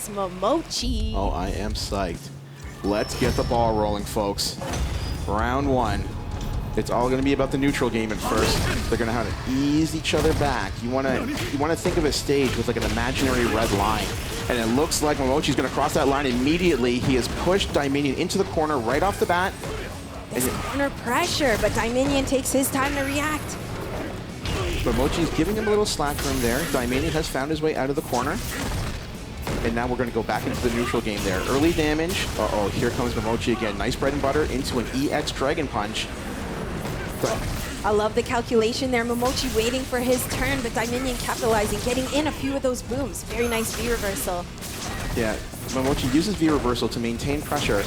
it's Momochi. Oh, I am psyched. Let's get the ball rolling, folks. Round one. It's all going to be about the neutral game at first. They're going to have to ease each other back. You want to think of a stage with like an imaginary red line. And it looks like Momochi's going to cross that line immediately. He has pushed Dieminion into the corner right off the bat. There's corner pressure, but Dieminion takes his time to react. Momochi's giving him a little slack room there. Dieminion has found his way out of the corner. And now we're going to go back into the neutral game there. Early damage. Uh-oh, here comes Momochi again. Nice bread and butter into an EX Dragon Punch. I love the calculation there. Momochi waiting for his turn, but Dieminion capitalizing, getting in a few of those booms. Very nice V reversal. Yeah, Momochi uses V reversal to maintain pressure.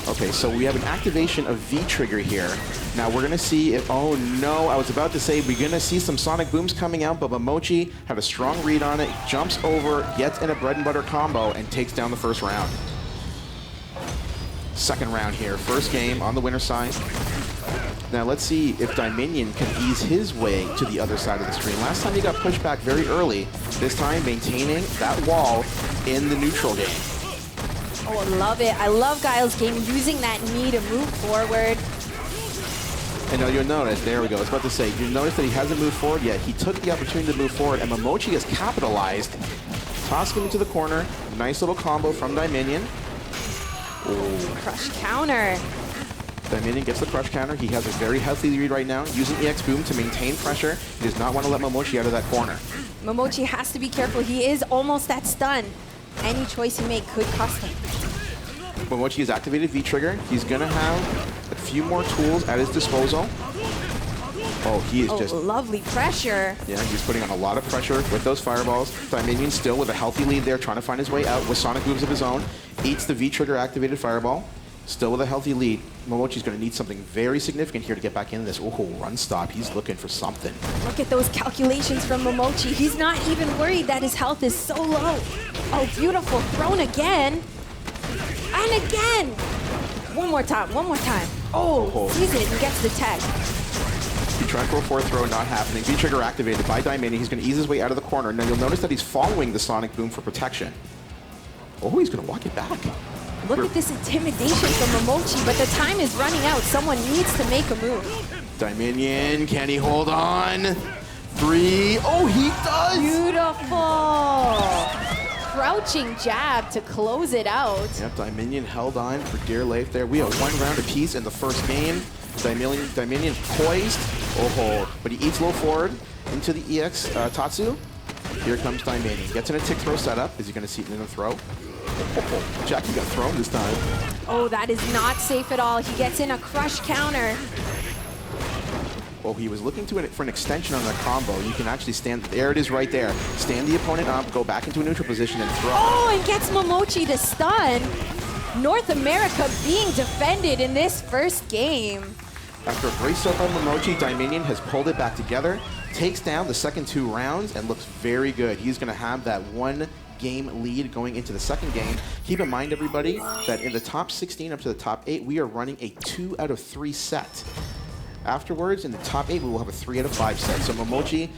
Okay, so we have an activation of V trigger here. Now we're gonna see if, oh no, I was about to say we're gonna see some sonic booms coming out, but Momochi had a strong read on it, jumps over, gets in a bread and butter combo, and takes down the first round. Second round here, first game on the winner's side. Now let's see if Dieminion can ease his way to the other side of the screen. Last time he got pushed back very early. This time maintaining that wall in the neutral game. Oh, I love it. I love Guile's game, using that knee to move forward. And now you'll notice, there we go, I was about to say, you'll notice that he hasn't moved forward yet. He took the opportunity to move forward, and Momochi has capitalized. Tossing him into the corner. Nice little combo from Dieminion. Oh. Crush counter. Dieminion gets the crush counter. He has a very healthy lead right now, using EX Boom to maintain pressure. He does not want to let Momochi out of that corner. Momochi has to be careful. He is almost at stun. Any choice he makes could cost him. Momochi has activated V-Trigger. He's going to have a few more tools at his disposal. Oh, he is just... lovely pressure. Yeah, he's putting on a lot of pressure with those fireballs. Dieminion still with a healthy lead there, trying to find his way out with sonic booms of his own. Eats the V-Trigger activated fireball. Still with a healthy lead. Momochi's going to need something very significant here to get back into this. Oh, run stop. He's looking for something. Look at those calculations from Momochi. He's not even worried that his health is so low. Oh, beautiful. Thrown again. And again. One more time. One more time. Oh, sees it and gets the tech. He tried for a fourth throw, not happening. V-Trigger activated by Dieminion. He's going to ease his way out of the corner. Now you'll notice that he's following the sonic boom for protection. Oh, he's going to walk it back. Look at this intimidation from Momochi, but the time is running out. Someone needs to make a move. Dieminion, can he hold on? 3. Oh, he does! Beautiful! Crouching jab to close it out. Yep, Dieminion held on for dear life there. We have 1 round apiece in the first game. Dieminion poised. Oh, but he eats low forward into the EX Tatsu. Here comes Dieminion. Gets in a tick throw setup. Is he going to see it in a throw? Oh, Jackie got thrown this time. Oh, that is not safe at all. He gets in a crush counter. Well, he was looking to it for an extension on that combo. You can actually stand, there it is right there. Stand the opponent up, go back into a neutral position and throw. Oh, and gets Momochi to stun. North America being defended in this first game. After a great start by Momochi, Dieminion has pulled it back together, takes down the second 2 rounds, and looks very good. He's going to have that 1 game lead going into the second game. Keep in mind, everybody, that in the top 16 up to the top 8, we are running a 2 out of 3 set. Afterwards, in the top 8, we will have a 3 out of 5 set. So Momochi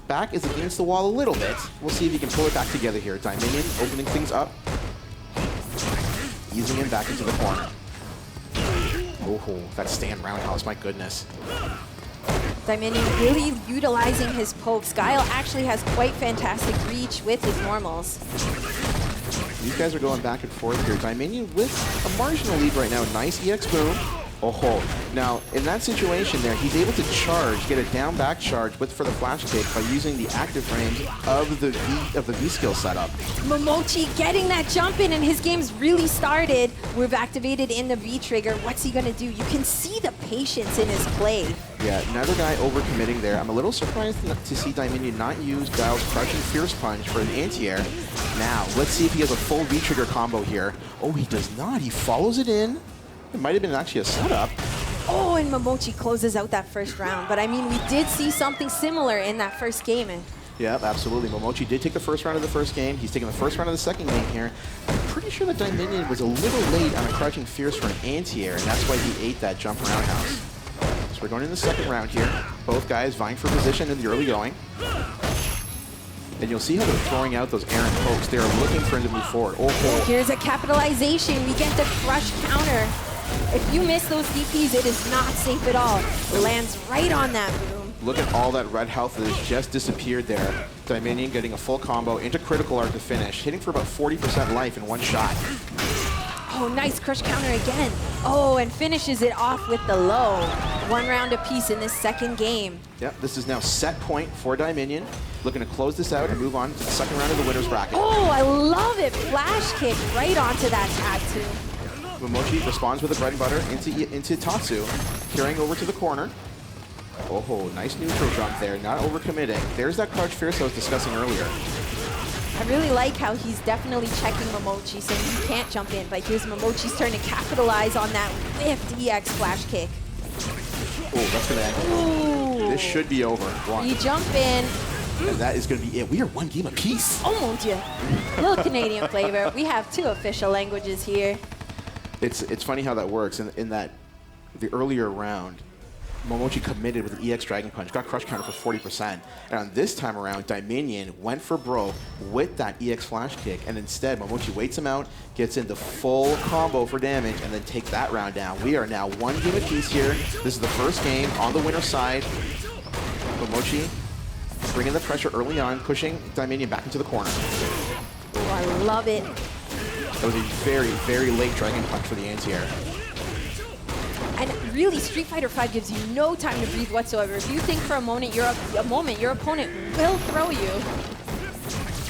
back is against the wall a little bit. We'll see if he can pull it back together here. Dieminion opening things up, easing him back into the corner. Oh, that stand roundhouse, my goodness. Dieminion really utilizing his pokes. Guile actually has quite fantastic reach with his normals. These guys are going back and forth here. Dieminion with a marginal lead right now. Nice EX boom. Oh, now in that situation there, he's able to charge, get a down back charge for the flash kick by using the active frames of the V skill setup. Momochi getting that jump in, and his game's really started. We've activated in the V trigger. What's he gonna do? You can see the patience in his play. Yeah, another guy overcommitting there. I'm a little surprised to see Dieminion not use Guile's crushing fierce punch for an anti-air. Now, let's see if he has a full V trigger combo here. Oh, he does not. He follows it in. It might have been actually a setup. Oh, and Momochi closes out that first round. But I mean, we did see something similar in that first game. Yeah, absolutely. Momochi did take the first round of the first game. He's taking the first round of the second game here. I'm pretty sure that Dieminion was a little late on a crouching fierce for an anti-air, and that's why he ate that jump roundhouse. So we're going in the second round here. Both guys vying for position in the early going. And you'll see how they're throwing out those errant pokes. They're looking for him to move forward. Oh. Here's a capitalization. We get the crush counter. If you miss those DPs, it is not safe at all. It lands right on that boom. Look at all that red health that has just disappeared there. Dieminion getting a full combo into critical art to finish, hitting for about 40% life in one shot. Oh, nice crush counter again. Oh, and finishes it off with the low. 1 round apiece in this second game. Yep, this is now set point for Dieminion. Looking to close this out and move on to the second round of the winner's bracket. Oh, I love it. Flash kick right onto that tattoo. Momochi responds with a bread and butter into Tatsu, carrying over to the corner. Oh, nice neutral jump there, not overcommitting. There's that crouch fierce I was discussing earlier. I really like how he's definitely checking Momochi, saying he can't jump in, but here's Momochi's turn to capitalize on that whiffed EX flash kick. Oh, that's gonna end. Ooh. This should be over. You jump in. And that is gonna be it. We are 1 game apiece. Oh mon dieu. Little Canadian flavor. We have 2 official languages here. It's funny how that works. In that, the earlier round, Momochi committed with the EX Dragon Punch, got crush counter for 40%. And on this time around, Dieminion went for broke with that EX flash kick, and instead Momochi waits him out, gets in the full combo for damage, and then take that round down. We are now 1 game apiece here. This is the first game on the winner's side. Momochi bringing the pressure early on, pushing Dieminion back into the corner. Oh, I love it. That was a very, very late Dragon Punch for the anti-air. And really, Street Fighter V gives you no time to breathe whatsoever. If you think for a moment your opponent will throw you.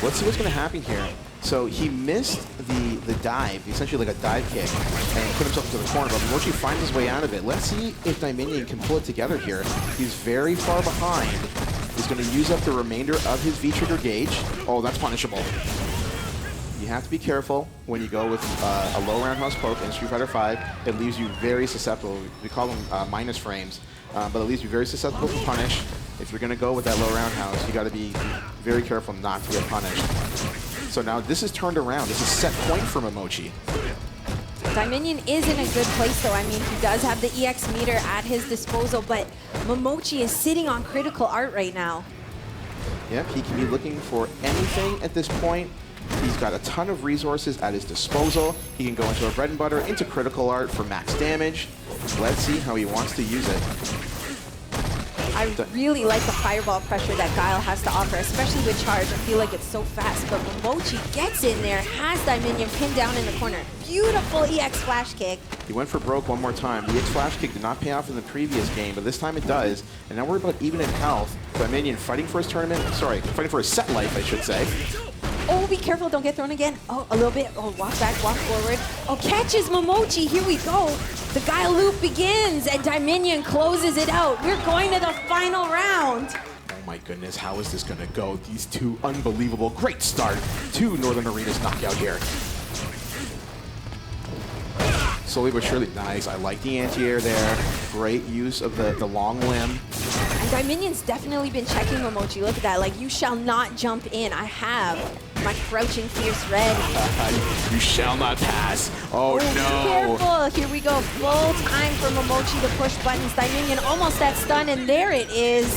Let's see what's going to happen here. So he missed the dive, essentially like a dive kick, and put himself into the corner, but Momochi finds his way out of it. Let's see if Dieminion can pull it together here. He's very far behind. He's going to use up the remainder of his V-trigger gauge. Oh, that's punishable. You have to be careful when you go with a low roundhouse poke in Street Fighter V. It leaves you very susceptible. We call them minus frames, but it leaves you very susceptible to punish. If you're going to go with that low roundhouse, you got to be very careful not to get punished. So now this is turned around. This is set point for Momochi. Dieminion is in a good place, though. I mean, he does have the EX meter at his disposal, but Momochi is sitting on critical art right now. Yep, he can be looking for anything at this point. He's got a ton of resources at his disposal. He can go into a bread and butter, into critical art for max damage. Let's see how he wants to use it. I really like the fireball pressure that Guile has to offer, especially with charge. I feel like it's so fast, but Momochi gets in there, has Dieminion pinned down in the corner. Beautiful EX flash kick. He went for broke one more time. The EX flash kick did not pay off in the previous game, but this time it does. And now we're about even in health. Dieminion fighting for his tournament, sorry, fighting for his set life, I should say. Oh, be careful, don't get thrown again. Oh, a little bit. Oh, walk back, walk forward. Oh, catches Momochi. Here we go. The Guile loop begins, and Dieminion closes it out. We're going to the final round. Oh my goodness, how is this going to go? These 2 unbelievable, great start to Northern Arena's knockout here. Slowly but surely, nice. I like the anti-air there. Great use of the long limb. And Dieminion's definitely been checking Momochi. Look at that. Like, you shall not jump in. I have my crouching fierce red. You shall not pass. Oh, no. Careful. Here we go. Full time for Momochi to push buttons. Dieminion almost at stun, and there it is.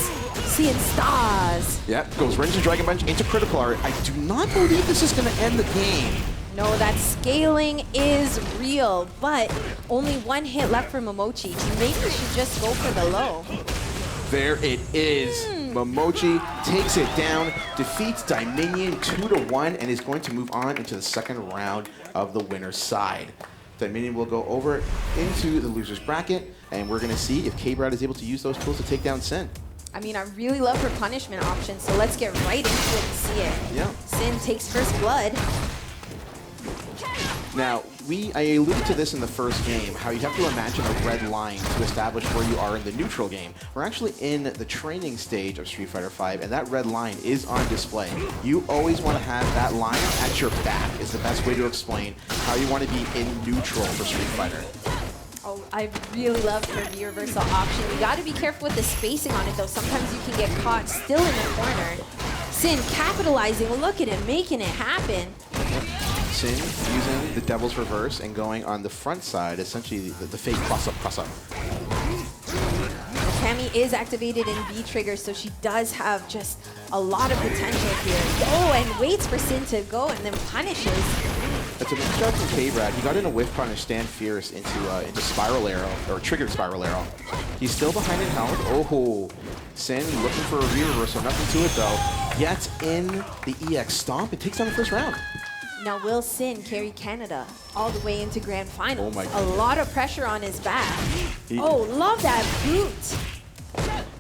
Seeing stars. Yep, goes right into Dragon Punch, into critical art. I do not believe this is going to end the game. No, that scaling is real, but only 1 hit left for Momochi. Maybe we should just go for the low. There it is. Momochi takes it down, defeats Dieminion 2-1, and is going to move on into the second round of the winner's side. Dieminion will go over into the loser's bracket, and we're going to see if KBrad is able to use those tools to take down Sin. I mean, I really love her punishment option, so let's get right into it and see it. Yeah. Sin takes first blood. Now, I alluded to this in the first game, how you have to imagine a red line to establish where you are in the neutral game. We're actually in the training stage of Street Fighter V, and that red line is on display. You always want to have that line at your back is the best way to explain how you want to be in neutral for Street Fighter. Oh, I really love her V-reversal option. You got to be careful with the spacing on it, though. Sometimes you can get caught still in the corner. Sin capitalizing. Look at him making it happen. Sin using the Devil's Reverse and going on the front side, essentially the fake cross-up. Cammy is activated in V trigger, so she does have just a lot of potential here. Oh, and waits for Sin to go and then punishes. That's a nice job from KBrad. He got in a whiff punish, stand fierce into Spiral Arrow, or triggered Spiral Arrow. He's still behind in health. Oh, Sin looking for a reversal. Nothing to it though. Gets in the EX stomp and takes down the first round. Now will Sin carry Canada all the way into Grand Finals? Oh my a lot of pressure on his back. Oh, love that boot.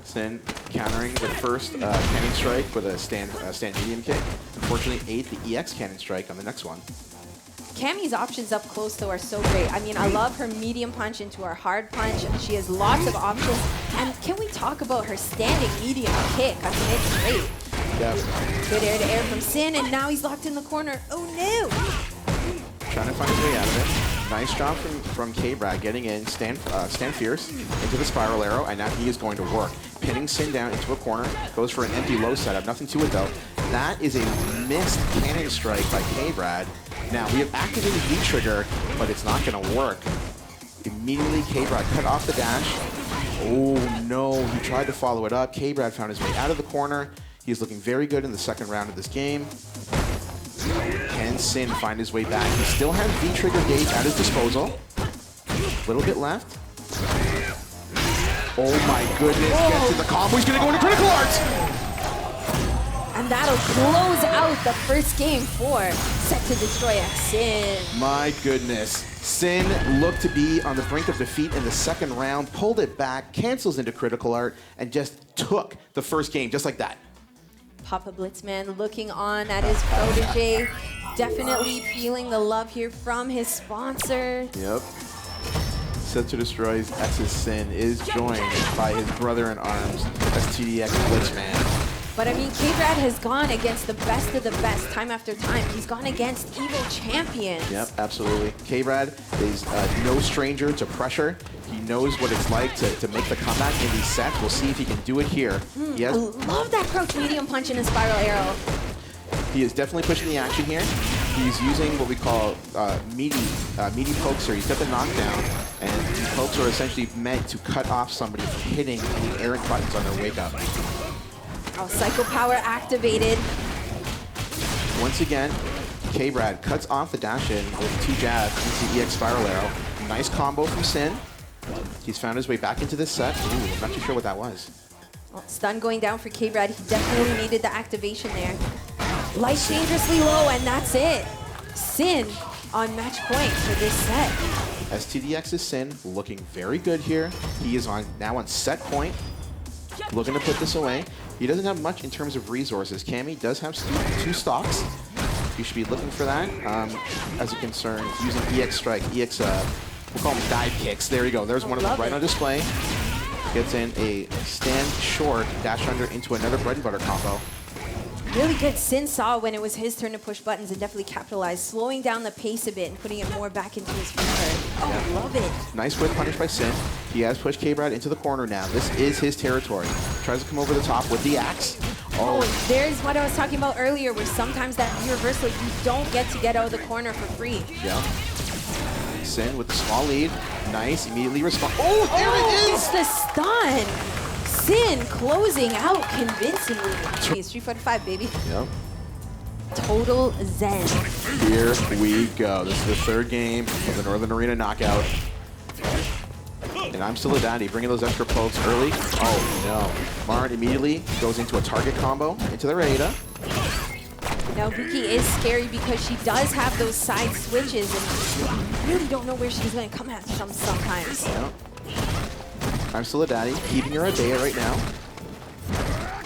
Sin countering the first cannon strike with a stand medium kick. Unfortunately, ate the EX cannon strike on the next one. Cammy's options up close, though, are so great. I mean, I love her medium punch into her hard punch. She has lots of options. And can we talk about her standing medium kick? I mean, it's great. Yep. Good air-to-air from Sin, and now he's locked in the corner. Oh, no. Trying to find his way out of it. Nice job from KBrad getting in, stand fierce into the Spiral Arrow, and now he is going to work. Pinning Sin down into a corner, goes for an empty low setup. Nothing to it, though. That is a missed cannon strike by KBrad. Now, we have activated V-Trigger, but it's not going to work. Immediately, KBrad cut off the dash. Oh, no. He tried to follow it up. KBrad found his way out of the corner. He's looking very good in the second round of this game. Can Sin find his way back? He still has V-Trigger gauge at his disposal. A little bit left. Oh, my goodness. Gets in the combo. He's going to go into Critical Arts. And that'll close out the first game for Set to Destroy X Sin. My goodness. Sin looked to be on the brink of defeat in the second round, pulled it back, cancels into Critical Art, and just took the first game just like that. Papa Blitzman looking on at his protege, definitely feeling the love here from his sponsor. Yep. Set to Destroy X's Sin is joined by his brother in arms, STDX Blitzman. But I mean, KBrad has gone against the best of the best time after time. He's gone against evil champions. Yep, absolutely. KBrad is no stranger to pressure. He knows what it's like to make the comeback in these sets. We'll see if he can do it here. I love that crouch medium punch in a Spiral Arrow. He is definitely pushing the action here. He's using what we call meaty pokes here. He's got the knockdown, and these pokes are essentially meant to cut off somebody from hitting any errant buttons on their wake up. Oh, Psycho Power activated. Once again, KBrad cuts off the dash-in with 2 jabs into the EX Spiral Arrow. Nice combo from Sin. He's found his way back into this set. Ooh, I'm not too sure what that was. Well, stun going down for KBrad. He definitely needed the activation there. Life dangerously low, and that's it. Sin on match point for this set. STDX's Sin looking very good here. He is now on set point, looking to put this away. He doesn't have much in terms of resources. Cammy does have 2 stocks. You should be looking for that as a concern. He's using EX Strike, EX, we'll call them dive kicks. There you go. There's one of them right on display. Gets in a stand short, dash under into another bread and butter combo. Really good. Sin saw when it was his turn to push buttons and definitely capitalized, slowing down the pace a bit and putting it more back into his favor. Oh, yeah. Love it. Nice whip punish by Sin. He has pushed KBrad into the corner now. This is his territory. Tries to come over the top with the axe. Oh, there's what I was talking about earlier, where sometimes that reversal, you don't get to get out of the corner for free. Yeah. Sin with the small lead. Nice. Immediately respond. Oh, there it is! It's the stun! Sin closing out convincingly. Hey, Street Fighter 5, baby. Yep. Total zen. Here we go. This is the 3rd game of the Northern Arena Knockout. And ImStillDaDaddy bringing those extra pokes early. Oh, no. Marn immediately goes into a target combo into the Raida. Now, Ibuki is scary because she does have those side switches, and you really don't know where she's going to come at sometimes. Yep. ImStillDaDdy keeping her at bay right now.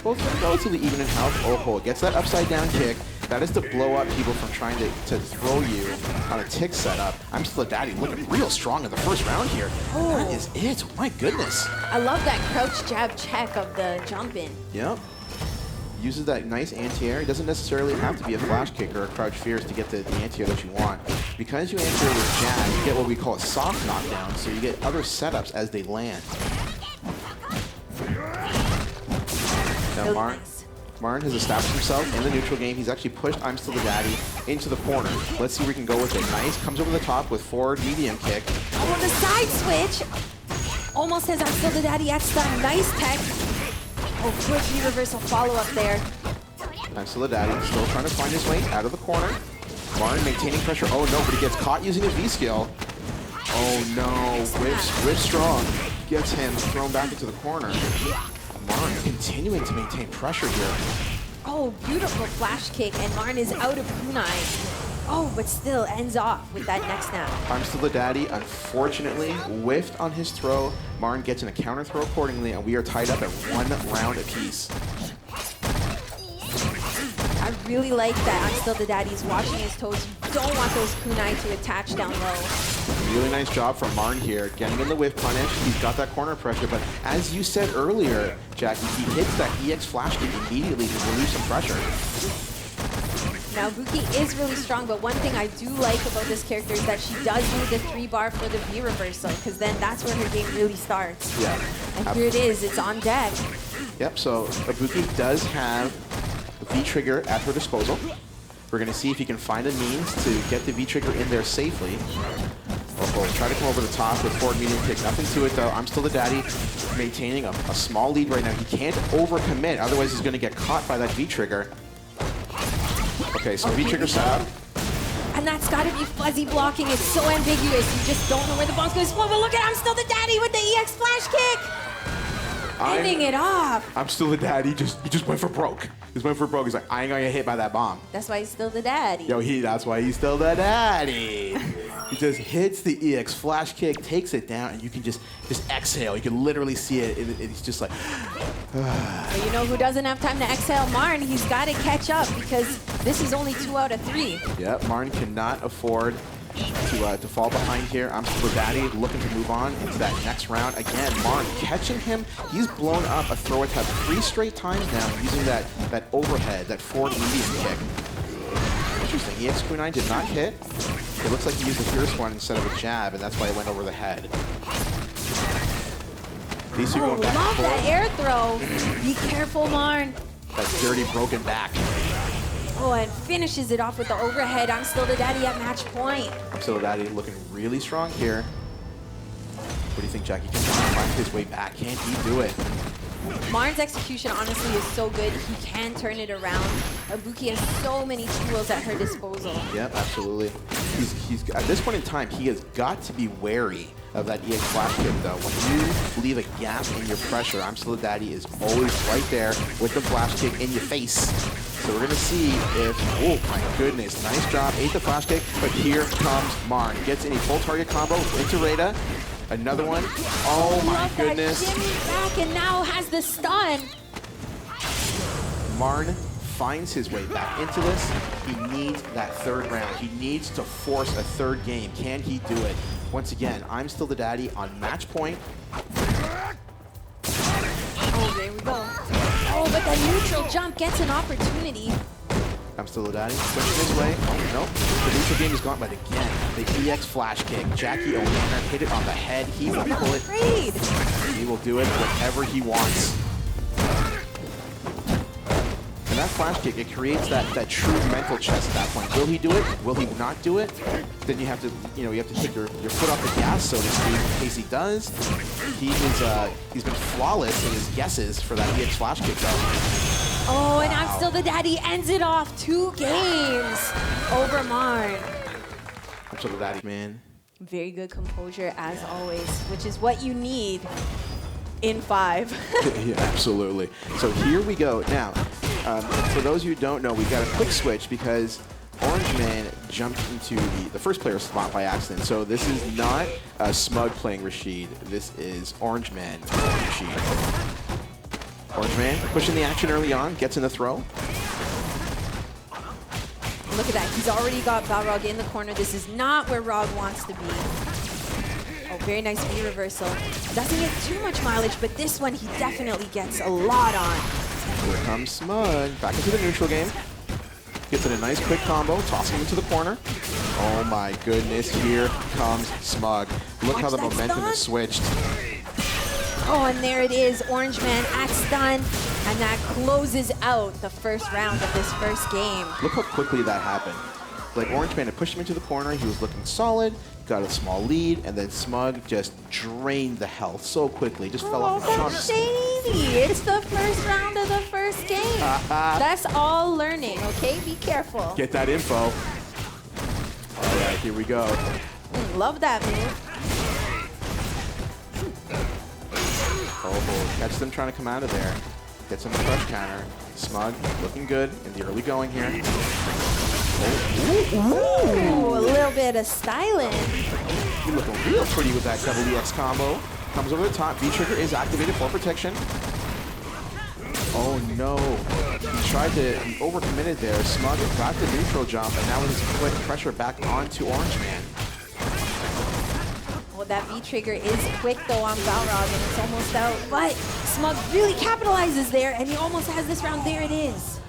Both are relatively even in health. Oh, gets that upside down kick. That is to blow up people from trying to throw you on a tick setup. ImStillDaDdy looking real strong in the first round here. Oh. That is it. My goodness. I love that crouch jab check of the jump in. Yep. Uses that nice anti-air. It doesn't necessarily have to be a flash kick or a crouch fierce to get the anti-air that you want. Because you anti-air with jab, you get what we call a soft knockdown, so you get other setups as they land. Now Marn has established himself in the neutral game. He's actually pushed ImStillDaDdy into the corner. Let's see where he can go with it. Nice. Comes over the top with forward medium kick. Oh, the side switch. Almost has ImStillDaDaddy at stun. Nice tech. Oh, good V reversal follow-up there. ImStillDaDady still trying to find his way out of the corner. Marn maintaining pressure. Oh no, but he gets caught using a V skill. Oh no, whip strong. Gets him thrown back into the corner. Marn continuing to maintain pressure here. Oh, beautiful flash kick, and Marn is out of kunai. Oh, but still ends off with that next snap. ImStillDaDady, unfortunately, whiffed on his throw. Marn gets in a counter throw accordingly, and we are tied up at 1 round apiece. I really like that ImStillDaDaddy's watching his toes. You don't want those kunai to attach down low. Really nice job from Marn here, getting in the whiff punish. He's got that corner pressure, but as you said earlier, Jackie, he hits that EX flash kick immediately to relieve some pressure. Now, Ibuki is really strong, but one thing I do like about this character is that she does need the 3-bar for the V reversal, because then that's where her game really starts. Yeah. And here it is, it's on deck. Yep, so Ibuki does have the V-trigger at her disposal. We're going to see if he can find a means to get the V-trigger in there safely. Oh, try to come over the top with forward medium kick. Nothing to it, though. ImStillDaDady maintaining a small lead right now. He can't overcommit, otherwise he's going to get caught by that V-trigger. Okay, so V-trigger setup. And that's got to be fuzzy blocking. It's so ambiguous. You just don't know where the bomb's going to explode. But look at ImStillDaDady with the EX flash kick. Ending it off. ImStillDaDady, he just went for broke. He just went for broke. He's like, I ain't gonna get hit by that bomb. That's why he's still the daddy. Yo, that's why he's still the daddy. He just hits the EX flash kick, takes it down, and you can just exhale. You can literally see it. It's just like. But you know who doesn't have time to exhale? Marn. He's got to catch up because this is only 2 out of 3. Yep, Marn cannot afford to fall behind here. ImStillDaDady looking to move on into that next round. Again, Marn catching him. He's blown up a throw attack 3 straight times now using that overhead, that forward medium kick. Interesting. EX Q9 did not hit. It looks like he used the fierce one instead of a jab, and that's why it went over the head. These two going back love and that forth. air throw. Be careful, Marn. That dirty broken back. Oh, and finishes it off with the overhead. ImStillDaDady at match point. ImStillDaDady looking really strong here. What do you think, Jackie? Can he find his way back? Can he do it? Marn's execution honestly is so good. He can turn it around. Ibuki has so many tools at her disposal. Yep, absolutely. He's at this point in time, he has got to be wary of that EX flash kick, though. When you leave a gap in your pressure, ImStillDaDady is always right there with the flash kick in your face. So we're going to see if, oh my goodness, nice job, ate the flash kick, but here comes Marn. Gets in a full target combo into Rada. Another one. Oh my goodness. Jimmy back and now has the stun. Marn finds his way back into this. He needs that 3rd round. He needs to force a 3rd game. Can he do it? Once again, ImStillDaDady on match point. Oh, there we go. Oh, but the neutral jump gets an opportunity. ImStillDaDady pushing his way. Oh, no. The neutral game is gone, but again, the EX flash kick. Jackie O'Leonard hit it on the head. He will pull it. Afraid. He will do it whatever he wants. And that flash kick, it creates that true mental chess at that point. Will he do it? Will he not do it? Then you have to, you have to take your foot off the gas, so to speak, in case he does. He's been flawless in his guesses for that EX flash kick, though. Oh, and ImStillDaDady ends it off 2 games over Marn. ImStillDaDady, man. Very good composure as always, which is what you need in 5. Yeah, absolutely. So here we go. Now, for those who don't know, we've got a quick switch because OrangeMan jumped into the first player spot by accident. So this is not Smug playing Rashid. This is OrangeMan playing Rashid. OrangeMan pushing the action early on, gets in the throw. Look at that. He's already got Balrog in the corner. This is not where Rog wants to be. Oh, very nice V reversal. Doesn't get too much mileage, but this one he definitely gets a lot on. Here comes Smug. Back into the neutral game. Gets in a nice quick combo, tossing him into the corner. Oh my goodness, here comes Smug. Look how the momentum is switched. Oh, and there it is. OrangeMan at stun. And that closes out the first round of this first game. Look how quickly that happened. Like OrangeMan had pushed him into the corner. He was looking solid, got a small lead, and then Smug just drained the health so quickly. Just fell off the that's shady. It's the first round of the first game. That's all learning, okay? Be careful. Get that info. All right, here we go. Love that move. Oh, catch them trying to come out of there. Get some crush counter. Smug looking good in the early going here. Ooh, a little bit of styling. You're looking real pretty with that double EX combo. Comes over the top. V-trigger is activated for protection. Oh no. He tried to, he overcommitted there. Smug got the neutral jump, and now with his quick pressure back onto OrangeMan. Well, that V-trigger is quick though on Balrog, and it's almost out. But Smug really capitalizes there, and he almost has this round. There it is.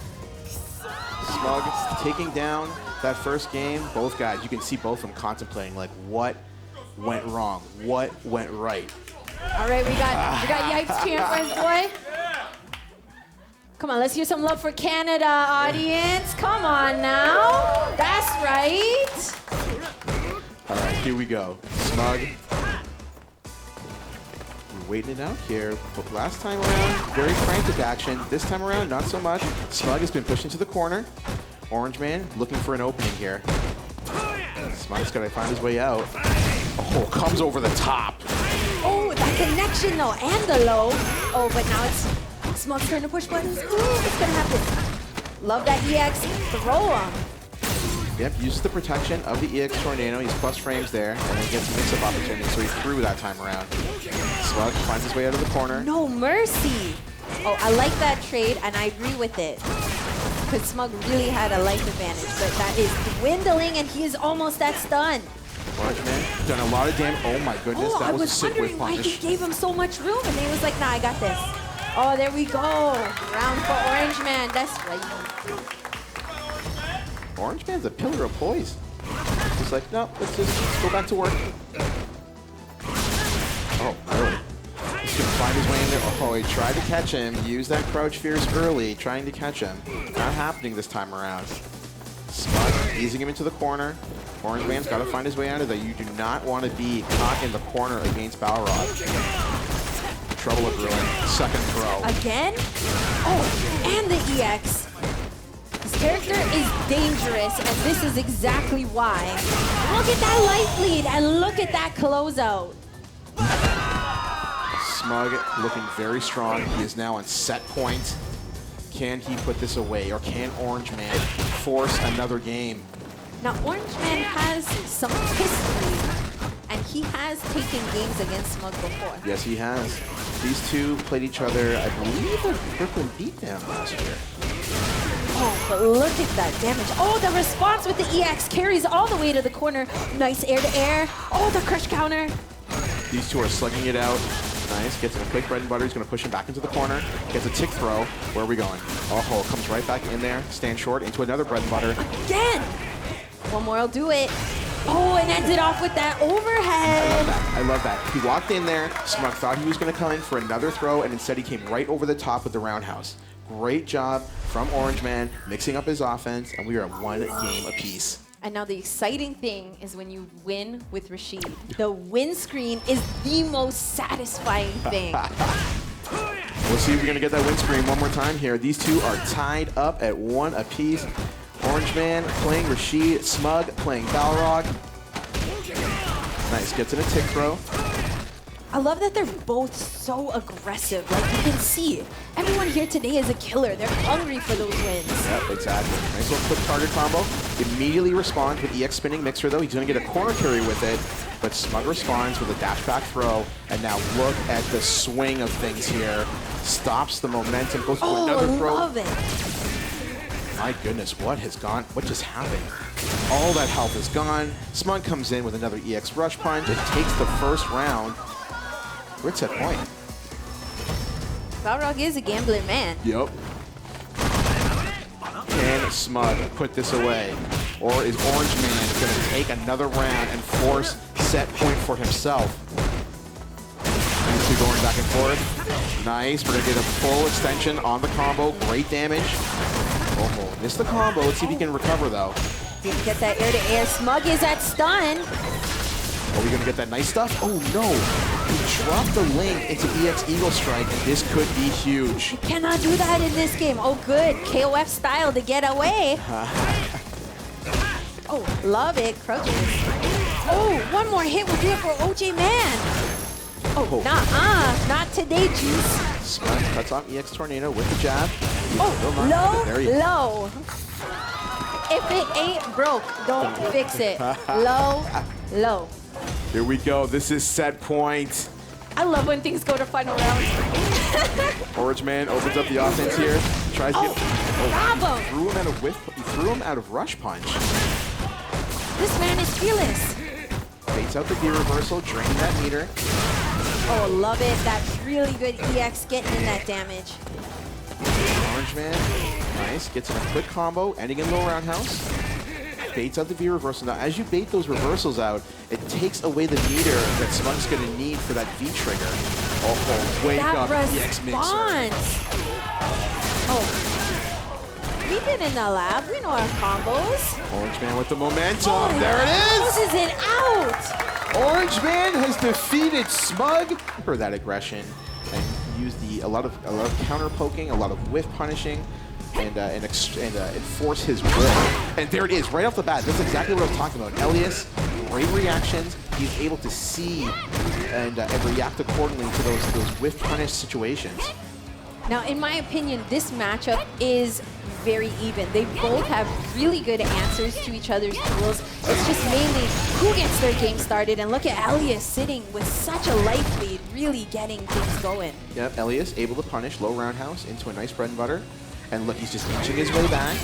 Smug taking down that first game. Both guys, you can see both of them contemplating like what went wrong, what went right. All right, we got Yipes cheering for his boy. Come on, let's hear some love for Canada, audience. Come on now. That's right. All right, here we go. Smug. We're waiting it out here. But last time around, very frantic action. This time around, not so much. Smug has been pushed into the corner. OrangeMan looking for an opening here. Smug's got to find his way out. Oh, comes over the top. Oh, that connection though, and the low. Oh, but now it's Smug's turn to push buttons. Ooh, what's gonna happen? Love that EX throw him. Yep, uses the protection of the EX Tornado. He's plus frames there, and then gets a mix-up opportunity, so he's through that time around. Smug finds his way out of the corner. No mercy. Oh, I like that trade, and I agree with it. Because Smug really had a life advantage, but that is dwindling, and he is almost at stun. OrangeMan done a lot of damage. Oh my goodness, Oh, that I was a was sick wondering whip why punish. he gave him so much room, and he was like, nah, I got this. Oh, there we go. Round for OrangeMan. That's right. OrangeMan's a pillar of poise. He's like, no, let's go back to work. Oh, really? He's gonna find his way in there. Oh, he tried to catch him. Use that crouch fierce early, trying to catch him. Not happening this time around. Smug easing him into the corner. OrangeMan's got to find his way out of there. You do not want to be caught in the corner against Balrog. Trouble with Ruin. Second throw. Again? Oh, and the EX. This character is dangerous, and this is exactly why. Look at that life lead, and look at that closeout. Smug looking very strong. He is now on set point. Can he put this away, or can OrangeMan force another game? Now, OrangeMan has some history, and he has taken games against Smug before. Yes, he has. These two played each other, I believe, at Brooklyn Beatdown last year. Oh, but look at that damage. Oh, the response with the EX carries all the way to the corner. Nice air-to-air. Oh, the crush counter. These two are slugging it out. Nice. Gets him a quick bread and butter. He's going to push him back into the corner. Gets a tick throw. Where are we going? Oh, comes right back in there. Stand short into another bread and butter. Again. One more will do it. Oh, and ended off with that overhead. I love that. He walked in there. Smug thought he was going to come in for another throw, and instead he came right over the top with the roundhouse. Great job from OrangeMan, mixing up his offense, and we are at one game apiece. And now the exciting thing is when you win with Rashid. The win screen is the most satisfying thing. We'll see if we're going to get that win screen one more time here. These two are tied up at one apiece. OrangeMan playing Rashid, Smug playing Balrog. Nice, gets in a tick throw. I love that they're both so aggressive. Like, you can see everyone here today is a killer. They're hungry for those wins. Yep, exactly. Nice little quick target combo. Immediately responds with EX spinning mixer, though. He's going to get a corner carry with it, but Smug responds with a dash back throw. And now look at the swing of things here. Stops the momentum, goes for another throw. I love it. My goodness, what has gone? What just happened? All that health is gone. Smug comes in with another EX rush punch. It takes the first round. We're at set point. Balrog is a gambling man. Yep. Can Smug put this away? Or is OrangeMan going to take another round and force set point for himself? These two going back and forth. Nice. We're going to get a full extension on the combo. Great damage. Oh, missed the combo. Let's see if he can recover, though. Didn't get that air-to-air. Smug is at stun. Are we going to get that nice stuff? Oh, no. He dropped the link into EX Eagle Strike, and this could be huge. You cannot do that in this game. Oh, good. KOF style to get away. Oh, love it. Crouches. Oh, one more hit will do it for OJ-Man. Oh, nah, not today, Juice. Smug cuts off EX Tornado with the jab. Low. If it ain't broke, don't fix it. Low. Here we go. This is set point. I love when things go to final round. OrangeMan opens up the offense here. Tries to get. Bravo! Threw him out of rush punch. This man is fearless. Baits out the gear reversal, draining that meter. Oh, love it. That's really good EX getting in that damage. OrangeMan, nice. Gets in a quick combo, ending in low roundhouse. Baits out the V reversal. Now, as you bait those reversals out, it takes away the meter that Smug's going to need for that V trigger. Oh, wake up, EX Mixer. Oh, we've been in the lab. We know our combos. OrangeMan with the momentum. There it is. Closes it out. OrangeMan has defeated Smug for that aggression and used a lot of counter poking, a lot of whiff punishing, and enforce his will. And there it is, right off the bat. That's exactly what I was talking about. Elias, great reactions. He's able to see and react accordingly to those whiff punish situations. Now, in my opinion, this matchup is very even. They both have really good answers to each other's duels. It's just mainly who gets their game started. And look at Elias sitting with such a life lead, really getting things going. Yep, Elias able to punish low roundhouse into a nice bread and butter. And look, he's just inching his way back.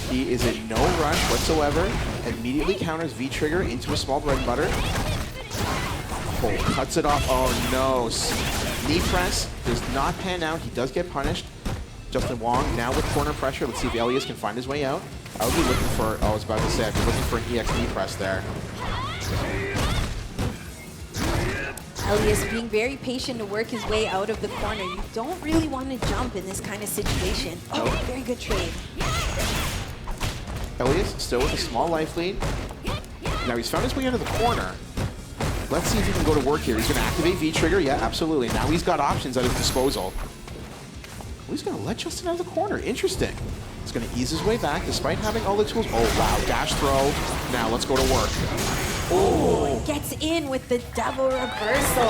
He is in no rush whatsoever. Immediately counters V-trigger into a small bread and butter. Oh, cuts it off. Oh no. Knee press does not pan out. He does get punished. JWong now with corner pressure. Let's see if Elias can find his way out. I would be looking for, I was about to say, I'd be looking for an EX knee press there. Elias being very patient to work his way out of the corner. You don't really want to jump in this kind of situation. Oh, very good trade. Elias still with a small life lead. Now he's found his way out of the corner. Let's see if he can go to work here. He's going to activate V-trigger. Yeah, absolutely. Now he's got options at his disposal. He's going to let Justin out of the corner. Interesting. He's going to ease his way back despite having all the tools. Oh, wow. Dash throw. Now let's go to work. Oh, gets in with the double reversal.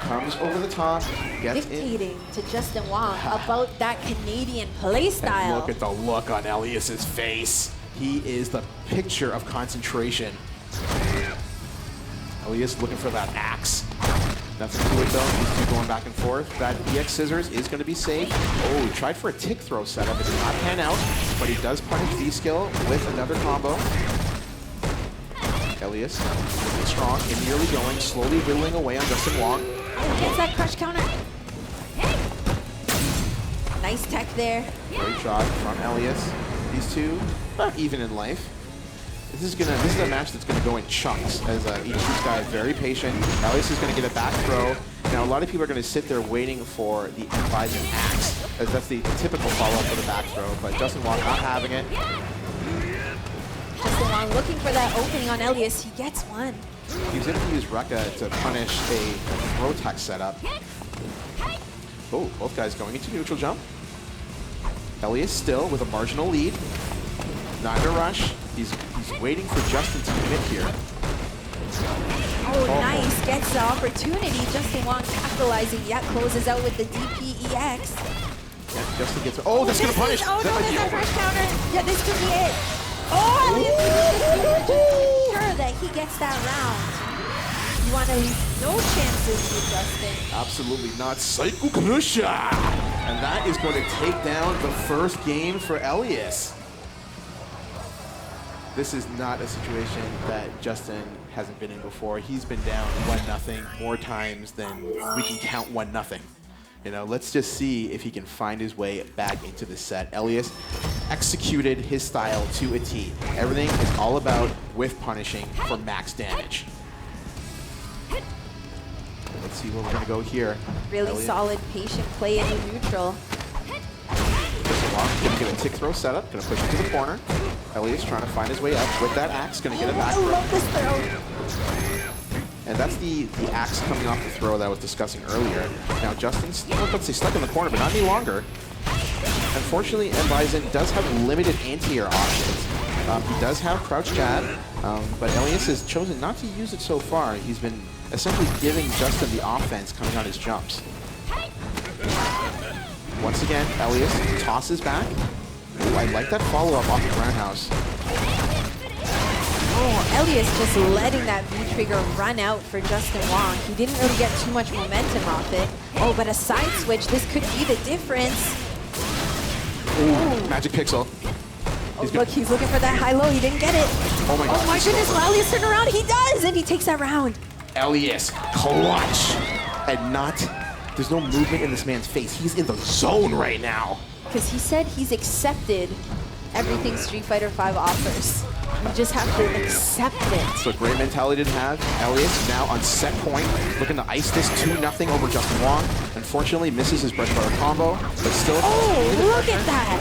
Comes over the top. Gets dictating to JWong about that Canadian playstyle. And look at the look on Elias's face. He is the picture of concentration. Elias looking for that axe. Nothing to it though. These two going back and forth. That EX scissors is going to be safe. Oh, he tried for a tick throw setup. It did not pan out, but he does punish V-skill with another combo. Elias looking strong, immediately going, slowly whittling away on JWong. Gets that crush counter. Nice tech there. Great shot from Elias. These two not even in life. This is a match that's gonna go in chunks as each of these guys very patient. Elias is gonna get a back throw. Now a lot of people are gonna sit there waiting for the Bison axe, as that's the typical follow-up for the back throw, but JWong not having it. JWong looking for that opening on Elias. He gets one. He was able to use Rekka to punish a throw tech setup. Oh, both guys going into neutral jump. Elias still with a marginal lead. Not in a rush. He's waiting for Justin to commit here. Oh, nice. Gets the opportunity. JWong capitalizing. Yet closes out with the DPEX. Yeah, Justin gets. Oh, that's gonna punish. Oh no, there's a fresh counter. Yeah, this could be it. Oh, Elias sure that he gets that round. You want to leave no chances with Justin. Absolutely not. Psycho Crusher. And that is going to take down the first game for Elias. This is not a situation that Justin hasn't been in before. He's been down 1-0 more times than we can count 1-0. You know, let's just see if he can find his way back into the set. Elias executed his style to a T. Everything is all about whiff punishing for max damage. Let's see where we're gonna go here. Really Elias. solid, patient play in the neutral. Gonna get a tick throw setup, gonna push him to the corner. Elias trying to find his way up with that axe, gonna get it back. I love this throw. And that's the axe coming off the throw that I was discussing earlier. Now Justin's, let's say, stuck in the corner, but not any longer. Unfortunately, Bison does have limited anti-air options. He does have crouch jab, but Elias has chosen not to use it so far. He's been essentially giving Justin the offense coming on his jumps. Once again, Elias tosses back. Ooh, I like that follow-up off the roundhouse. Oh, Elias just letting that V-trigger run out for JWong. He didn't really get too much momentum off it. Oh, but a side switch, this could be the difference. Ooh, magic pixel. Oh, look, he's looking for that high-low. He didn't get it. Oh my god. Oh my goodness, will Elias turn around? He does, and he takes that round. Elias, clutch. And not, there's no movement in this man's face. He's in the zone right now. Because he said he's accepted everything Street Fighter V offers. You just have to accept it. So great mentality to have. Elias now on set point, looking to ice this 2-0 over JWong. Unfortunately, misses his bread and butter combo, but still. Oh, look at that.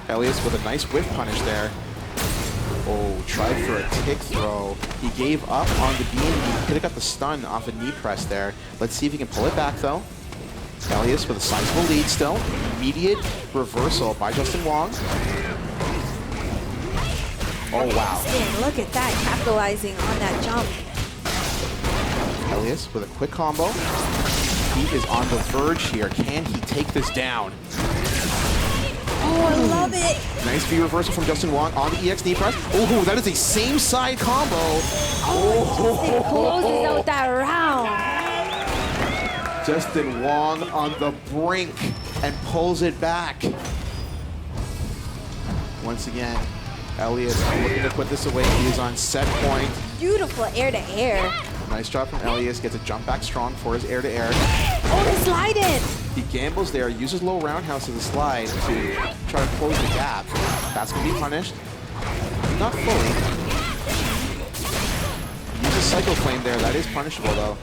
Elias with a nice whiff punish there. Oh, tried for a tick throw. He gave up on the beam. He could have got the stun off a knee press there. Let's see if he can pull it back though. Elias with a sizable lead still. Immediate reversal by JWong. Oh, wow. Look at that, capitalizing on that jump. Elias with a quick combo. He is on the verge here. Can he take this down? Oh, I love it. Nice V reversal from JWong on the EX knee press. Oh, that is a same side combo. Oh, it closes out that round. JWong on the brink and pulls it back. Once again, Elias looking to put this away. He is on set point. Beautiful air-to-air. Nice job from Elias. Gets a jump back strong for his air-to-air. Oh, the slide in. He gambles there, uses low roundhouse as a slide to try to close the gap. That's going to be punished. Not fully. Uses Cycle Flame there. That is punishable, though.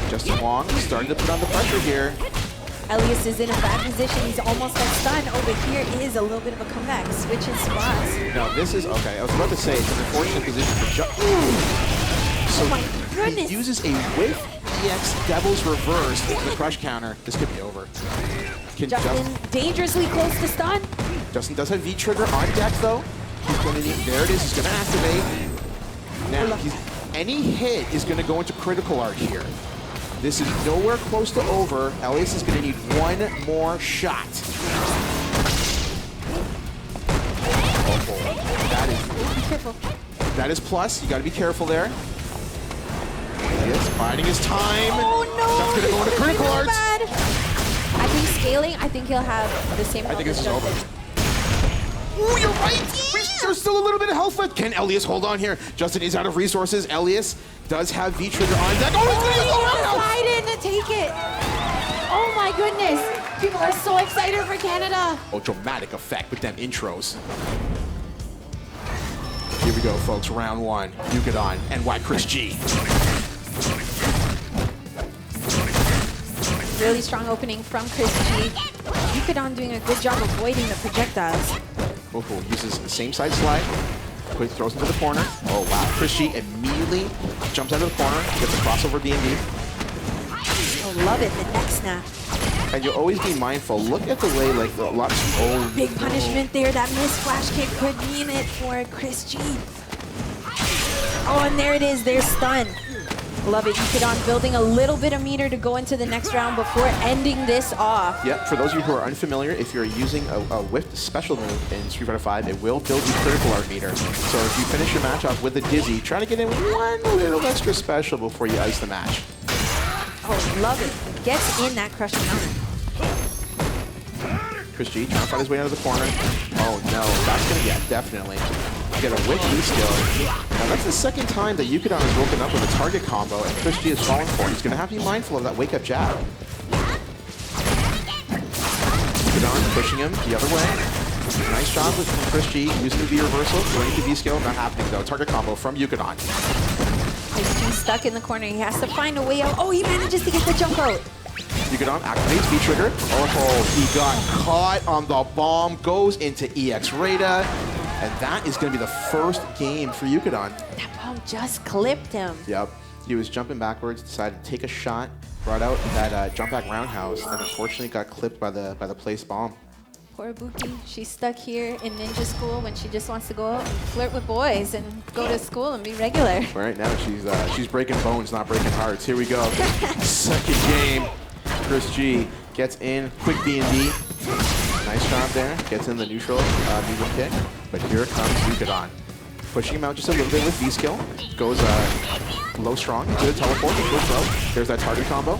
JWong starting to put on the pressure here. Elias is in a bad position. He's almost at stun. Over here is a little bit of a comeback. Switching spots. No, this is, okay, I was about to say, it's an unfortunate position for So oh my goodness. He uses a whiff EX Devil's Reverse with the crush counter. This could be over. Justin dangerously close to stun. Justin does have V-trigger on deck, though. He's going to need, there it is, he's going to activate. Now, any hit is going to go into critical art here. This is nowhere close to over. Elias is going to need one more shot. Oh, that is, be careful. That is plus. You got to be careful there. Elias biding his time. Oh no! That's going to go into critical art. I think scaling. I think he'll have the same. I think this is over. Ooh, you're right. There's still a little bit of health left. Can Elias hold on here? Justin is out of resources. Elias does have V-trigger on deck. Oh, he's going to get low roundhouse. Slide in to take it. Oh my goodness. People are so excited for Canada. Oh, dramatic effect with them intros. Here we go, folks. Round one. Yukadon, NYChrisG. Really strong opening from ChrisG. Yukadon doing a good job avoiding the projectiles. Oh, uses the same side slide. Quick throws into the corner. Oh, wow. ChrisG immediately jumps out of the corner, gets a crossover B&B. Oh, love it. The neck snap. And you'll always be mindful. Look at the way, like, a lot of... Oh, big punishment there. That missed flash kick could mean it for ChrisG. Oh, and there it is. There's stun. Love it. Yukadon building a little bit of meter to go into the next round before ending this off. Yep, for those of you who are unfamiliar, if you're using a whiffed special move in Street Fighter V, it will build you critical art meter. So if you finish your match off with a dizzy, try to get in one little extra special before you ice the match. Oh, love it. Gets in that crush counter. ChrisG trying to find his way out of the corner. Oh no, that's gonna, yeah, definitely. Get a whip B skill. Now that's the second time that Yukadon has woken up with a target combo and ChrisG is falling for it. He's gonna have to be mindful of that wake up jab. Yukadon pushing him the other way. Nice job with ChrisG using the V reversal, going to V skill, not happening though. Target combo from Yukadon. ChrisG stuck in the corner. He has to find a way out. Oh, he manages to get the jump out. Yukadon activates V-Trigger. Oh, he got caught on the bomb, goes into EX Rada, and that is going to be the first game for Yukadon. That bomb just clipped him. Yep. He was jumping backwards, decided to take a shot, brought out that jump back roundhouse, and unfortunately got clipped by the placed bomb. Poor Ibuki. She's stuck here in ninja school when she just wants to go out and flirt with boys and go to school and be regular. Right now, she's breaking bones, not breaking hearts. Here we go. Second game. ChrisG gets in, quick D&D. Nice job there. Gets in the neutral medium kick. But here comes Yukadon. Pushing him out just a little bit with V-skill. Goes low strong into the teleport. Into a throw. There's that target combo.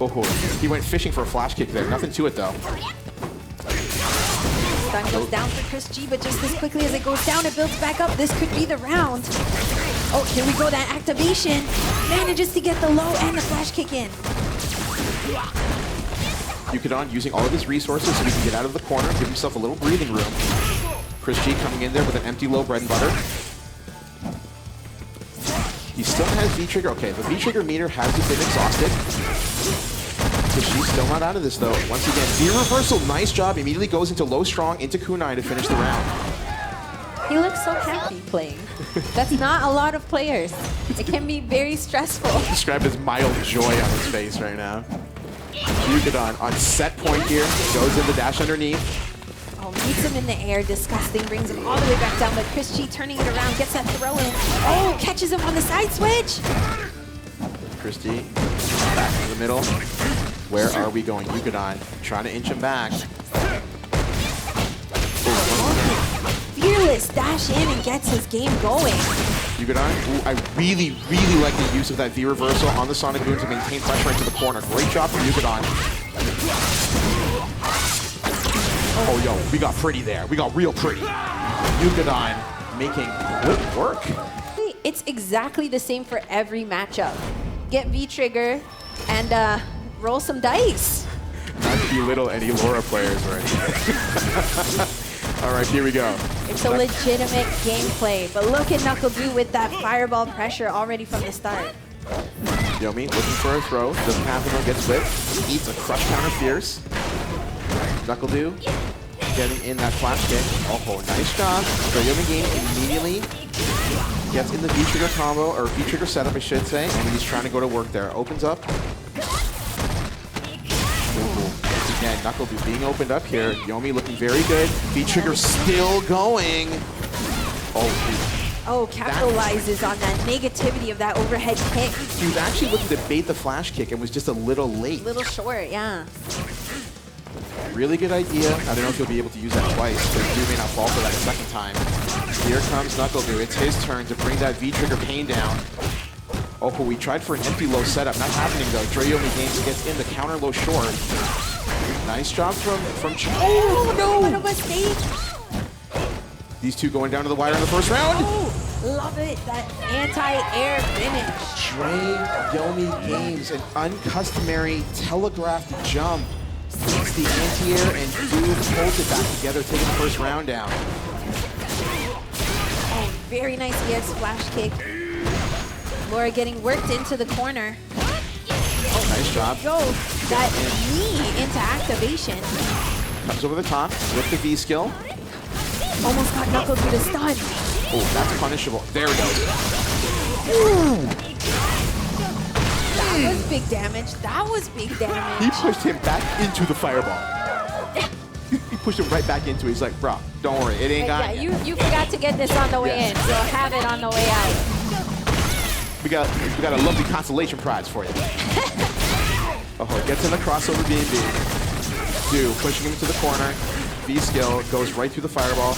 Oh, he went fishing for a flash kick there. Nothing to it, though. Stun goes down for ChrisG, but just as quickly as it goes down, it builds back up. This could be the round. Oh, here we go, that activation. Manages to get the low and the flash kick in. Yukadon using all of his resources so he can get out of the corner, give himself a little breathing room. ChrisG coming in there with an empty low bread and butter. He still has V-Trigger. Okay, the V-Trigger meter hasn't been exhausted. ChrisG's still not out of this, though. Once again, V-Reversal, nice job. Immediately goes into low strong, into kunai to finish the round. He looks so happy playing. That's not a lot of players. It can be very stressful. Described as mild joy on his face right now. Yukadon on set point here, goes in the dash underneath. Oh, meets him in the air, disgusting, brings him all the way back down, but ChrisG turning it around, gets that throw in. Oh, catches him on the side switch. ChrisG back in the middle. Where are we going? Yukadon trying to inch him back. Fearless dash in and gets his game going. Yukadon, I really like the use of that V-reversal on the Sonic Boom to maintain pressure into the corner. Great job from Yukadon. Oh, yo, we got pretty there. We got real pretty. Yukadon making good work. It's exactly the same for every matchup. Get V-Trigger and roll some dice. Not to belittle any Laura players or anything. All right, here we go. It's a legitimate gameplay, but look at NuckleDu with that fireball pressure already from the start. Yomi looking for a throw. Doesn't happen, though, gets whipped. Eats a crush counter fierce. NuckleDu getting in that flash kick. Oh, nice job. So Yomi game immediately gets in the V-Trigger combo, or V-Trigger setup, I should say, and he's trying to go to work there. Opens up. Again, NuckleDu being opened up here. Yomi looking very good. V-Trigger still going. Oh, capitalizes on that negativity of that overhead kick. He was actually looking to bait the flash kick and was just a little late. Little short, yeah. Really good idea. I don't know if he'll be able to use that twice, but he may not fall for that a second time. Here comes NuckleDu. It's his turn to bring that V-Trigger pain down. Oh, we tried for an empty low setup. Not happening, though. Drae games gets in the counter low short. Nice job from Oh, no! What a mistake! These two going down to the wire in the first round. Oh, love it. That anti-air finish. Drae Yomi games an uncustomary telegraphed jump. Seeks the anti-air and Dude holds it back together, taking the first round down. Oh, very nice EX flash kick. Laura getting worked into the corner. Oh, nice job. Go that knee into activation. Comes over the top with the V skill. Almost got NuckleDu to stun. Oh, that's punishable. There it goes. Ooh. That was big damage. That was big damage. He pushed him back into the fireball. He pushed him right back into it. He's like, bro, don't worry. It ain't got you forgot to get this on the way in, so have it on the way out. We got a lovely consolation prize for you. Oh, gets in the crossover B&B. Dude pushing him into the corner. V-skill goes right through the fireball.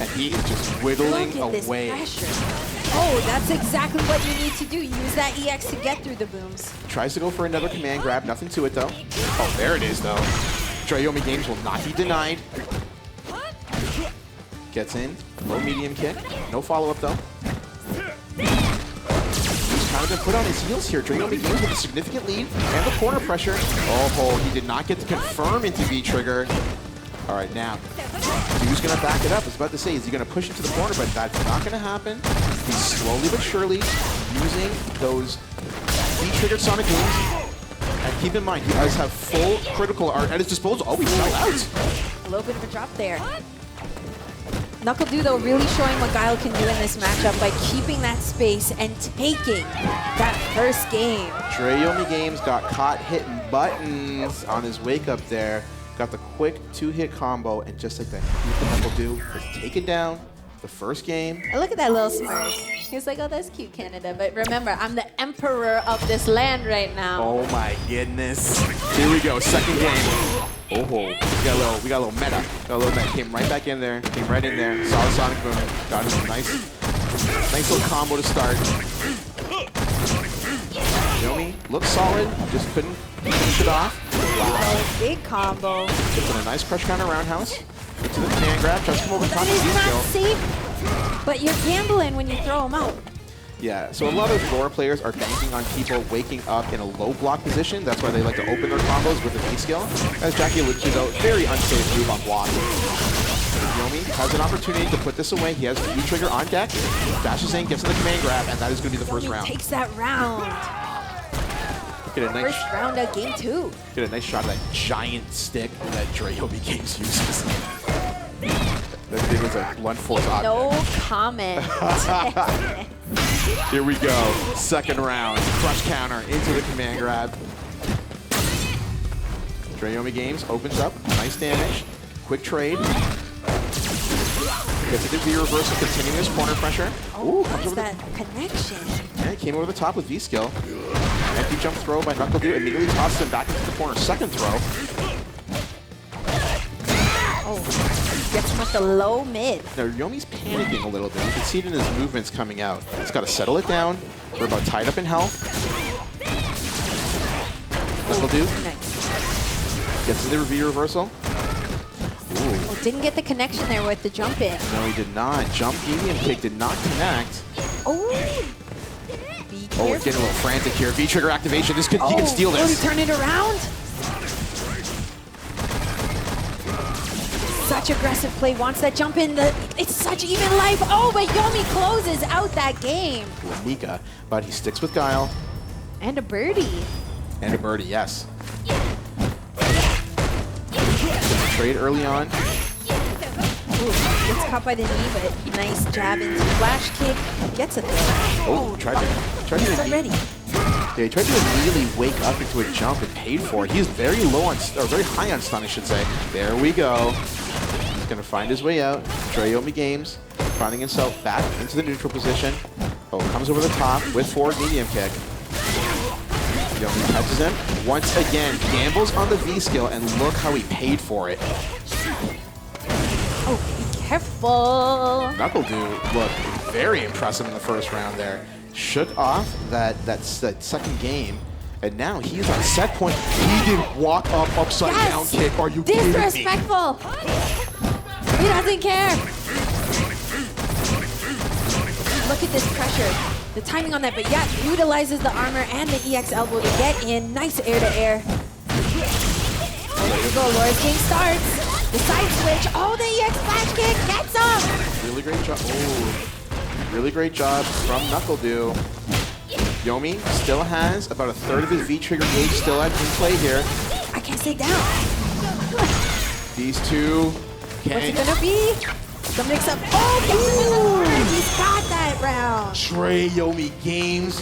And he is just whittling away. Oh, that's exactly what you need to do. Use that EX to get through the booms. Tries to go for another command grab. Nothing to it, though. Oh, there it is, though. Drae games will not be denied. Gets in. Low medium kick. No follow-up, though. He's kind of been put on his heels here. Drae games with a significant lead and the corner pressure. Oh, he did not get to confirm into V-Trigger. All right, now, Dude's going to back it up. I was about to say, is he going to push into the corner? But that's not going to happen. He's slowly but surely using those V-triggered Sonic moves. And keep in mind, he does have full critical art at his disposal. Oh, he fell out. A little bit of a drop there. NuckleDu, though, really showing what Guile can do in this matchup by keeping that space and taking that first game. Yomi Games got caught hitting buttons on his wake up there. Got the quick 2-hit combo, and just like that, NuckleDu was taken down the first game. And look at that little smirk. He's like, oh, that's cute, Canada. But remember, I'm the emperor of this land right now. Oh my goodness. Here we go, second game. Oh, we got a little meta. Came right back in there. Came right in there. Saw the Sonic Boom. Got him a nice little combo to start. Yomi looks solid. Just couldn't finish it off. Wow. Big combo. Gets in a nice crush counter roundhouse. Gets to the command grab. Tries to come over top That of is the not skill. safe. But you're gambling when you throw them out. Yeah, so a lot of lore players are banking on people waking up in a low block position. That's why they like to open their combos with a V-skill. As Jackie alluded to, though, very unsafe move on block. Yomi has an opportunity to put this away. He has the V-trigger on deck. Dashes in, gets in the command grab, and that is going to be the first Yomi round. takes that round. Get a nice, First round of game 2. get a nice shot of that giant stick that Yomi Games uses. That thing was a blunt force object. No comment. Here we go. Second round. Crush counter into the command grab. Yomi Games opens up. Nice damage. Quick trade. Gets a good V reversal, continuing his corner pressure. Oh, comes what's over that connection? Yeah, came over the top with V skill. Empty jump throw by NuckleDu. Immediately tosses him back into the corner. Second throw. Oh, gets him with the low mid. Now, Yomi's panicking a little bit. You can see it in his movements coming out. He's got to settle it down. We're about tied up in health. NuckleDu Nice. gets into the V reversal. Oh, didn't get the connection there with the jump in. No, he did not. Jump medium kick did not connect. Oh. Oh, we're getting a little frantic here. V-trigger activation. He can steal Will he this. turn it around? Such aggressive play. Wants that jump in. It's such even life. Oh, but Yomi closes out that game. Mika, but he sticks with Guile. And a birdie. And a birdie, yes. Trade early on. Ooh, gets caught by the knee, but nice jab into flash kick. Gets it there. Oh, tried to Ready. Yeah, he tried to really wake up into a jump and paid for it. He's very low on, or very high on stun, I should say. There we go. He's gonna find his way out. Yomi Games finding himself back into the neutral position. Oh, comes over the top with forward medium kick. Yomi catches him. Once again, gambles on the V skill, and look how he paid for it. Oh, be careful. NuckleDu looked very impressive in the first round there. Shook off that second game, and now he's on set point. He did walk up upside down kick. Are you kidding me? Disrespectful. He doesn't care. Look at this pressure. The timing on that, but yeah, utilizes the armor and the EX elbow to get in. Nice air to air. Oh, there we go. Laura's game starts. The side switch. Oh, the EX flash kick gets him. Really great job. Oh, really great job from NuckleDu. Yomi still has about a third of his V-trigger gauge still in play here. I can't stay down. These two What's it can... gonna be? The mix-up. Oh, gets him in the corner. He's got that round. Yomi Games.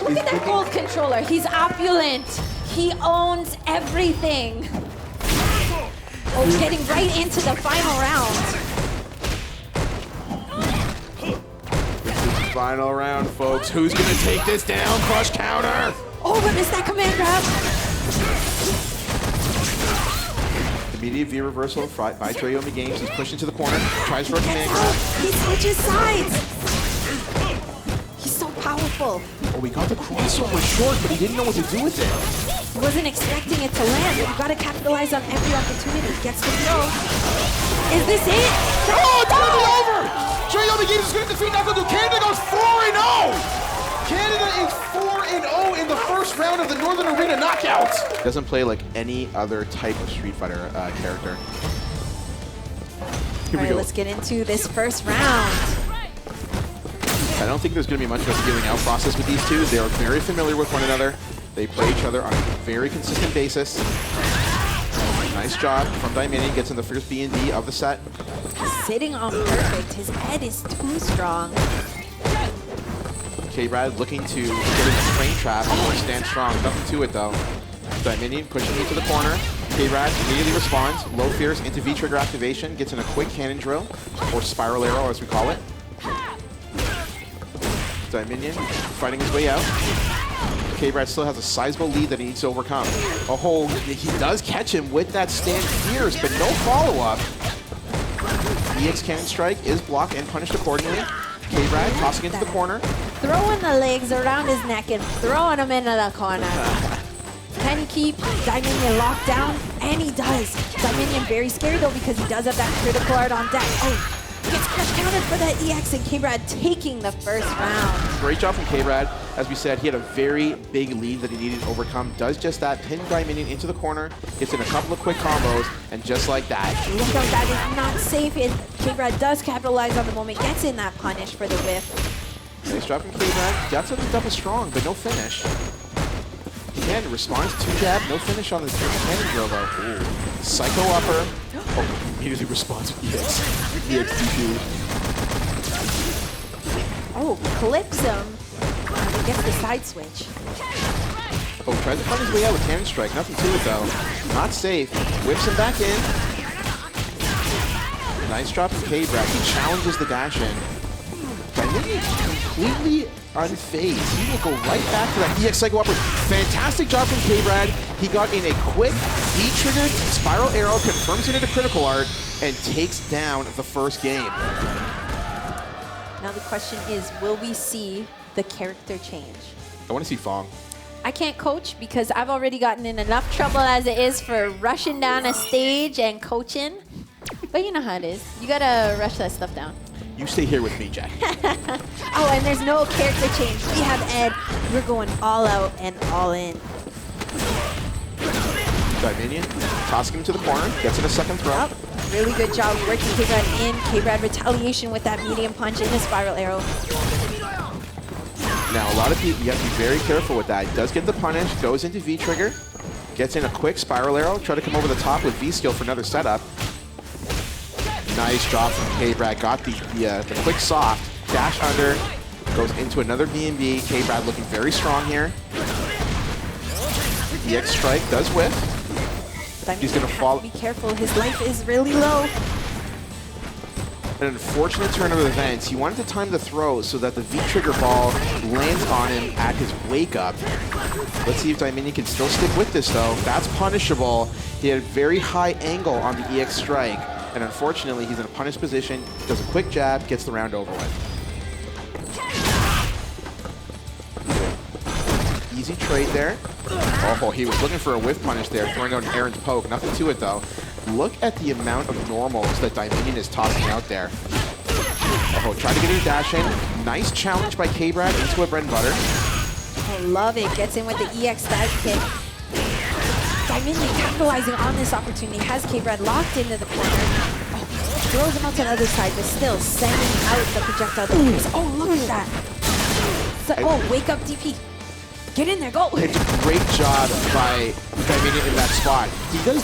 Look at that gold controller. He's opulent. He owns everything. Oh, getting right into the final round. Final round, folks. Who's gonna take this down? Crush counter. Oh, but missed that command grab. Immediate V reversal by Yomi Games. He's pushed into the corner. Tries for a command grab. He switches sides. He's so powerful. Oh, we got the crossover short, but he didn't know what to do with it. He wasn't expecting it to land. You gotta capitalize on every opportunity. Gets the throw. Is this it? Oh, it's gonna be over! Yomi Games is gonna defeat NuckleDu. Canada goes 4-0! Canada is 4-0 in the first round of the Northern Arena Knockout. Doesn't play like any other type of Street Fighter character. Here All right, let's get into this first round. I don't think there's going to be much of a feeling out process with these two. They are very familiar with one another. They play each other on a very consistent basis. Nice job from Dieminion. Gets in the first B&D of the set. Sitting on perfect. His head is too strong. KBrad looking to get in the frame trap or stand strong. Nothing to it though. Dieminion pushing me to the corner. KBrad immediately responds. Low fears into V-trigger activation. Gets in a quick cannon drill, or spiral arrow as we call it. Dieminion fighting his way out. KBrad still has a sizable lead that he needs to overcome. Oh, he does catch him with that stand fierce, but no follow-up. EX cannon strike is blocked and punished accordingly. KBrad tossing into the corner. Throwing the legs around his neck and throwing him into the corner. Can he keep Dieminion locked down? And he does. Dieminion very scared though because he does have that critical art on deck. Oh, gets crush countered for that EX and KBrad taking the first round. Great job from KBrad. As we said, he had a very big lead that he needed to overcome. Does just that, pin Dieminion into the corner, gets in a couple of quick combos, and just like that. Look out, that is not safe. And KBrad does capitalize on the moment, gets in that punish for the whiff. Nice job from KBrad. Got something double strong, but no finish. Again, responds to jab, no finish on the cannon drill though. Ooh. Psycho upper. Oh, immediately responds with EX. EXDP. Oh, clips him. And he gets the side switch. Oh, tries to find his way out with cannon strike. Nothing to it though. Not safe. Whips him back in. Nice drop from KBrad. He challenges the dash in. Dieminion completely unfazed. He will go right back to that EX Psycho Upper. Fantastic job from KBrad. He got in a quick V-triggered spiral arrow, confirms it into critical art, and takes down the first game. Now the question is, will we see the character change? I want to see Fong. I can't coach because I've already gotten in enough trouble as it is for rushing down a stage and coaching. But you know how it is. You gotta rush that stuff down. You stay here with me, Jack. Oh, and there's no character change. We have Ed. We're going all out and all in. Dieminion tossing him to the corner, gets in a second throw. Yep. Really good job working KBrad in. KBrad retaliation with that medium punch in the spiral arrow. Now, a lot of people, you have to be very careful with that. Does get the punish, goes into V-trigger, gets in a quick spiral arrow, try to come over the top with V-skill for another setup. Nice job from KBrad. Got the quick soft, dash under, goes into another B&B. KBrad looking very strong here. EX strike does whiff. He's going to fall. Be careful, his life is really low. An unfortunate turn of events. He wanted to time the throw so that the V-trigger ball lands on him at his wake-up. Let's see if Dieminion can still stick with this, though. That's punishable. He had a very high angle on the EX strike. And unfortunately, he's in a punished position, does a quick jab, gets the round over with. Easy trade there. Oh, he was looking for a whiff punish there, throwing out an Aaron's poke. Nothing to it, though. Look at the amount of normals that Dieminion is tossing out there. Oh, try to get a dash in. Nice challenge by KBrad into a bread and butter. Oh, love it. Gets in with the EX dash kick. Dieminion capitalizing on this opportunity, has KBrad locked into the corner. Oh, throws him out to the other side, but still sending out the projectile. Oh, look at that. So, oh, wake up DP. Get in there, go. It's a great job by Dieminion in that spot. He does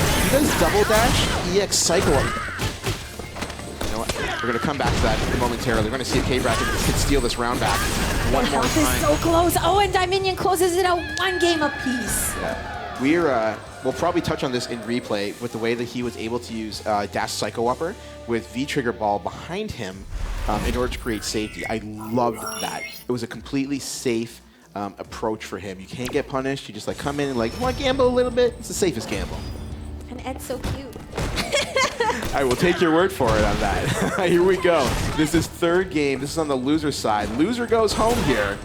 double dash, EX cycle. You know what? We're going to come back to that momentarily. We're going to see if KBrad can steal this round back one more time. This is so close. Oh, and Dieminion closes it out one game apiece. Yeah. We'll probably touch on this in replay with the way that he was able to use dash Psycho Upper with V-trigger ball behind him in order to create safety. I loved that. It was a completely safe approach for him. You can't get punished. You just like come in and like, want to gamble a little bit? It's the safest gamble. And Ed's so cute. I will take your word for it on that. Here we go. This is third game. This is on the loser side. Loser goes home here.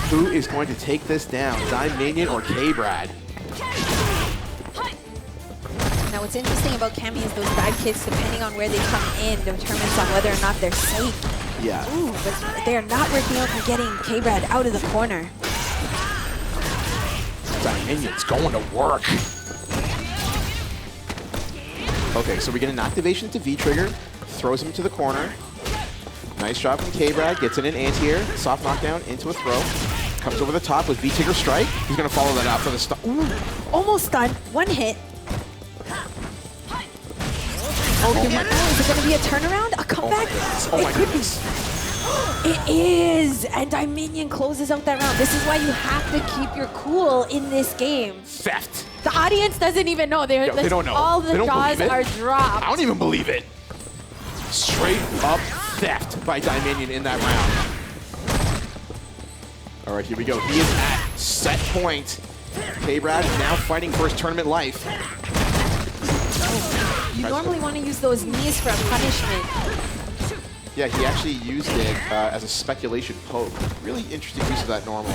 Who is going to take this down? Dieminion or KBrad? Now, what's interesting about Cammy is those dive kicks, depending on where they come in, determines on whether or not they're safe. Yeah. Ooh, but they're not working out for getting KBrad out of the corner. Dieminion's going to work. Okay, so we get an activation to V-trigger, throws him to the corner. Nice job from KBrad. Gets in an anti-air. Soft knockdown into a throw. Comes over the top with V-Trigger Strike. He's going to follow that out for the stun. Almost stunned. One hit. Oh, is it going to be a turnaround? A comeback? Oh my goodness. It is! And Dieminion closes out that round. This is why you have to keep your cool in this game. Theft. The audience doesn't even know. They don't know. All the jaws are dropped. I don't even believe it. Straight up theft by Dieminion in that round. All right, here we go. He is at set point. KBrad now fighting for his tournament life. You normally want to use those knees for a punishment. Yeah, he actually used it as a speculation poke. Really interesting use of that normal.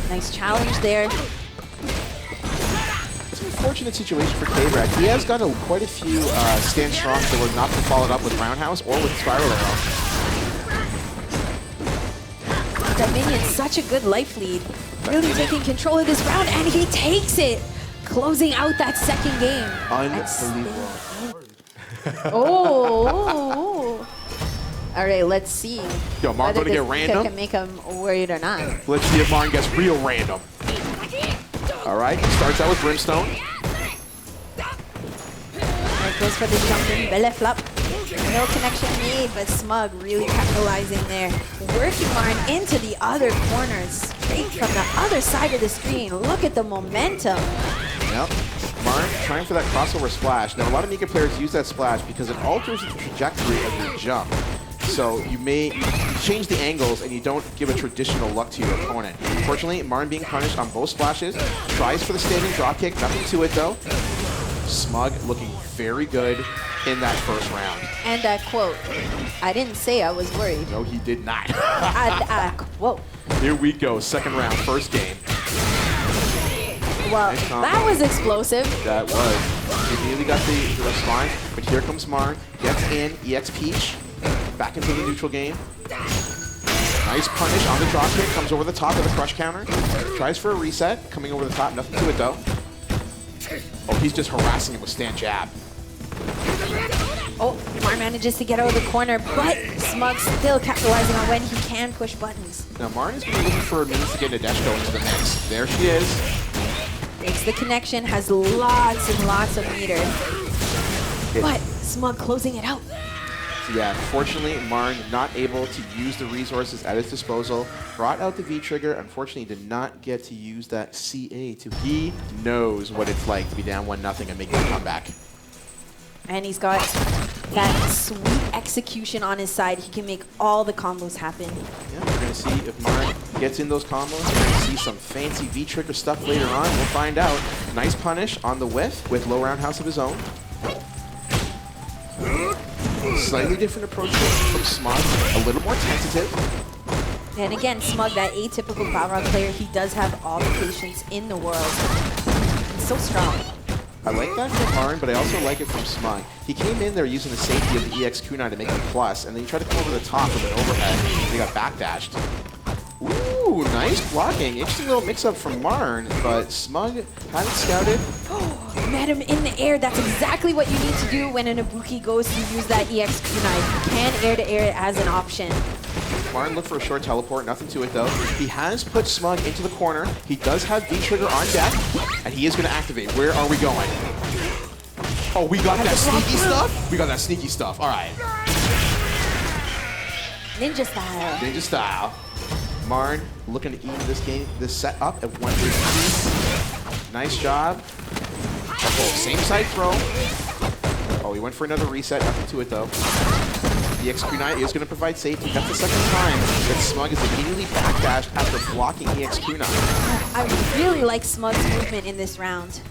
Nice challenge there. It's an unfortunate situation for KBrad. He has gotten quite a few stand strongs that were not followed up with roundhouse or with spiral arrow. Dieminion, such a good life lead. Really taking control of this round, and he takes it. Closing out that second game. Unbelievable. Oh. All right, let's see. Yo, Marn going to get random. Can make him worried or not. Let's see if Marn gets real random. All right, he starts out with Brimstone. There goes for the jumping belly flop. No connection made, but Smug really capitalizing there. Working Marn into the other corners, straight from the other side of the screen. Look at the momentum. Yep. Marn trying for that crossover splash. Now, a lot of Mika players use that splash because it alters the trajectory of your jump. So you change the angles and you don't give a traditional luck to your opponent. Unfortunately, Marn being punished on both splashes. Tries for the standing drop kick. Nothing to it, though. Smug looking very good in that first round. And that quote, I didn't say I was worried. No, he did not. Quote. Here we go. Second round, first game. Well, nice that was explosive. That was. He immediately got the response, but here comes Marn. Gets in, EX Peach. Back into the neutral game. Nice punish on the drop kick. Comes over the top of the crush counter. Tries for a reset. Coming over the top. Nothing to it, though. Oh, he's just harassing him with stand jab. Oh, Marn manages to get out of the corner, but Smug still capitalizing on when he can push buttons. Now, Marn is going to be looking for a means to get Nadeshko into the mix. There she is. Makes the connection, has lots and lots of meter. But Smug closing it out. So yeah, unfortunately, Marn not able to use the resources at his disposal. Brought out the V-trigger. Unfortunately, did not get to use that CA. He knows what it's like to be down 1-0 and make that comeback. And he's got that sweet execution on his side. He can make all the combos happen. Yeah, we're going to see if Marn gets in those combos. We're going to see some fancy V-trigger stuff later on. We'll find out. Nice punish on the whiff with low roundhouse of his own. Slightly different approach from Smug. A little more tentative. And again, Smug, that atypical Balrog player, he does have all the patience in the world. He's so strong. I like that from Marn, but I also like it from Smug. He came in there using the safety of the EX kunai to make him plus, and then he tried to come over the top with an overhead, and he got backdashed. Ooh, nice blocking. Interesting little mix-up from Marn, but Smug had it scouted. Met him in the air. That's exactly what you need to do when an Ibuki goes to use that EX kunai. You can air-to-air it as an option. Marn looked for a short teleport, nothing to it though. He has put Smug into the corner. He does have V-trigger on deck, and he is going to activate. Where are we going? Oh, we got that sneaky stuff? We got that sneaky stuff. All right. Ninja style. Ninja style. Marn looking to even this set up at 1-3. Nice job. Oh, same side throw. Oh, he went for another reset. Nothing to it though. The EX kunai is going to provide safety. That's the second time that Smug is immediately backdashed after blocking EX kunai. I really like Smug's movement in this round.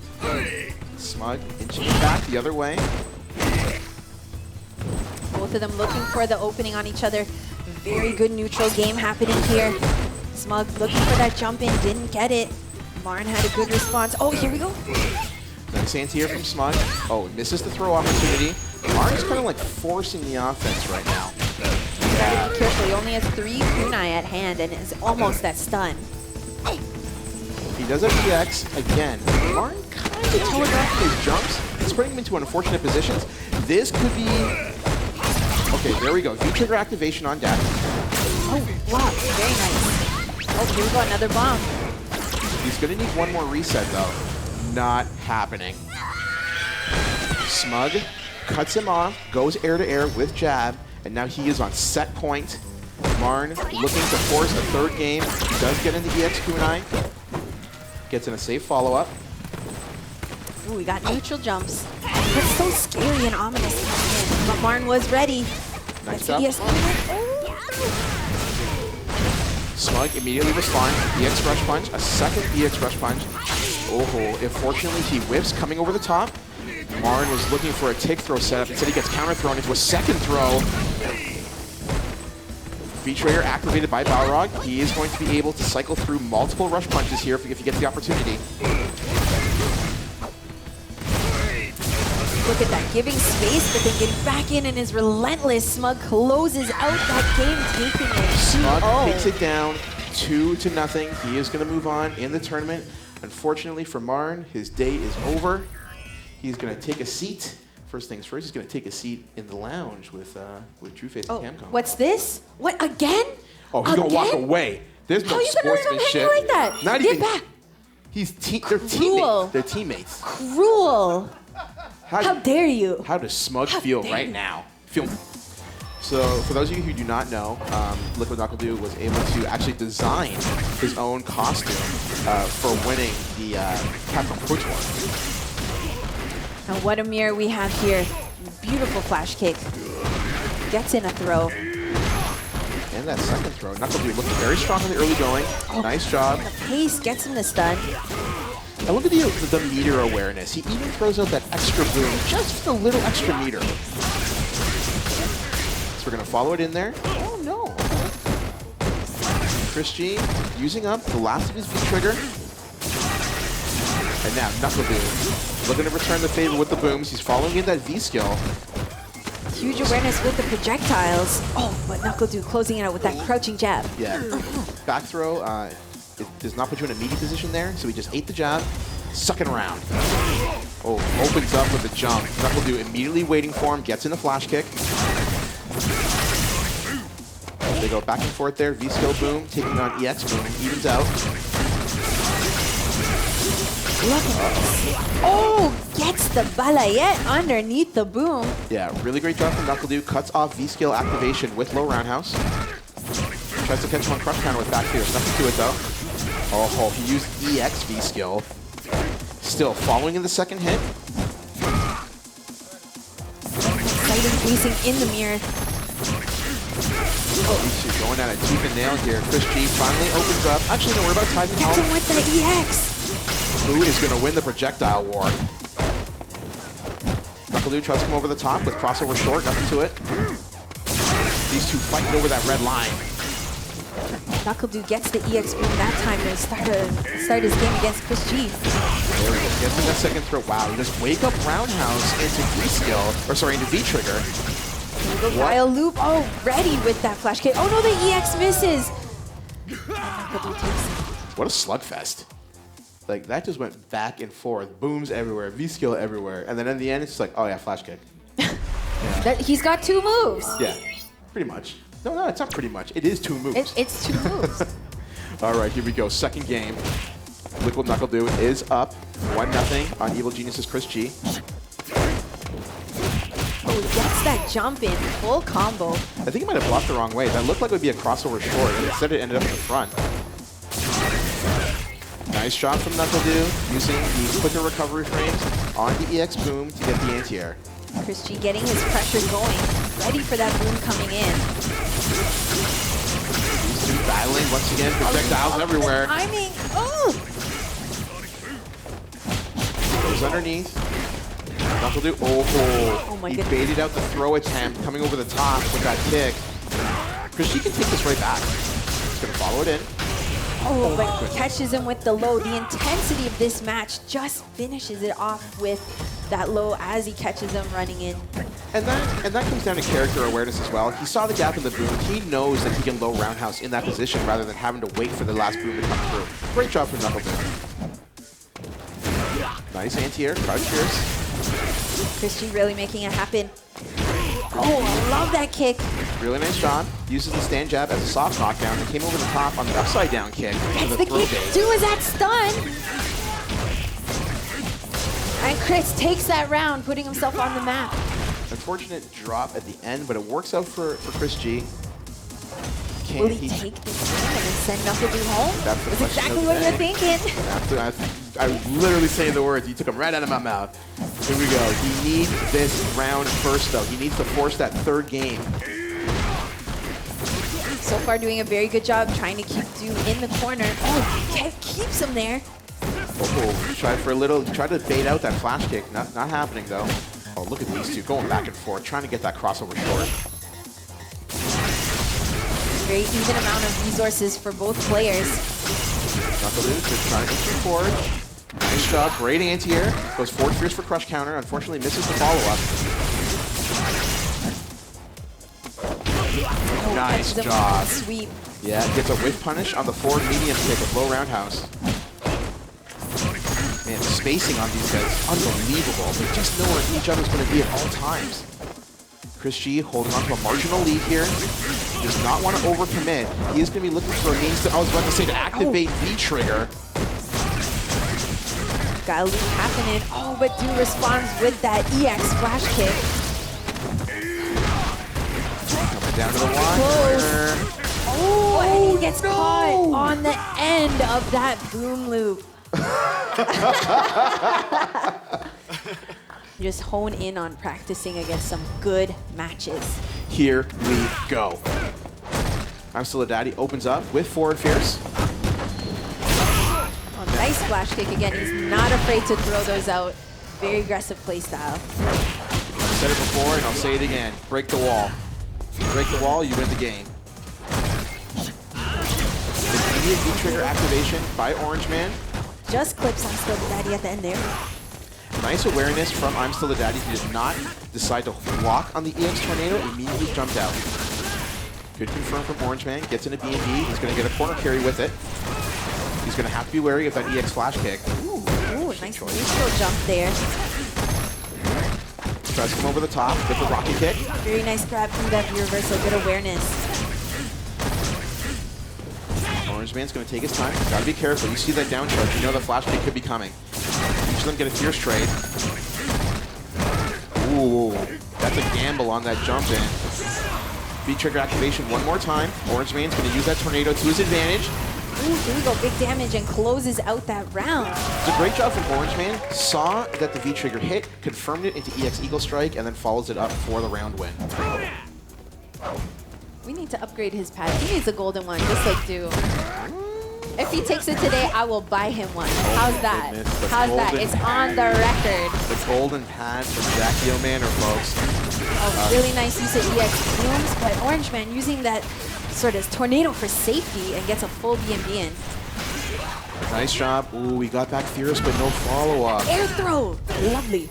Smug inching it back the other way. Both of them looking for the opening on each other. Very good neutral game happening here. Smug looking for that jump in, didn't get it. Marn had a good response. Oh, here we go. Nice anti-air from Smug. Oh, misses the throw opportunity. Marn's kind of like forcing the offense right now. You gotta be careful. He only has 3 kunai at hand and is almost that stun. He does have EX again. Marn kind of telegraphing his jumps. It's putting him into unfortunate positions. This could be Okay, there we go. V-trigger activation on deck. Oh, wow. Very nice. Oh, here we go. Another bomb. He's going to need one more reset, though. Not happening. Smug cuts him off, goes air to air with jab, and now he is on set point. Marn looking to force a third game. He does get into EX kunai. Gets in a safe follow-up. Ooh, we got neutral jumps. That's so scary and ominous coming in. But Marn was ready. Nice job. Oh. Smug immediately responds. EX rush punch. A second EX rush punch. Oh, unfortunately he whips coming over the top. Marn was looking for a tick throw setup. Instead he gets counter thrown into a second throw. V-trigger activated by Balrog. He is going to be able to cycle through multiple rush punches here if he gets the opportunity. Look at that, giving space, but then getting back in and is relentless. Smug closes out that game, taking it. Smug takes it down 2-0. He is going to move on in the tournament. Unfortunately for Marn, his day is over. He's going to take a seat. First things first, he's going to take a seat in the lounge with Drew Face and Camcom. What's this? What, again? Oh, he's going to walk away. There's no sportsmanship. Like that? Not Get even. back. They're teammates. They're teammates. Cruel. How dare you? How does Smug feel right now? So, for those of you who do not know, NuckleDu was able to actually design his own costume for winning the Capcom Pro Tour. And what a mirror we have here. Beautiful flash kick. Gets in a throw. And that second throw. NuckleDu looking very strong in the early going. Nice job. The pace gets him the stun. And look at the meter awareness. He even throws out that extra boom, just a little extra meter. So we're going to follow it in there. Oh, no. ChrisG using up the last of his V-trigger. And now NuckleDu looking to return the favor with the booms. He's following in that V-skill. Huge awareness with the projectiles. Oh, but NuckleDu closing it out with that crouching jab. Yeah. Back throw. It does not put you in a meaty position there, so he just ate the jab. Second round. Oh, opens up with a jump. NuckleDu immediately waiting for him, gets in a flash kick. They go back and forth there. V-skill boom, taking on EX boom, evens out. Look at this. Oh, gets the balayette underneath the boom. Yeah, really great job from NuckleDu. Cuts off V-skill activation with low roundhouse. Tries to catch one crush counter with back here. Nothing to it though. Oh, he used EX V-skill. Still following in the second hit. Exciting pacing in the mirror. Oh, he's going at a tooth and nail here. ChrisG finally opens up. Actually, no, we're about timing Gets him with the EX. Who is going to win the projectile war? NuckleDu tries to come over the top with crossover short. Nothing to it. These two fighting over that red line. NuckleDu gets the EX boom that time to start his game against ChrisG. There he goes. Gets in that second throw. Wow, he just wake up roundhouse into V-skill, or sorry, into V-trigger. Guile loop. Oh, ready with that flash kick. Oh no, the EX misses. NuckleDu takes it. What a slugfest. Like, that just went back and forth. Booms everywhere, V-skill everywhere. And then in the end, it's just like, oh yeah, flash kick. Yeah. He's got two moves. Yeah, pretty much. No, it's not pretty much. It is two moves. It's two moves. All right, here we go. Second game. NuckleDu is up 1-0 on Evil Genius's ChrisG. Oh, gets that jump in. Full combo. I think he might have blocked the wrong way. That looked like it would be a crossover short, and instead it ended up in the front. Nice shot from NuckleDu, using the quicker recovery frames on the EX boom to get the anti-air. ChrisG getting his pressure going, ready for that boom coming in. These two battling once again, projectiles everywhere. Timing. Oh! Goes underneath. NuckleDu. Oh my goodness. He baited out the throw attempt, coming over the top with that kick. ChrisG can take this right back. He's gonna follow it in. Oh, but catches him with the low. The intensity of this match just finishes it off with that low as he catches him running in. And that comes down to character awareness as well. He saw the gap in the boom. He knows that he can low roundhouse in that position rather than having to wait for the last boom to come through. Great job from NuckleDu. Nice anti-air, crouch pierce. ChrisG really making it happen. Oh, I love that kick. Really nice job. Uses the stand jab as a soft knockdown and came over the top on the upside down kick. That's the kick too, is that stun. And Chris takes that round, putting himself on the map. Unfortunate drop at the end, but it works out for ChrisG. Will he take this game and then send NuckleDu home? That's exactly what you're thinking. I was literally saying the words. You took them right out of my mouth. Here we go. He needs this round first, though. He needs to force that third game. So far, doing a very good job trying to keep Du in the corner. Oh, Kev keeps him there. Oh, tried to bait out that flash kick. Not happening, though. Oh, look at these two going back and forth, trying to get that crossover short. Very even amount of resources for both players. NuckleDu just trying to move forward. Nice job, great anti-air. Goes forward fierce for crush counter. Unfortunately, misses the follow-up. Oh, nice job. Sweep. Yeah, gets a whiff punish on the forward medium kick of low roundhouse. Man, the spacing on these guys, unbelievable. They just know where each other's going to be at all times. ChrisG holding on to a marginal lead here. Does not want to overcommit. He is going to be looking for a means to, I was about to say, to activate V-trigger. Guile happening. Oh, but Du responds with that EX flash kick. Coming down to the wire. Close. Oh, and he gets caught on the end of that boom loop. Just hone in on practicing against some good matches. Here we go. ImStillDaDaddy opens up with forward fierce. Oh, nice flash kick again. He's not afraid to throw those out. Very aggressive play style. I've said it before and I'll say it again. Break the wall. Break the wall, you win the game. Immediate V-trigger activation by OrangeMan. Just clips ImStillDaDaddy at the end there. Nice awareness from ImStillDaDaddy. He did not decide to block on the EX Tornado, immediately jumped out. Good confirm from OrangeMan. Gets into B&B. He's going to get a corner carry with it. He's going to have to be wary of that EX flash kick. Ooh, nice neutral jump there. Tries to come over the top, get the rocket kick. Very nice grab through that reversal. Good awareness. OrangeMan's going to take his time. Got to be careful. You see that down charge. You know the flash kick could be coming. Each of them get a fierce trade. Ooh, that's a gamble on that jump in. V-trigger activation one more time. OrangeMan's going to use that tornado to his advantage. Ooh, here we go. Big damage and closes out that round. It's a great job from OrangeMan. Saw that the V-trigger hit, confirmed it into EX Eagle Strike, and then follows it up for the round win. We need to upgrade his pad. He needs a golden one, just like Du. If he takes it today, I will buy him one. How's that? How's that? It's on the record. The golden pad from Jackie O'Manor, folks. Oh, really nice use of EX booms, but OrangeMan using that sort of tornado for safety and gets a full BMB in. Nice job. Ooh, we got back fierce, but no follow-up. Air throw. Lovely.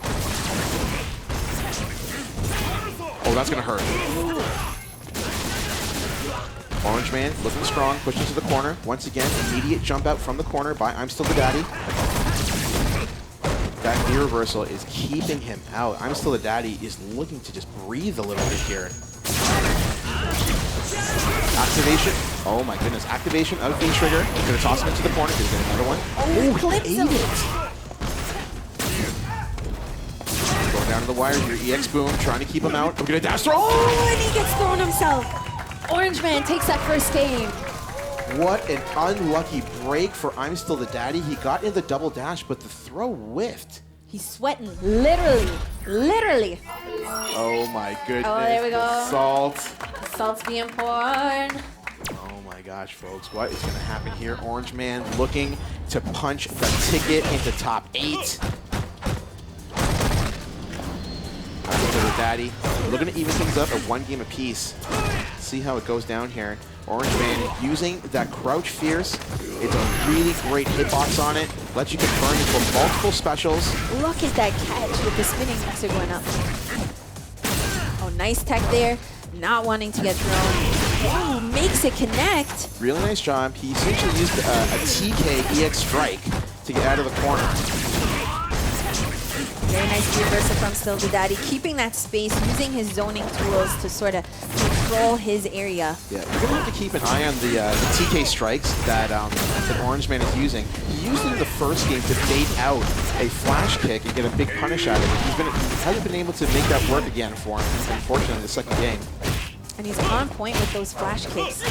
Oh, that's going to hurt. OrangeMan looking strong, pushes to the corner. Once again, immediate jump out from the corner by ImStillDaDaddy. That knee reversal is keeping him out. ImStillDaDaddy is looking to just breathe a little bit here. Activation. Oh my goodness. Activation of V-trigger. He's going to toss him into the corner. He's going to get another one. Oh, he ate it. Going down to the wire here. EX boom, trying to keep him out. We're going to dash throw. Oh, and he gets thrown himself. OrangeMan takes that first game. What an unlucky break for ImStillDaDaddy. He got in the double dash, but the throw whiffed. He's sweating, literally. Oh my goodness. Oh, there we go. The salt. Salt's being poured. Oh my gosh, folks. What is going to happen here? OrangeMan looking to punch the ticket into top 8. ImStillDaDaddy looking to even things up at 1 game apiece. See how it goes down here. OrangeMan using that crouch fierce. It's a really great hitbox on it. Lets you confirm into multiple specials. Look at that catch with the spinning mixer going up. Oh, nice tech there. Not wanting to get thrown. Oh, makes it connect. Really nice job. He essentially used a TK EX strike to get out of the corner. Very nice reversal from ImStillDaDaddy, keeping that space, using his zoning tools to sort of control his area. Yeah, you're going to have to keep an eye on the TK strikes that OrangeMan is using. He used it in the first game to bait out a flash kick and get a big punish out of it. He hasn't been able to make that work again for him, unfortunately, in the second game. And he's on point with those flash kicks.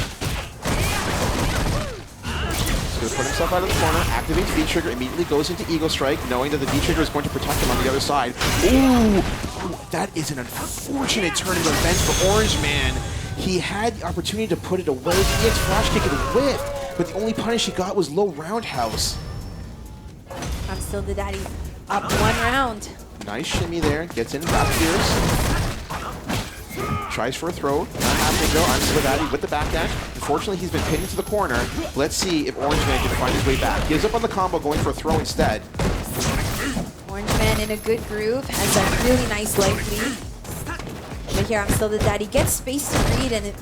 He's going to put himself out of the corner, activates V-Trigger, immediately goes into Eagle Strike, knowing that the V-Trigger is going to protect him on the other side. Ooh! That is an unfortunate turn of events for OrangeMan. He had the opportunity to put it away. He gets flash kick and whiffed, but the only punish he got was low roundhouse. ImStillDaDaddy up 1 round. Nice shimmy there, gets in back fierce. Tries for a throw, not happening though. ImStillDaDaddy with the backdash. Unfortunately, he's been pinned into the corner. Let's see if OrangeMan can find his way back. Gives up on the combo, going for a throw instead. OrangeMan in a good groove, has a really nice life lead. But here, ImStillDaDaddy gets space to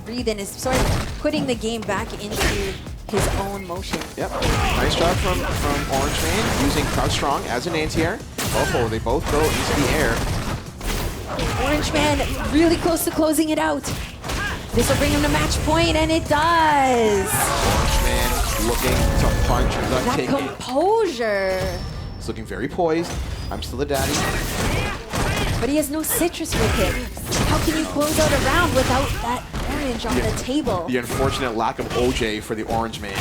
breathe and is sort of putting the game back into his own motion. Yep, nice job from OrangeMan using Crouch Strong as an anti-air. Oh, they both go into the air. OrangeMan really close to closing it out. This will bring him to match point, and it does. OrangeMan looking to punch. That composure. He's looking very poised. ImStillDaDaddy. But he has no citrus with him. How can you close out a round without that orange on the table? The unfortunate lack of OJ for the OrangeMan.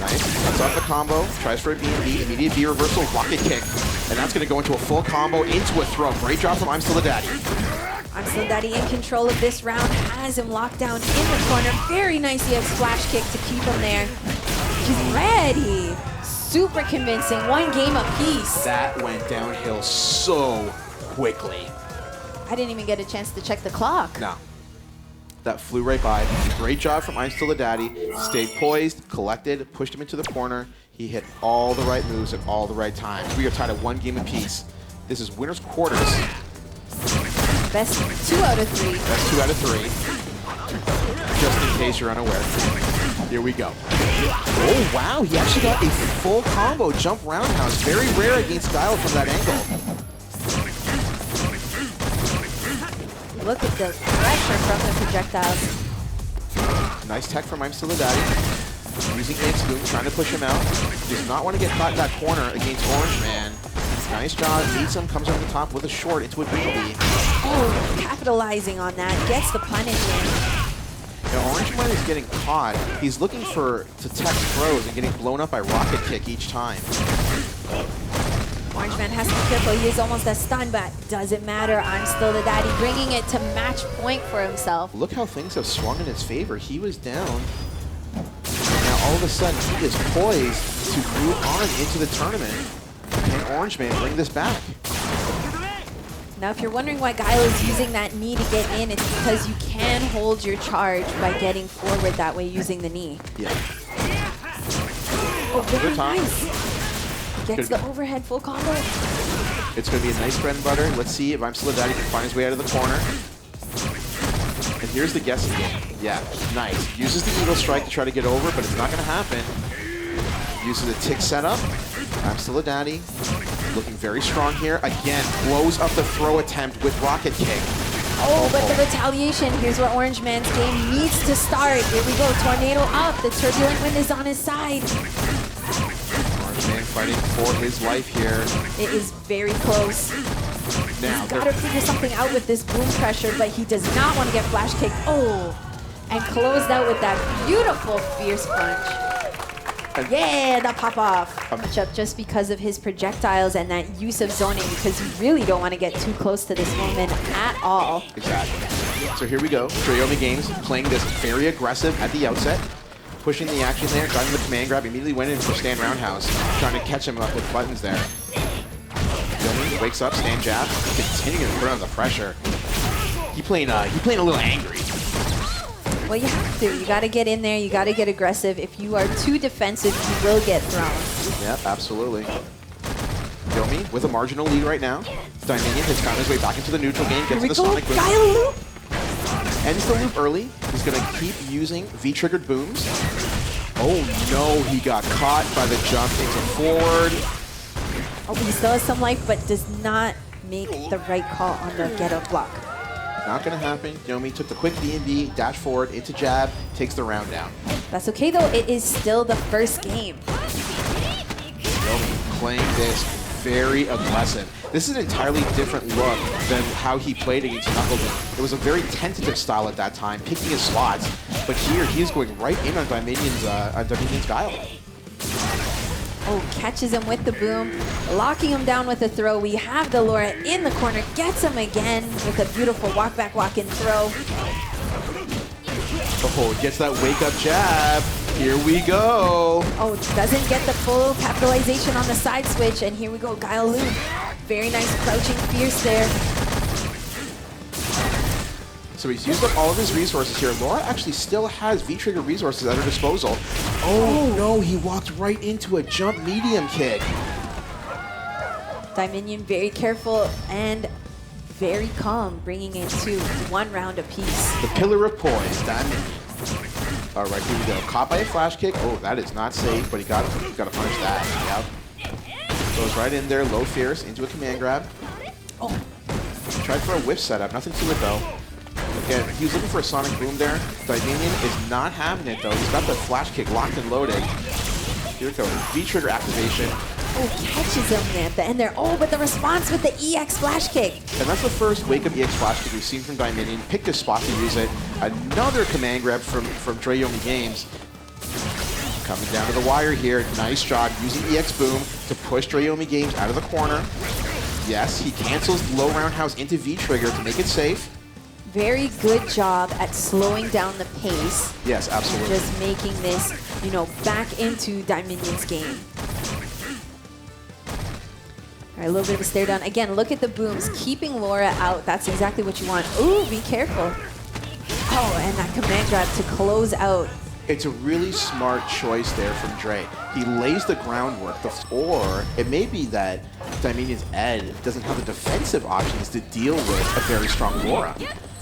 Nice. Cuts off the combo. Tries for a B&B. Immediate B reversal. Rocket kick. And that's going to go into a full combo, into a throw. Great job from ImStillDaDaddy. ImStillDaDdy in control of this round. Has him locked down in the corner. Very nice. He has splash kick to keep him there. He's ready. Super convincing. 1 game apiece. That went downhill so quickly. I didn't even get a chance to check the clock. No. That flew right by. Great job from ImStillDaDaddy. Stayed poised, collected, pushed him into the corner. He hit all the right moves at all the right times. We are tied at 1 game apiece. This is winner's quarters. Best 2 out of 3. Best 2 out of 3. Just in case you're unaware. Here we go. Oh, wow. He actually got a full combo jump roundhouse. Very rare against Guile from that angle. Look at the pressure from the projectiles. Nice tech from ImStillDaDaddy. Using X Boom, trying to push him out. Does not want to get caught in that corner against OrangeMan. Nice job. Meets him, comes over the top with a short into a B&B. Oh, capitalizing on that. Gets the punish in. Now, OrangeMan is getting caught. He's looking to tech throws and getting blown up by rocket kick each time. OrangeMan has to be careful. He is almost a stun, but doesn't matter. ImStillDaDaddy bringing it to match point for himself. Look how things have swung in his favor. He was down. Now all of a sudden he is poised to move on into the tournament. Can OrangeMan bring this back? Now if you're wondering why Guile is using that knee to get in, it's because you can hold your charge by getting forward that way using the knee. Yeah. Oh, very good time. nice. Gets the overhead full combo. It's going to be a nice bread and butter. Let's see if ImStillDaDaddy can find his way out of the corner. And here's the guessing game. Yeah, nice. Uses the Eagle Strike to try to get over, but it's not going to happen. Uses a tick setup. ImStillDaDaddy looking very strong here. Again, blows up the throw attempt with rocket kick. Oh, but the retaliation. Here's where OrangeMan's game needs to start. Here we go. Tornado up. The turbulent wind is on his side. OrangeMan fighting for his life here. It is very close. Now, He's got to figure something out with this boom pressure, but he does not want to get flash kicked. Oh, and closed out with that beautiful fierce punch. Yeah, the pop off. Punch up just because of his projectiles and that use of zoning, because you really don't want to get too close to this moment at all. Exactly. So here we go. Yomi Games playing this very aggressive at the outset. Pushing the action there, got him the command grab, immediately went in for stand roundhouse, trying to catch him up with buttons there. Yomi wakes up, stand jab, continuing to put on the pressure. He playing a little angry. Well, you have to. You got to get in there. You got to get aggressive. If you are too defensive, you will get thrown. Yep, absolutely. Yomi with a marginal lead right now. Dieminion has found his way back into the neutral game, gets the Sonic boom. Guile loop. Ends the loop early. He's going to keep using V-triggered booms. Oh no, he got caught by the jump into forward. Oh, he still has some life, but does not make the right call on the get-up block. Not going to happen. Yomi took the quick B&B, dash forward into jab, takes the round down. That's okay, though. It is still the first game. Yomi playing this very aggressive. This is an entirely different look than how he played against NuckleDu. It was a very tentative style at that time, picking his slots. But here, he's going right in on Dieminions Guile. Oh, catches him with the boom, locking him down with a throw. We have the Laura in the corner, gets him again with a beautiful walk back, walk in throw. Oh, gets that wake up jab. Here we go. Oh, doesn't get the full capitalization on the side switch, and here we go, Guile. Very nice crouching fierce there. So he's used up all of his resources here. Laura actually still has V-trigger resources at her disposal. Oh no, he walked right into a jump medium kick. Dieminion very careful and very calm, bringing it to 1 round apiece. The pillar of poise, Dieminion. All right, here we go. Caught by a flash kick. Oh, that is not safe, but he got to punish that. Yep. Goes right in there, low fierce, into a command grab. Oh, tried for a whiff setup. Nothing to it though. Again, he was looking for a sonic boom there. Dieminion is not having it though. He's got the flash kick locked and loaded. Here we go. V-trigger activation. Oh, catches him at the end there. Oh, but the response with the EX flash kick. And that's the first wake up EX flash kick we've seen from Dieminion. Picked a spot to use it. Another command grab from Drae Yomi Games. Coming down to the wire here. Nice job using EX boom to push Drae Yomi Games out of the corner. Yes, he cancels low roundhouse into V-trigger to make it safe. Very good job at slowing down the pace. Yes, absolutely. And just making this, you know, back into Dieminion's game. All right, a little bit of a stare down. Again, look at the booms. Keeping Laura out, that's exactly what you want. Ooh, be careful. Oh, and that command grab to close out. It's a really smart choice there from Drae. He lays the groundwork, or it may be that Dieminion's Ed doesn't have the defensive options to deal with a very strong Laura.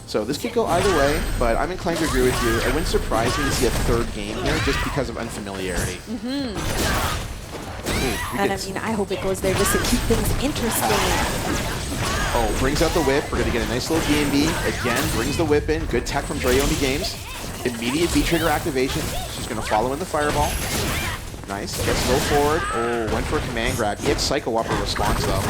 So this could go either way, but I'm inclined to agree with you. It wouldn't surprise me to see a third game here just because of unfamiliarity. And I mean, I hope it goes there just to keep things interesting. Oh, brings out the whip. We're going to get a nice little B&B. Again, brings the whip in. Good tech from Drae Yomi Games. Immediate V-trigger activation. She's going to follow in the fireball. Nice. Gets low forward. Oh, went for a command grab. He had Psycho Upper response, though.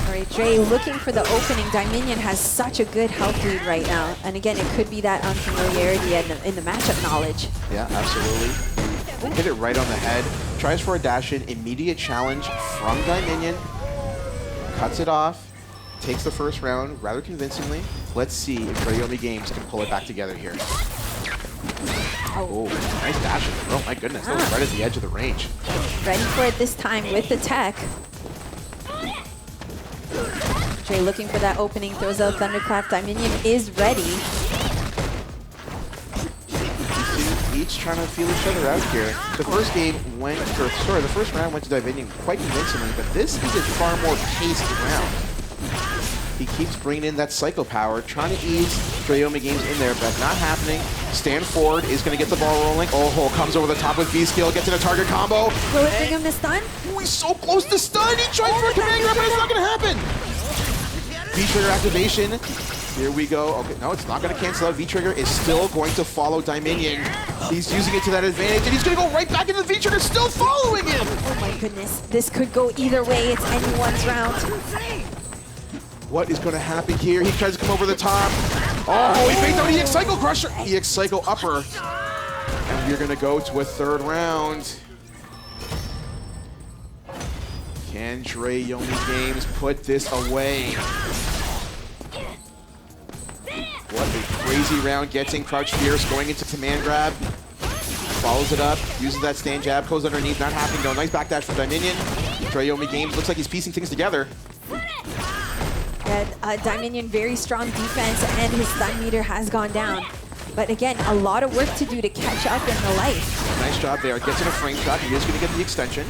All right, Drae looking for the opening. Dieminion has such a good health lead right now. And again, it could be that unfamiliarity in the matchup knowledge. Yeah, absolutely. Hit it right on the head. Tries for a dash-in. Immediate challenge from Dieminion. Cuts it off. Takes the first round rather convincingly. Let's see if Drae Yomi Games can pull it back together here. Oh, nice dash. Oh my goodness, that was right at the edge of the range. Ready for it this time with the tech. Drae looking for that opening, throws out Thunderclap. Dieminion is ready. Each trying to feel each other out here. The first game went, the first round went to Dieminion quite convincingly, but this is a far more paced round. He keeps bringing in that Psycho Power, trying to ease Drae Yomi Games in there, but not happening. Stand forward is going to get the ball rolling. Oh, comes over the top with V-skill, gets in a target combo. Will it bring him to stun? Oh, he's so close to stun. He tried for a command grab, but it's not going to happen. V-trigger activation. Here we go. Okay, no, it's not going to cancel out. V-trigger is still going to follow Dieminion. He's using it to that advantage, and he's going to go right back into the V-trigger, still following him. Oh my goodness, this could go either way. It's anyone's round. What is going to happen here? He tries to come over the top. Oh, he faked out EX Psycho Crusher. EX Psycho Upper. And we're going to go to a third round. Can Drae Yomi Games put this away? What a crazy round. Gets in Crouch Fierce, going into command grab. Follows it up, uses that stand jab, goes underneath, not happening though. Nice backdash from Dieminion. Drae Yomi Games looks like he's piecing things together. Yeah, Dieminion, very strong defense, and his stun meter has gone down. But again, a lot of work to do to catch up in the life. Nice job there. Gets in a frame shot. He is going to get the extension.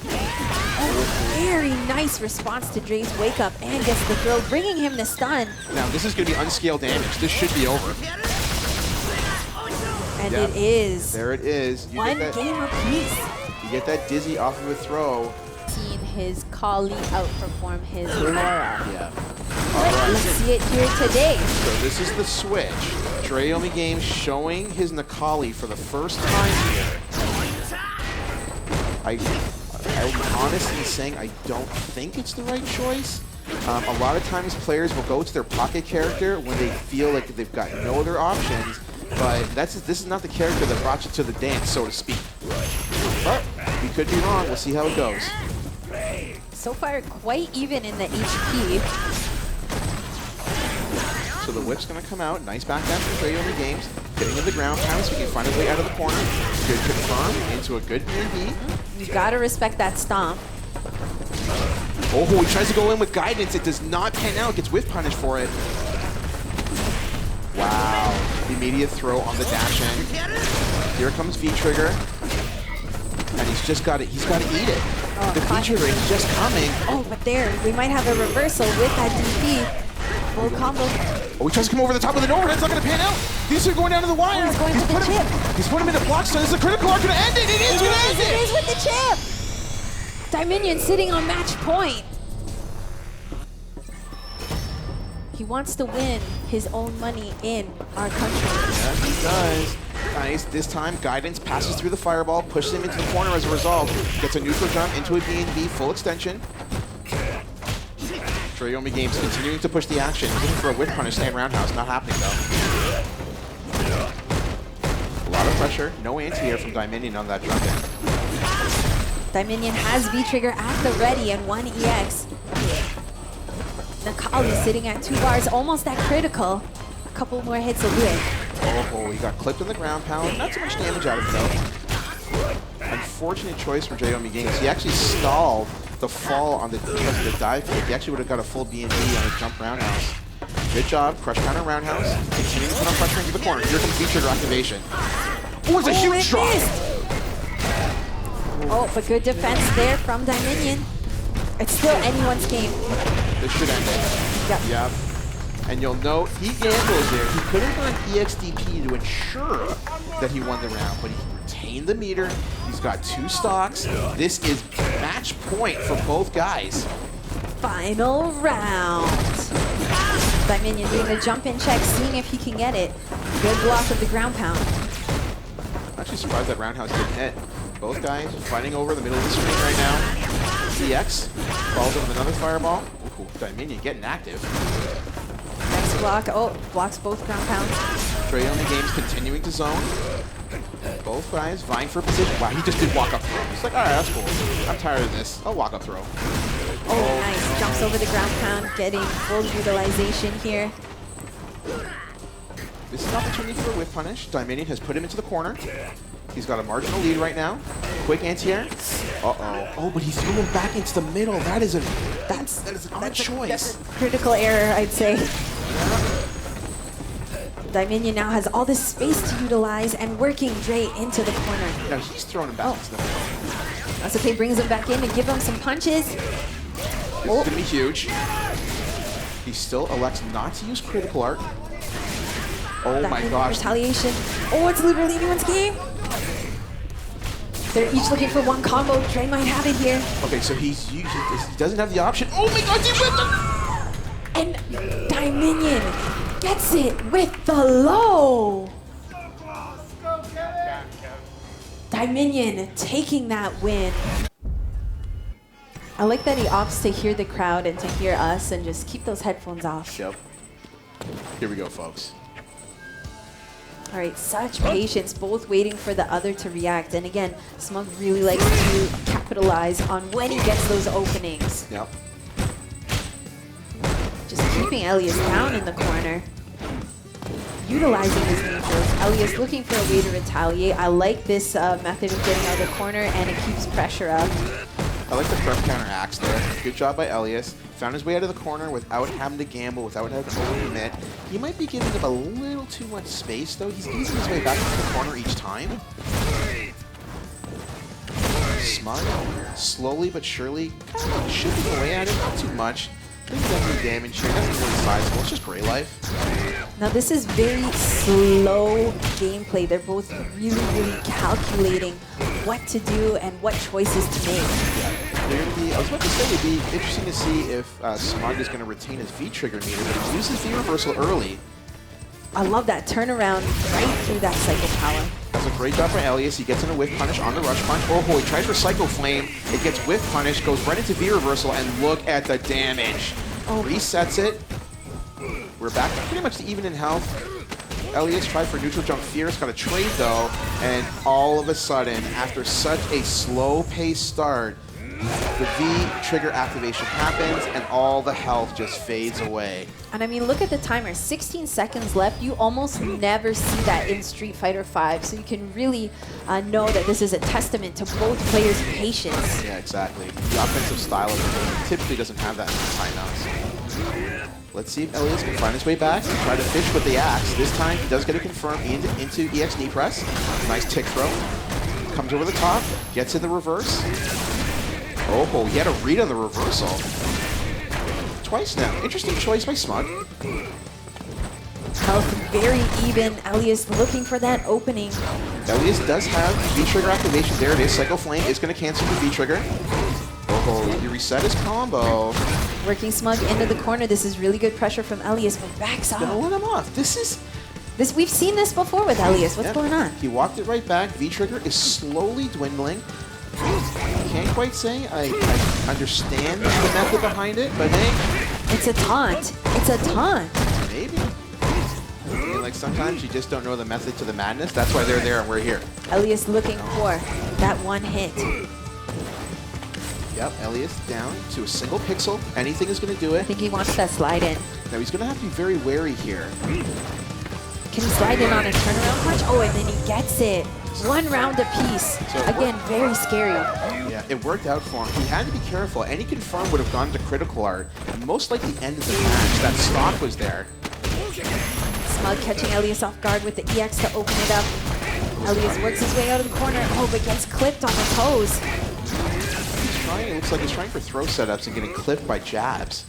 Oh, very nice response to Drae's wake up and gets the throw, bringing him to stun. Now, this is going to be unscaled damage. This should be over. And it is. There it is. One game apiece. get that dizzy off of a throw. Seen his Kali outperform his Aura. Yeah. Let's see it here today. So this is the switch. Yomi Games showing his Necalli for the first time here. I'm honestly saying I don't think it's the right choice. A lot of times players will go to their pocket character when they feel like they've got no other options, but this is not the character that brought you to the dance, so to speak. But we could be wrong. We'll see how it goes. So far, quite even in the HP. So the whip's going to come out. Nice back dash from Yomi Games. Getting in the ground pound so he can find his way out of the corner. Good confirm into a good B&B. You gotta respect that stomp. Oh, he tries to go in with guidance. It does not pan out. Gets whiff punished for it. Wow. The immediate throw on the dash in. Here comes V-Trigger. And he's just got to eat it. Oh, the V-Trigger is just coming. Oh, but there, we might have a reversal with that DP. Full combo. Oh, he tries to come over the top of the door. That's not going to pan out. These are going down to the wire. Oh, he's going for the chip. He's put him in a block stun. This is a critical arc going to end it. It is going to end it. It is with the chip. Dieminion sitting on match point. He wants to win his own money in our country. Yes, he does. Nice. This time, guidance passes through the fireball, pushes him into the corner as a result. Gets a neutral jump into a B&B, full extension. Yomi Games continuing to push the action. Looking for a whip punish, stand roundhouse. Not happening, though. A lot of pressure. No anti-air from Dieminion on that jump in. Dieminion has V-Trigger at the ready and 1 EX. Necalli sitting at 2 bars, almost at critical. A couple more hits will do it. Oh, he got clipped on the ground pound. Not so much damage out of it, though. Unfortunate choice for Yomi Games. He actually stalled the fall on the dive kick. He actually would have got a full B&B on a jump roundhouse. Good job. Crush counter roundhouse. Continuing to put on pressure into the corner. Here comes V-Trigger activation. Oh, it's a huge drop! Oh, but good defense there from Dieminion. It's still anyone's game. This should end it. Yep. And you'll note, he gambles there. He could have gone EXDP to ensure that he won the round, but he retained the meter. He's got 2 stocks. This is match point for both guys. Final round. Dieminion doing a jump-in check, seeing if he can get it. Good block of the ground pound. I'm actually surprised that roundhouse didn't hit. Both guys fighting over the middle of the screen right now. CX follows up with another fireball. Ooh, Dieminion getting active. Next block. Oh, blocks both ground pounds. Yomi Games continuing to zone. Both guys vying for position. Wow, he just did walk up throw. He's like, all right, that's cool. I'm tired of this. I'll walk up throw. Oh, nice. Jumps over the ground pound, getting full utilization here. This is an opportunity for a whiff punish. Dieminion has put him into the corner. He's got a marginal lead right now. Quick anti-air. Uh-oh. Oh, but he's threw him back into the middle. That is an odd choice. That's a critical error, I'd say. Dieminion now has all this space to utilize and working Drae into the corner. Now he's throwing him back into the middle. That's okay, brings him back in to give him some punches. This is going to be huge. He still elects not to use critical art. Oh my gosh. Retaliation. Oh, it's literally anyone's game. They're each looking for one combo. Drae might have it here. Okay, so he doesn't have the option. Oh my god, he whipped him! And Dieminion gets it with the low. Dieminion taking that win. I like that he opts to hear the crowd and to hear us and just keep those headphones off. Yep. Here we go, folks. All right, such patience, both waiting for the other to react. And again, Smug really likes to capitalize on when he gets those openings. Yep. Just keeping Elias down in the corner. Utilizing his neutrals. Elias looking for a way to retaliate. I like this method of getting out of the corner, and it keeps pressure up. I like the press counter axe there. Good job by Elias. Found his way out of the corner without having to gamble, without having to overcommit. He might be giving him a little too much space, though. He's easing his way back into the corner each time. Smug, slowly but surely, chipping away at it. Not too much. Doesn't do any damage here. Nothing really sizable. It's just Gray Life. Now this is very slow gameplay. They're both really, really calculating what to do and what choices to make. They're gonna be, I was about to say it'd be interesting to see if Smug is going to retain his V-trigger meter, but he uses V-reversal early. I love that turnaround right through that Psycho Power. That's a great job for Elias. He gets in a whiff punish on the rush punch. Oh, he tries for Psycho Flame. It gets whiff punish, goes right into V-reversal, and look at the damage. Oh. Resets it. We're back pretty much to even in health. Elias tried for neutral jump fierce, got a trade though, and all of a sudden, after such a slow-paced start, the V-trigger activation happens, and all the health just fades away. And I mean, look at the timer, 16 seconds left. You almost never see that in Street Fighter V, so you can really know that this is a testament to both players' patience. Yeah, exactly. The offensive style of the game typically doesn't have that timeouts. Let's see if Elias can find his way back and try to fish with the axe. This time, he does get it confirmed into EX knee press. Nice tick throw. Comes over the top, gets in the reverse. Oh, he had a read on the reversal. Twice now. Interesting choice by Smug. Health very even. Elias looking for that opening. Elias does have V-trigger activation. There it is. Psycho Flame is going to cancel the V-trigger. Oh, he reset his combo. Working Smug into the corner. This is really good pressure from Elias, but backs Gonna off. let him off. We've seen this before with Elias. What's going on? He walked it right back. V-trigger is slowly dwindling. Can't quite say I understand the method behind it, but hey. It's a taunt. It's a taunt. Maybe. I mean, like sometimes you just don't know the method to the madness. That's why they're there and we're here. Elias looking for that one hit. Yep, Elias down to a single pixel. Anything is going to do I it. think he wants that slide in. Now he's going to have to be very wary here. Can he slide in on a turnaround punch? Oh, and then he gets it. One round apiece. So again, very scary. Yeah, it worked out for him. He had to be careful. Any confirm would have gone to critical art. And most like the end of the match. That stock was there. Smug catching Elias off guard with the EX to open it up. Elias works his way out of the corner. Oh, but gets clipped on the toes. He's trying, it looks like he's trying for throw setups and getting clipped by jabs.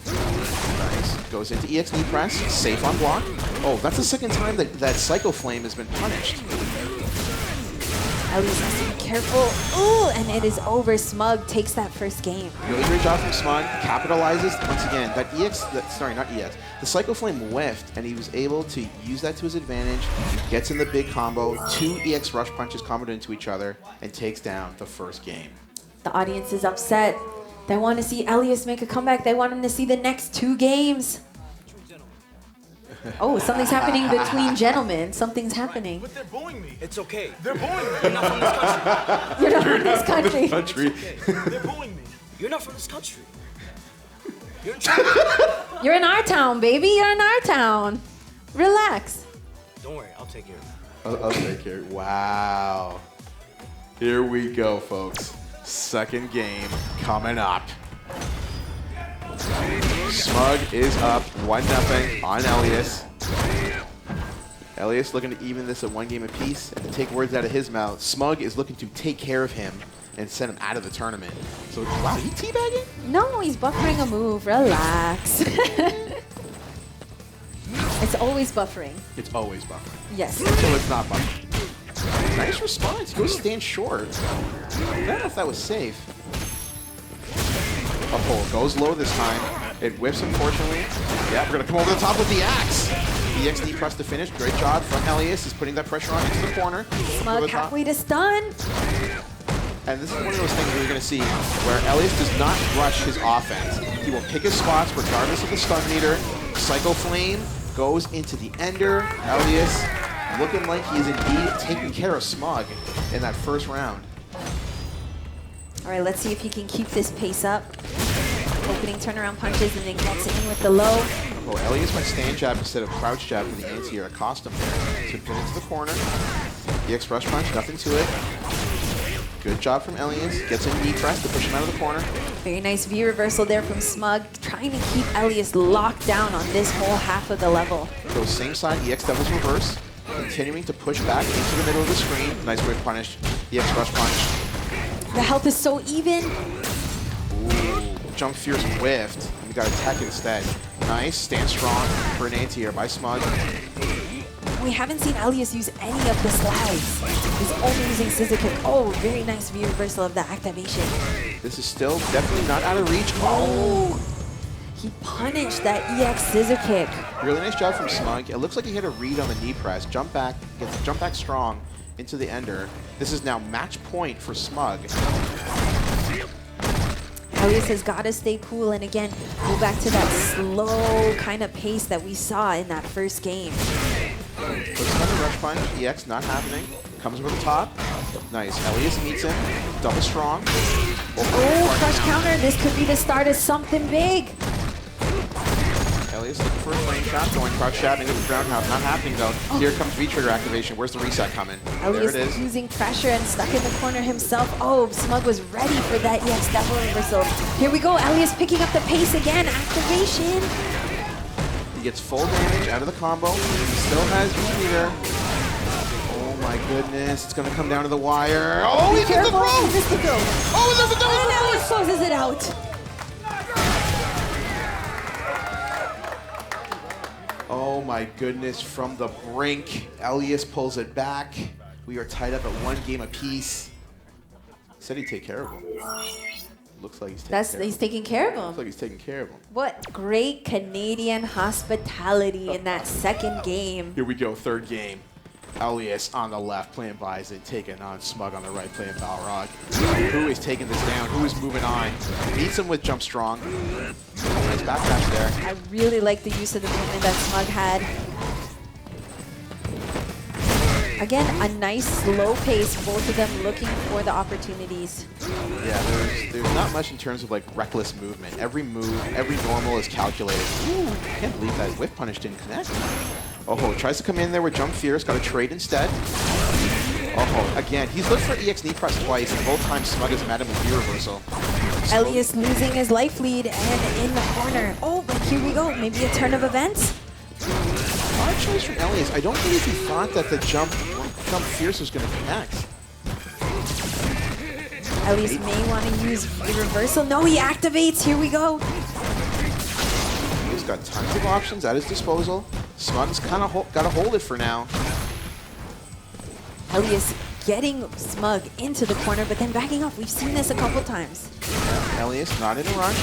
Nice. Goes into EX knee press. Safe on block. Oh, that's the second time that Psycho Flame has been punished. Elias has to be careful. Ooh, and it is over. Smug takes that first game. Really great job from Smug. Capitalizes once again. That EX, sorry, not EX. The Psycho Flame whiffed, and he was able to use that to his advantage. Gets in the big combo. 2 EX rush punches comboed into each other, and takes down the first game. The audience is upset. They want to see Elias make a comeback. They want him to see the next 2 games. Oh, something's happening between gentlemen. Something's happening. But they're booing me. It's okay. They're booing me. You're not from this country. You're not from this country. It's okay. They're booing me. You're not from this country. You're in China. You're in our town, baby. You're in our town. Relax. Don't worry. I'll take care of it. I'll take care. Wow. Here we go, folks. Second game coming up. Smug is up 1-0 on Elias. Elias looking to even this at 1 game apiece, and to take words out of his mouth, Smug is looking to take care of him and send him out of the tournament. So, wow, he teabagging? No, he's buffering a move. Relax. It's always buffering. It's always buffering. Yes. Until it's not buffering. Nice response. He goes stand short. I don't know if that was safe. Oh, goes low this time. It whiffs, unfortunately. Yeah, we're going to come over the top with the axe. The EXD press to finish. Great job from Elias. He's putting that pressure on into the corner. Smug halfway to stun. And this is one of those things we're going to see where Elias does not rush his offense. He will pick his spots regardless of the stun meter. Psycho Flame goes into the ender. Elias looking like he is indeed taking care of Smug in that first round. All right, let's see if he can keep this pace up. Opening turnaround punches and then gets in with the low. Oh, Elias went stand jab instead of crouch jab for the anti-air costume there. So pin into the corner. EX rush punch, nothing to it. Good job from Elias. Gets a knee press to push him out of the corner. Very nice V reversal there from Smug, trying to keep Elias locked down on this whole half of the level. Goes same side, EX Devil's reverse. Continuing to push back into the middle of the screen. Nice way punish. EX rush punch. The health is so even. Ooh. Jump Fierce whiffed. And we got a tech instead. Nice. Stand strong for an anti-air by Smug. We haven't seen Elias use any of the slides. He's only using Scissor Kick. Oh, very nice view reversal of the activation. This is still definitely not out of reach. Oh! He punished that EX Scissor Kick. Really nice job from Smug. It looks like he hit a read on the knee press. Jump back, gets jump back strong into the ender. This is now match point for Smug. Elias has got to stay cool and again, go back to that slow kind of pace that we saw in that first game. Looks like a rush punch. EX not happening. Comes over the top. Nice. Elias meets him. Double strong. Oh, crush counter. This could be the start of something big. Elias looking for a flame trap, going crouch jab into the ground house. Not happening though. Here comes V-trigger activation. Where's the reset coming? Elias there it is. using pressure and stuck in the corner himself. Oh, Smug was ready for that EX double reversal. Here we go. Elias picking up the pace again. Activation. He gets full damage out of the combo. He still has V-meter. Oh my goodness. It's going to come down to the wire. Oh, he missed the throw! He missed the throw. Oh, there's a double And throw! Elias closes it out. Oh my goodness, from the brink, Elias pulls it back. We are tied up at 1 game apiece. Said he'd take care of him. Looks like he's taking care of him. He's taking care of him. Looks like he's taking care of him. What great Canadian hospitality in that second game. Here we go, third game. Elias on the left playing Bison, taking on Smug on the right playing Balrog. Who is taking this down? Who is moving on? Meets him with Jump Strong. Nice backdash there. I really like the use of the movement that Smug had. Again, a nice slow pace, both of them looking for the opportunities. Yeah, there's not much in terms of like reckless movement. Every move, every normal is calculated. Ooh, I can't believe that whiff punish didn't connect. Oh, tries to come in there with Jump Fierce, got a trade instead. Oh, again, he's looked for EX knee press twice, and both times Smug has met him with V-reversal. Elias losing his life lead and in the corner. Oh, but here we go. Maybe a turn of events. Odd choice from Elias. I don't believe he thought that the Jump Fierce was going to connect. Elias may want to use V-reversal. No, he activates. Here we go. He's got tons of options at his disposal. Smug's kind of got to hold it for now. Elias getting Smug into the corner, but then backing off. We've seen this a couple times. Yeah, Elias not in a rush.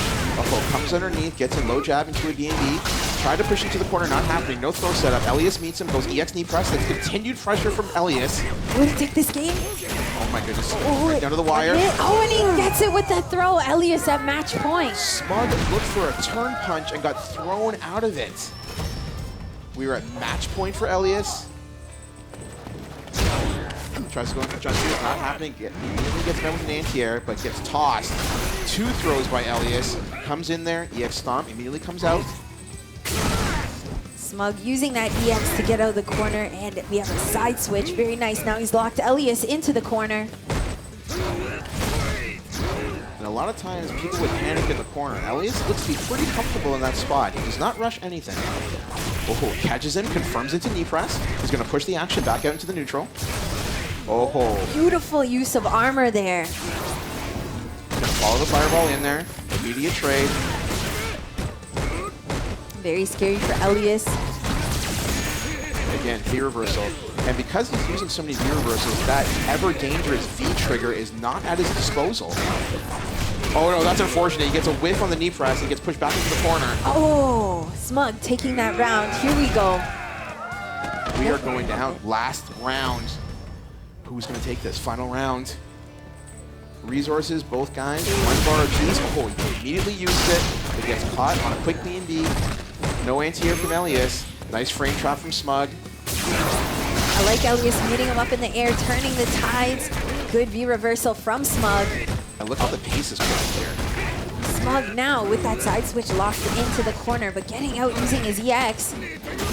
Comes underneath, gets a low jab into a D&D. Tried to push into the corner, not happening. No throw setup. Elias meets him, goes EX knee press. That's continued pressure from Elias. Will he take this game? Oh my goodness. Right down to the wire. Oh, and he gets it with that throw. Elias at match point. Smug looked for a turn punch and got thrown out of it. We were at match point for Elias. Tries to go in for Jump Fierce, not happening. Immediately gets met with an anti-air, but gets tossed. 2 throws by Elias. Comes in there, EX stomp, immediately comes out. Smug using that EX to get out of the corner, and we have a side switch. Very nice. Now he's locked Elias into the corner. And a lot of times people would panic in the corner. Elias looks to be pretty comfortable in that spot. He does not rush anything. Oh, catches him, confirms into knee press. He's going to push the action back out into the neutral. Oh. Beautiful use of armor there. Gonna follow the fireball in there. Immediate trade. Very scary for Elias. Again, V-reversal. And because he's using so many V-reversals, that ever-dangerous V-trigger is not at his disposal. Oh no, that's unfortunate. He gets a whiff on the knee press. He gets pushed back into the corner. Oh, Smug taking that round. Here we go. We are going down. Last round. Who's going to take this final round? Resources, both guys. 1 bar apiece. Oh, he immediately uses it. It gets caught on a quick B&B. No anti-air from Elias. Nice frame trap from Smug. I like Elias meeting him up in the air, turning the tides. Good V-reversal from Smug. And look how the pace is going here. Smug now with that side switch locked into the corner, but getting out using his EX.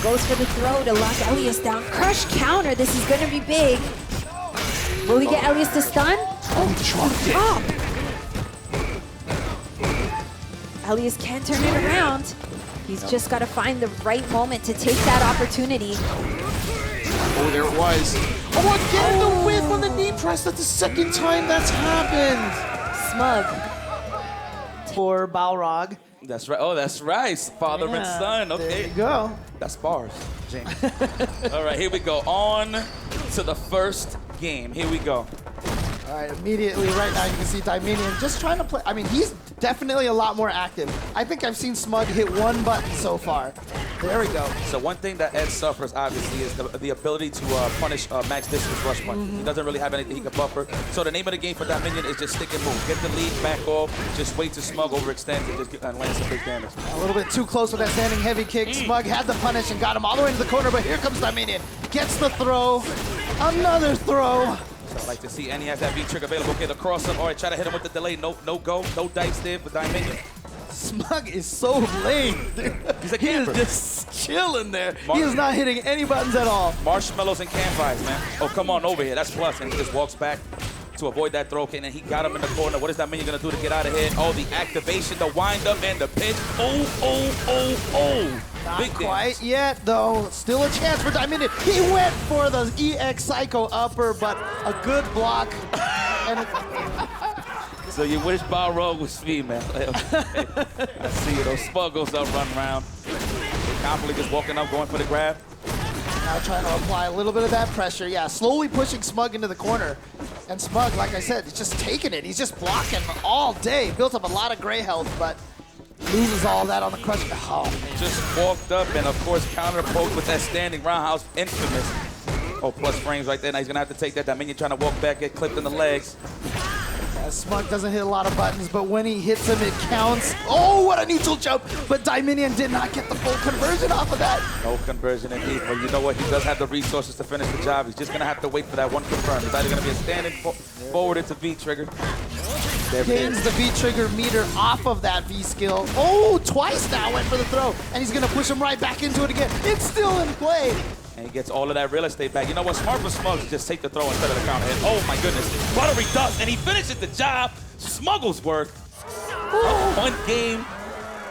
Goes for the throw to lock Elias down. Crush counter. This is going to be big. Will he get Elias to stun? Oh, he dropped it. Elias can't turn it around. He's just got to find the right moment to take that opportunity. Oh, there it was. Oh, again, the whiff on the knee press. That's the second time that's happened. Smug for Balrog. That's right. Oh, that's right. Father and son. Okay. There you go. That's bars, James. All right, here we go. On to the first game. Here we go. All right, immediately right now you can see Dieminion just trying to play. I mean, he's definitely a lot more active. I think I've seen Smug hit one button so far. There we go. So one thing that Ed suffers, obviously, is the ability to punish max distance rush punch. He doesn't really have anything he can buffer. So the name of the game for Dieminion is just stick and move. Get the lead, back off, just wait to Smug overextend and just land some big damage. A little bit too close with that standing heavy kick. Smug had the punish and got him all the way into the corner, but here comes Dieminion. Gets the throw. Another throw. So I like to see, and he has that V-trigger available. Okay, the cross up. All right, try to hit him with the delay. No go. No dice there for Dieminion. Smug is so lame. He's a He is camper. just chilling there. He is not hitting any buttons at all. Marshmallows and campfires, man. Oh, come on over here. That's plus. And he just walks back to avoid that throw. Okay, and then he got him in the corner. What is Dieminion going to do to get out of here? Oh, the activation, the wind-up, and the pitch. Oh. Not Big quite dance. yet, though. Still a chance for Dieminion. He went for the EX Psycho upper, but a good block. And So you wish Balrog was female. I see those spuggles up run around. Confidently just walking up, going for the grab. now trying to apply a little bit of that pressure. Yeah, slowly pushing Smug into the corner. And Smug, like I said, is just taking it. He's just blocking all day. Built up a lot of gray health, but loses all that on the crush. Oh, man. Just walked up and, of course, counter-poked with that standing roundhouse, infamous. Oh, plus frames right there. Now he's going to have to take that. Dieminion trying to walk back, get clipped in the legs. Smug doesn't hit a lot of buttons, but when he hits him, it counts. Oh, what a neutral jump! But Dieminion did not get the full conversion off of that. No conversion indeed, but you know what? He does have the resources to finish the job. He's just going to have to wait for that one confirm. It's either going to be a standing forward into V-trigger. Gains the V-trigger meter off of that V-skill. Oh, twice now went for the throw, and he's going to push him right back into it again. It's still in play. And he gets all of that real estate back. You know what? Smart for Smug is just take the throw instead of the counter hit. Oh, my goodness. Buttery does, and he finishes the job. Smuggles work. One game.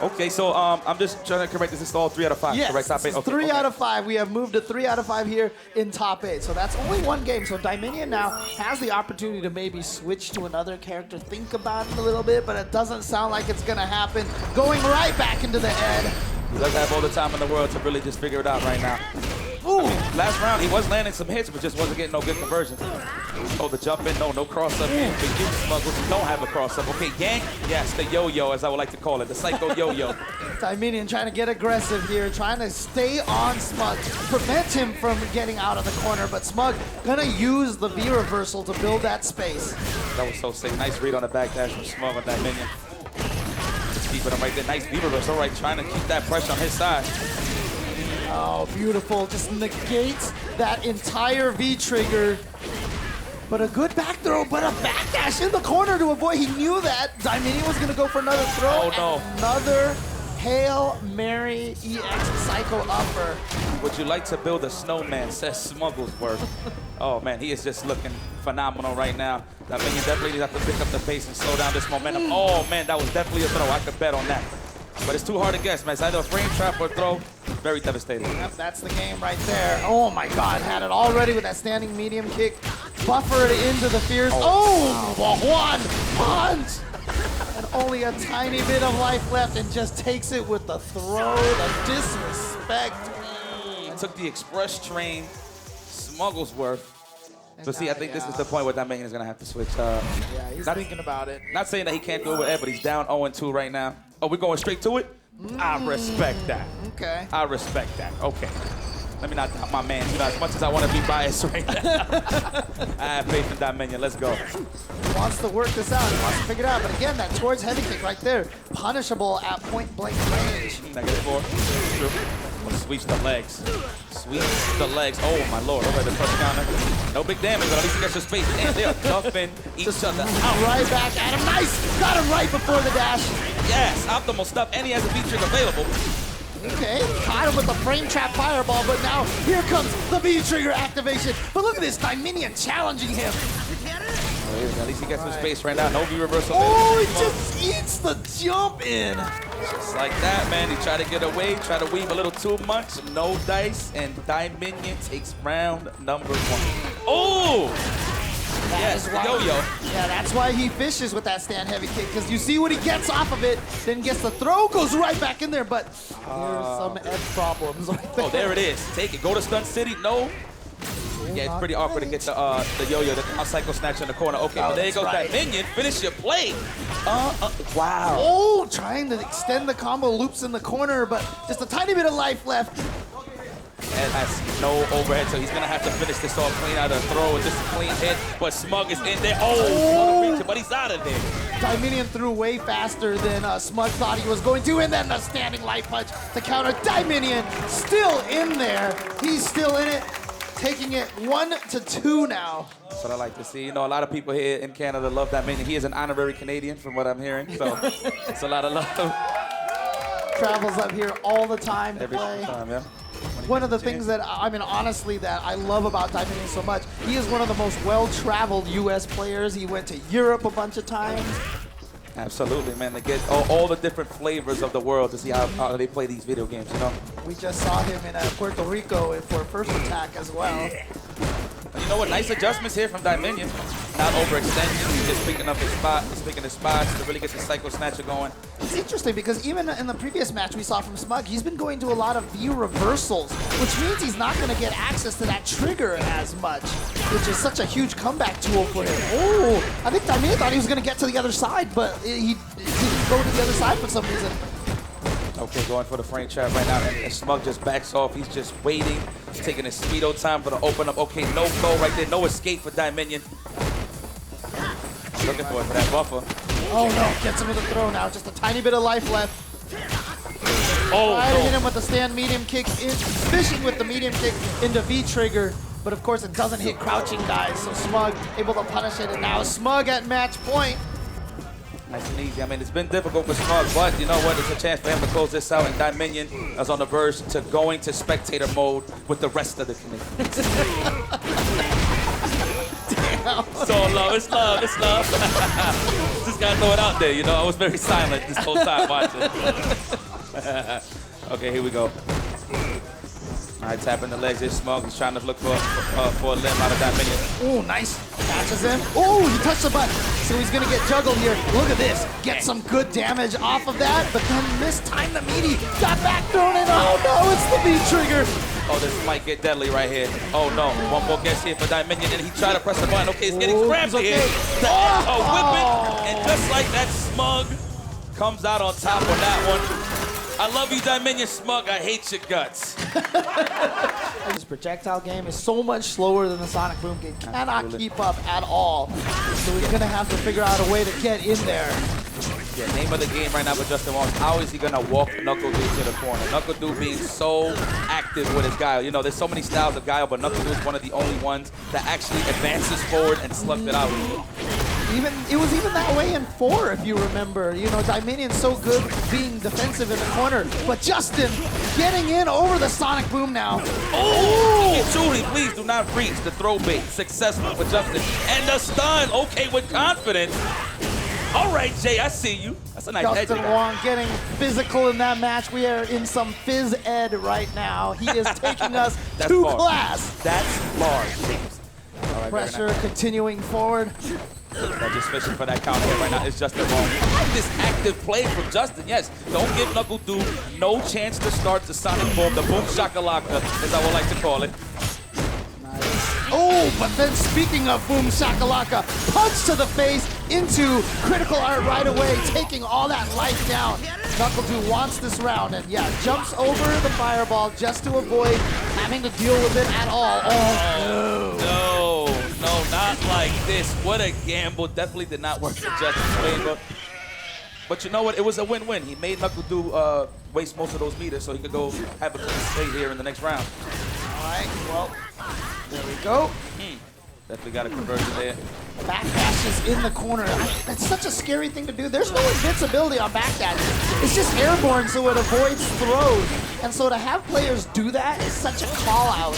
Okay, so I'm just trying to correct this. This is all 3 out of 5. Yes, correct? Top this 8. is Okay, 3 okay. out of 5. We have moved to 3 out of 5 here in top 8. So that's only one game. So Dieminion now has the opportunity to maybe switch to another character, think about it a little bit, but it doesn't sound like it's going to happen. Going right back into the head. He does have all the time in the world to really just figure it out right now. Ooh. Last round, he was landing some hits, but just wasn't getting no good conversions. Oh, the jump in, no cross-up. But you Smuggles don't have a cross-up. Okay, yank, yes, the yo-yo, as I would like to call it, the psycho yo-yo. Dieminion trying to get aggressive here, trying to stay on Smug, prevent him from getting out of the corner, but Smug gonna use the V-reversal to build that space. That was so sick. Nice read on the backdash from Smug on Dieminion. Just keeping him right there. Nice V-reversal, all right, trying to keep that pressure on his side. Oh, beautiful. Just negates that entire V-trigger. But a good back throw, but a backdash in the corner to avoid. He knew that Dieminion was going to go for another throw. Oh, no. Another Hail Mary EX Psycho upper. Would you like to build a snowman, says Smuggles work. Oh, man, he is just looking phenomenal right now. Dieminion definitely has to pick up the pace and slow down this momentum. Oh, man, that was definitely a throw. I could bet on that. But it's too hard to guess, man. It's either a frame trap or a throw. Very devastating. Yep, that's the game right there. Oh my God, had it already with that standing medium kick. Buffered into the fears. Oh, one punch! And only a tiny bit of life left and just takes it with the throw, the disrespect. Took the express train, Smuggles worth. So see, I think this is the point where Dieminion is going to have to switch. Yeah, he's thinking about it. Not saying that he can't do it with Ed, but he's down 0-2 right now. Oh, we're going straight to it? I respect that. Okay. I respect that. Okay. Let me not doubt my man. You know, as much as I want to be biased right now, I have faith in Dieminion. Let's go. He wants to work this out. He wants to figure it out. But again, that towards heavy kick right there, punishable at point blank range. -4. True. Sweeps the legs. Sweeps the legs. Oh, my Lord. Over the touch counter. No big damage, but at least he gets some space. And they're duffing each other out. Right back at him. Nice. Got him right before the dash. Yes, optimal stuff. And he has a V-trigger available. Okay, caught him with the frame trap fireball, but now here comes the V-trigger activation. But look at this, Dieminion challenging him. At least he gets some space right now. No V-reversal. Oh, he just eats the jump in. Just like that, man. He tried to get away, tried to weave a little too much. No dice, and Dieminion takes round number 1. Oh! That is why, yo-yo. Yeah, that's why he fishes with that stand heavy kick, because you see what he gets off of it, then gets the throw, goes right back in there, but there's some edge problems right there. Oh, there it is. Take it. Go to Stunt City. No. Yeah, it's pretty awkward to get the yo-yo, the Psycho Snatch in the corner. Okay, but there goes that minion. Finish your play. Wow. Oh, trying to extend the combo loops in the corner, but just a tiny bit of life left. And has no overhead, so he's gonna have to finish this off clean out of throw with just a clean hit. But Smug is in there. Oh, but he's out of there. Dieminion threw way faster than Smug thought he was going to, and then the standing light punch to counter. Dieminion still in there. He's still in it, taking it 1-2 now. That's what I like to see. You know, a lot of people here in Canada love Dieminion. He is an honorary Canadian, from what I'm hearing, so it's a lot of love. Travels up here all the time to Every play. time, yeah. One of the things that, I mean, honestly, that I love about Dieminion so much, he is one of the most well-traveled U.S. players. He went to Europe a bunch of times. Absolutely, man. They get all the different flavors of the world to see how they play these video games, you know? We just saw him in Puerto Rico for First Attack as well. And you know what? Nice adjustments here from Dieminion. Not overextension. He's just picking up his spot. He's picking his spots to really get the Psycho Snatcher going. It's interesting because even in the previous match we saw from Smug, he's been going to a lot of view reversals, which means he's not going to get access to that trigger as much, which is such a huge comeback tool for him. Oh, I think Dieminion thought he was going to get to the other side, but he didn't go to the other side for some reason. Okay, going for the frame trap right now, and Smug just backs off. He's just waiting, taking his speedo time for the open up. Okay, no go right there, no escape for Dieminion. Looking for that buffer. Oh no, gets him with a throw now, just a tiny bit of life left. Oh, Try to hit him with the stand medium kick, fishing with the medium kick into V-trigger, but of course it doesn't hit crouching guys, so Smug able to punish it, and now Smug at match point. Nice and easy. I mean, it's been difficult for Smug, but you know what? It's a chance for him to close this out, and Dieminion is on the verge to going to spectator mode with the rest of the Canadians. It's all love. It's love. It's love. Just gotta throw it out there, you know? I was very silent this whole time watching. Okay, here we go. All right, tapping the legs. Here's Smug. He's trying to look for a limb out of Dieminion. Oh, nice. Catches him. Oh, he touched the button. So he's gonna get juggled here. Look at this. Get some good damage off of that, but then mistimed the meaty. Got back thrown in. Oh no, it's the V-trigger. Oh, this might get deadly right here. Oh no, one more guess here for Dieminion, and he tried to press the button. Okay, it's getting scrappy here. Oh, whip it, and just like that, Smug comes out on top on that one. I love you, Dieminion. Smug, I hate your guts. This projectile game is so much slower than the Sonic Boom game. Cannot keep up at all. So we're gonna have to figure out a way to get in there. Yeah, name of the game right now for JWong. How is he gonna walk NuckleDu to the corner? NuckleDu being so active with his Guile. You know, there's so many styles of Guile, but NuckleDu is one of the only ones that actually advances forward and slugs it out. It was even that way in 4, if you remember. You know, Dieminion's so good being defensive in the corner, but Justin getting in over the Sonic Boom now. Oh! Truly, please do not reach the throw bait. Successful for Justin. And the stun, okay, with confidence. All right, Jay, I see you. That's a nice edge. JWong getting physical in that match. We are in some phys ed right now. He is taking us to class. That's large, James. All right, pressure continuing forward. Just fishing for that counter here right now. It's JWong. I like this active play from Justin. Yes, don't give NuckleDu no chance to start the Sonic Boom, the Boom Shakalaka, as I would like to call it. Oh, but then speaking of Boom Shakalaka, punch to the face into critical art right away, taking all that life down. NuckleDu wants this round, and yeah, jumps over the fireball just to avoid having to deal with it at all. Oh, no, not like this. What a gamble. Definitely did not work for Justin's favor. But you know what? It was a win-win. He made NuckleDu waste most of those meters so he could go have a clean slate here in the next round. All right, well, there we go. Definitely got a conversion there. Backdashes in the corner. That's such a scary thing to do. There's no invincibility on backdash. It's just airborne, so it avoids throws. And so to have players do that is such a call out.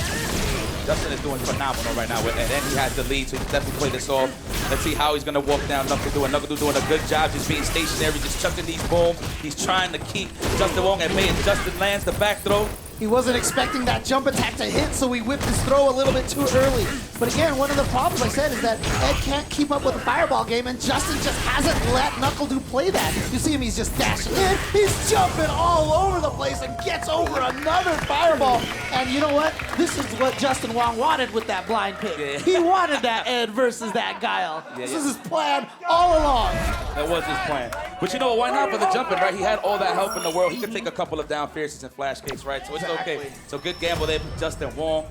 Justin is doing phenomenal right now with that, and he has the lead, so he can definitely play this off. Let's see how he's gonna walk down NuckleDu, and NuckleDu doing a good job just being stationary, just chucking these booms. He's trying to keep JWong at bay, and Justin lands the back throw. He wasn't expecting that jump attack to hit, so he whipped his throw a little bit too early. But again, one of the problems I said is that Ed can't keep up with the fireball game, and Justin just hasn't let NuckleDu play that. You see him, he's just dashing in, he's jumping all over the place and gets over another fireball. And you know what? This is what JWong wanted with that blind pick. Yeah. He wanted that Ed versus that Guile. This is his plan all along. That was his plan. But you know what? Why not for the jumping, right? He had all that help in the world. He could take a couple of down fierces and flash kicks, right? So it's okay. So good gamble there from JWong.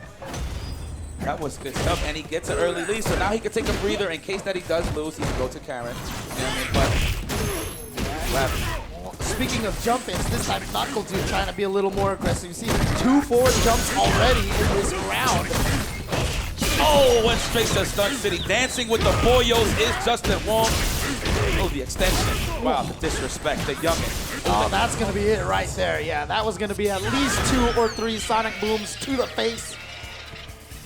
That was good stuff, and he gets an early lead, so now he can take a breather in case that he does lose. He can go to Karin. You know what I mean? But Speaking of jump-ins, this time NuckleDu trying to be a little more aggressive. You see 2 forward jumps already in this round. oh, went straight to Stunt City. Dancing with the boyos is JWong. Oh, the extension. Wow, the disrespect, the youngin. Oh, that's going to be it right there. Yeah, that was going to be at least 2 or 3 sonic booms to the face.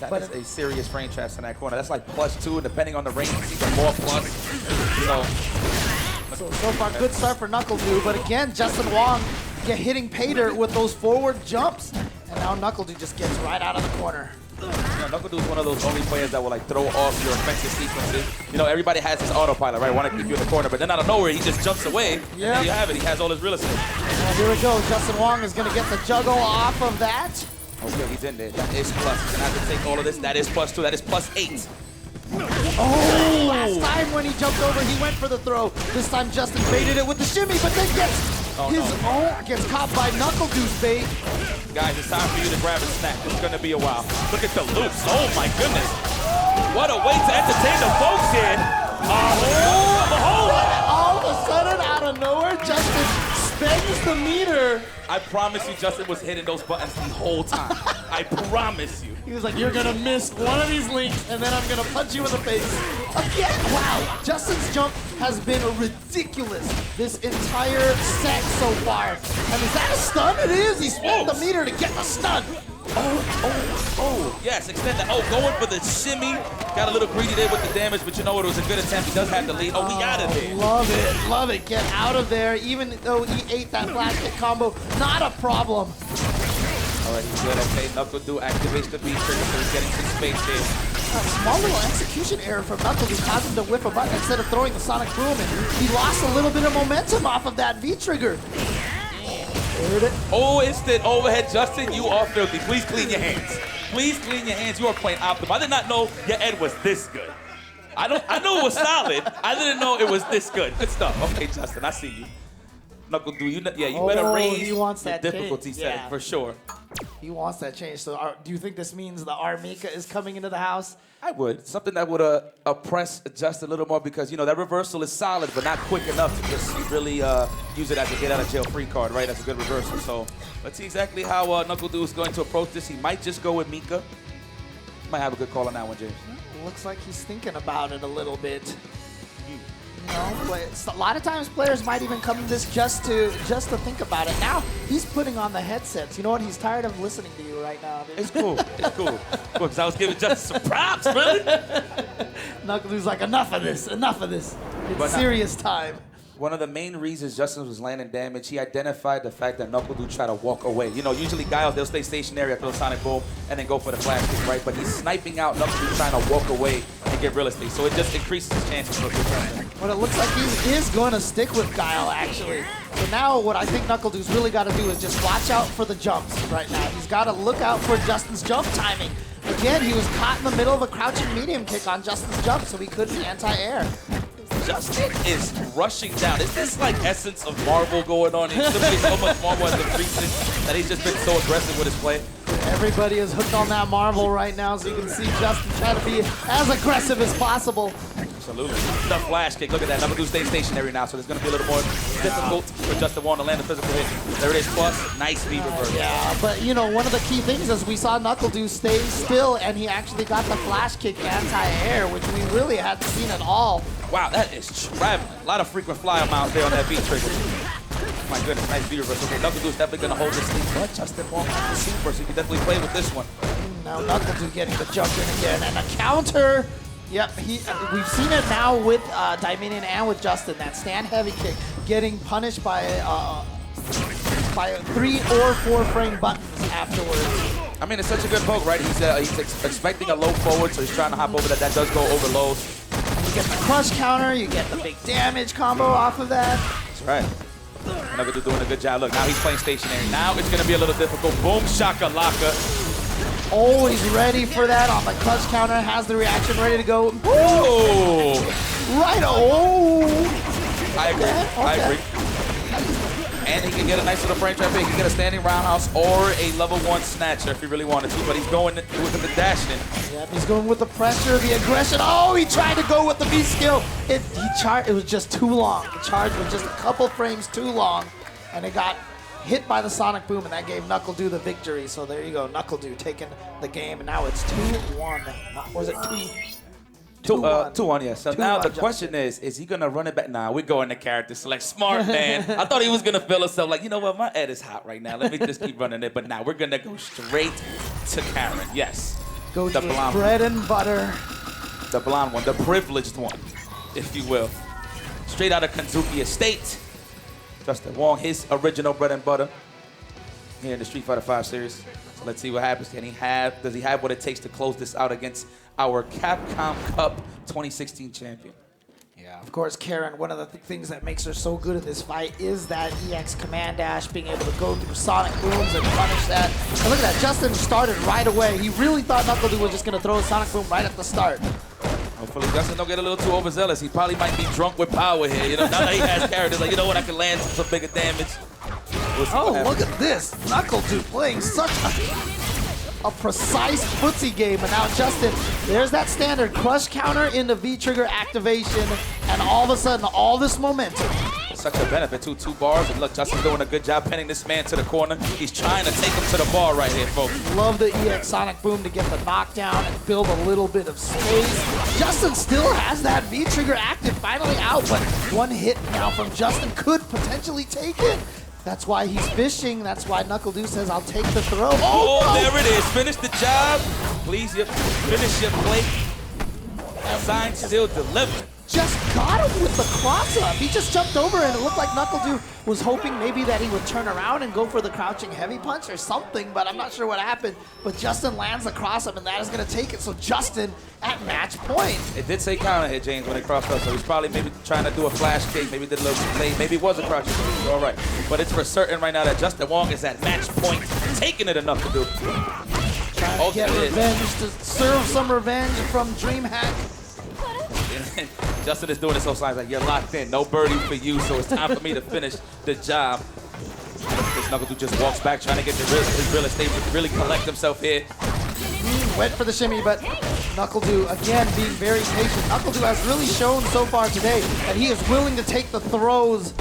That is a serious frame traps in that corner. That's like +2, and depending on the range, it's even more plus. So far, good start for NuckleDu, but again, JWong hitting pay dirt with those forward jumps, and now NuckleDu just gets right out of the corner. You know, NuckleDu is one of those only players that will like throw off your offensive sequences. You know, everybody has his autopilot, right? Want to keep you in the corner, but then out of nowhere, he just jumps away. And there you have it. He has all his real estate. Well, here we go. JWong is going to get the juggle off of that. Okay, he's in there. That is plus. He's gonna have to take all of this. That is +2. That is +8. Oh! Last time when he jumped over, he went for the throw. This time Justin baited it with the shimmy, but then gets caught by NuckleDu's bait. Guys, it's time for you to grab a snack. It's gonna be a while. Look at the loops. Oh my goodness. What a way to entertain the folks here. All of a sudden, out of nowhere, Justin spends the meter. I promise you, Justin was hitting those buttons the whole time. I promise you. He was like, you're gonna miss one of these links, and then I'm gonna punch you in the face. Again, wow. Justin's jump has been ridiculous this entire set so far. And is that a stun? It is. He spent the meter to get the stun. Oh, yes, extend that. Oh, going for the shimmy. Got a little greedy there with the damage, but you know what? It was a good attempt. He does have the lead. Oh, we out of there. Love it, love it. Get out of there. Even though he ate that flash hit combo, not a problem. All right, he's good. Okay, NuckleDu activates the B trigger, so he's getting some space here. A small little execution error from NuckleDu caused him to whip a button instead of throwing the Sonic Boom, and he lost a little bit of momentum off of that V trigger. Oh, instant overhead. Justin, you are filthy. Please clean your hands. Please clean your hands. You are playing optimal. I did not know your Ed was this good. I knew it was solid. I didn't know it was this good. Good stuff. Okay, Justin, I see you. NuckleDu, you better raise he wants the that difficulty change. setting for sure. He wants that change. So do you think this means the Mika is coming into the house? I would. Something that would oppress just a little more because, you know, that reversal is solid, but not quick enough to just really use it as a get-out-of-jail-free card, right? That's a good reversal. So let's see exactly how NuckleDu is going to approach this. He might just go with Mika. Might have a good call on that one, James. Looks like he's thinking about it a little bit. You know, a lot of times players might even come to this just to think about it. Now he's putting on the headsets. You know what? He's tired of listening to you right now, dude. It's cool. It's cool. Because I was giving Justin some props, really. NuckleDu's like, enough of this. Enough of this. It's But serious time. One of the main reasons Justin was landing damage, he identified the fact that NuckleDu tried to walk away. You know, usually Guile, they'll stay stationary after the Sonic Boom and then go for the flash kick, right? But he's sniping out NuckleDu trying to walk away and get real estate. So it just increases his chances for a good turn. But it looks like he is going to stick with Guile, actually. So now what I think NuckleDu's really got to do is just watch out for the jumps right now. He's got to look out for Justin's jump timing. Again, he was caught in the middle of a crouching medium kick on Justin's jump, so he couldn't anti-air. Justin is rushing down. Is this like essence of Marvel going on? He's simply so much Marvel as the creases that he's just been so aggressive with his play. Everybody is hooked on that Marvel right now, so you can see Justin trying to be as aggressive as possible. Absolutely. The flash kick. Look at that. NuckleDu stays stationary now, so it's going to be a little more difficult for JWong to land a physical hit. There it is. Plus, nice speed reverse. Yeah, but you know, one of the key things is we saw NuckleDu stay still, and he actually got the flash kick anti-air, which we really hadn't seen at all. Wow, that is traveling. A lot of frequent flyer miles there on that beat trigger. My goodness, nice beat reverse. Okay, NuckleDu is definitely going to hold this lead, but JWong has the super, so he can definitely play with this one. Now NuckleDu getting the jump in again, and a counter. Yep, we've seen it now with Dieminion and with Justin. That stand heavy kick getting punished by 3 or 4 frame buttons. afterwards. I mean, it's such a good poke, right? He's expecting a low forward, so he's trying to hop over that. That does go over low. You get the crush counter, you get the big damage combo off of that. That's right. NuckleDu doing a good job. Look, now he's playing stationary. Now it's going to be a little difficult. Boom, shakalaka. Always ready for that on the clutch counter, has the reaction ready to go. Ooh! Right, oh! I agree, I agree. And he can get a nice little frame trap. He can get a standing roundhouse or a level 1 snatcher if he really wanted to, but he's going with the dash in. Yep, he's going with the pressure, the aggression. Oh, he tried to go with the V skill. It was just too long. The charge was just a couple frames too long, and it got hit by the sonic boom, and that gave NuckleDu the victory. So there you go, NuckleDu taking the game, and now it's 2-1. Or was it 2-1, yeah. So now the question is he gonna run it back? Nah, we're going to character select. Smart man. I thought he was gonna feel himself like, you know what, my head is hot right now. Let me just keep running it. But now we're gonna go straight to Karin. Yes. Go the to blonde bread and butter. The blonde one, the privileged one, if you will. Straight out of Kanzuki Estate. JWong, his original bread and butter here in the Street Fighter V series. So let's see what happens. Does he have what it takes to close this out against our Capcom Cup 2016 champion? Yeah, of course, Karin, one of the things that makes her so good at this fight is that EX command dash, being able to go through sonic booms and punish that. And look at that, Justin started right away. He really thought NuckleDu was just going to throw a sonic boom right at the start. Hopefully Justin don't get a little too overzealous. He probably might be drunk with power here. You know, now that he has characters, like, you know what, I can land some bigger damage. Oh, look at this. NuckleDu playing such a precise footsie game. And now Justin, there's that standard crush counter into V-trigger activation. And all of a sudden, all this momentum. Such a benefit, too. 2 bars. And look, Justin's doing a good job pinning this man to the corner. He's trying to take him to the bar right here, folks. Love the EX Sonic Boom to get the knockdown and build a little bit of space. Justin still has that V-trigger active finally out, but one hit now from Justin could potentially take it. That's why he's fishing. That's why NuckleDu says, I'll take the throw. Oh, no. There it is. Finish the job. Please, finish your plate. Sign still delivered. Just got him with the cross-up. He just jumped over, and it looked like NuckleDu was hoping maybe that he would turn around and go for the crouching heavy punch or something, but I'm not sure what happened. But Justin lands the cross-up, and that is going to take it. So Justin at match point. It did say counter hit, James, when it crossed up, so he's probably maybe trying to do a flash kick, maybe did a little play, maybe it was a crouching kick. All right. But it's for certain right now that JWong is at match point, taking it enough to do. Trying to get revenge, to serve some revenge from DreamHack. Justin is doing it so silent, like, you're locked in, no birdie for you, so it's time for me to finish the job. This NuckleDu just walks back, trying to get his real estate, really collect himself here. Went for the shimmy, but NuckleDu, again, being very patient. NuckleDu has really shown so far today that he is willing to take the throws.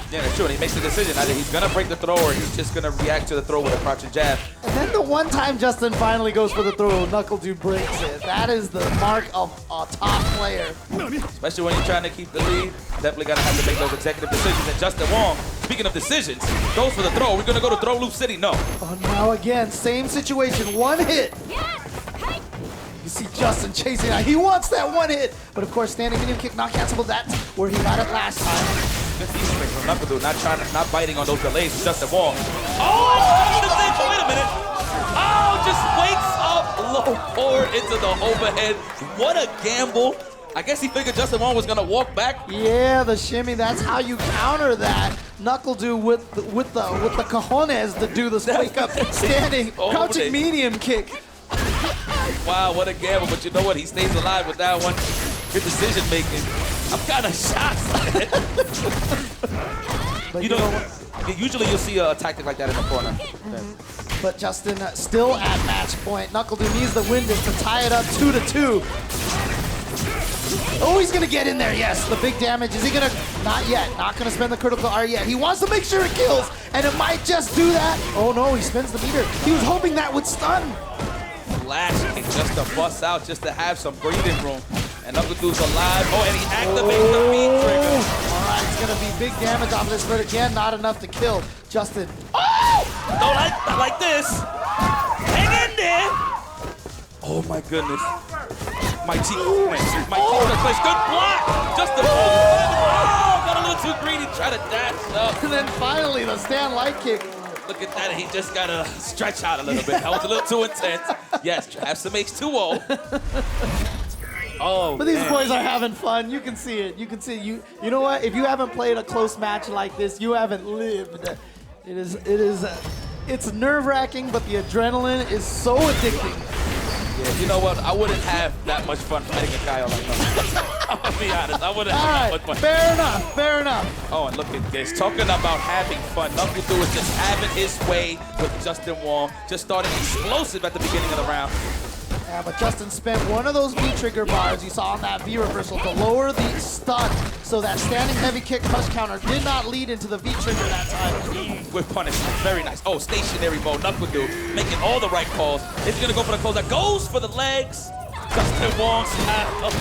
Yeah, that's true, and he makes the decision. Either he's gonna break the throw or he's just gonna react to the throw with a crouching jab. And then the one time Justin finally goes for the throw, NuckleDu breaks it. That is the mark of a top player. Especially when you're trying to keep the lead. Definitely gonna have to make those executive decisions. And JWong, speaking of decisions, goes for the throw. We're gonna go to Throw Loop City. No. Oh, now again, same situation, one hit. You see Justin chasing out. He wants that one hit. But of course, standing medium kick, not cancelable. That's where he got it last time. Good defense from NuckleDu, not biting on those delays with JWong. Oh, wait a minute. Oh, just wakes up low forward into the overhead. What a gamble. I guess he figured JWong was gonna walk back. Yeah, the shimmy, that's how you counter that. NuckleDu with the cojones to do the wake up standing, crouching medium kick. Wow, what a gamble, but you know what? He stays alive with that one. Good decision making. I'm kind of shocked. But you know, usually you'll see a tactic like that in the corner. But Justin still at match point. NuckleDu needs the win just to tie it up 2-2. Oh, he's gonna get in there, yes. The big damage. Is he gonna? Not yet. Not gonna spend the critical R yet. He wants to make sure it kills, and it might just do that. Oh no, he spins the meter. He was hoping that would stun. Flash kick just to bust out, just to have some breathing room. And NuckleDu's alive. Oh, and he activates the beat trigger. All right, it's gonna be big damage off this, but again, not enough to kill. Justin. Oh! No, not like this. Hang in there. Oh my goodness. My team place. Good block. Just the got a little too greedy, try to dash up. And then finally the stand light kick. Look at that. He just got to stretch out a little bit. That was a little too intense. Yes, have some H2O. Oh, But these man. boys are having fun. You can see it. You can see it. You know what? If you haven't played a close match like this, you haven't lived. It's nerve-wracking, but the adrenaline is so addicting. Yeah, you know what? I wouldn't have that much fun fighting a guy like that. I'm gonna be honest. I wouldn't have that much fun. Fair enough. Fair enough. Oh, and look at this. Talking about having fun. NuckleDu is just having his way with JWong. Just starting explosive at the beginning of the round. Yeah, but Justin spent one of those V-trigger bars you saw on that V-reversal to lower the stun, so that standing heavy kick push counter did not lead into the V-trigger that time. With punishment. Very nice. Oh, stationary mode. NuckleDu making all the right calls. Is he going to go for the closer? Goes for the legs. JWong snap.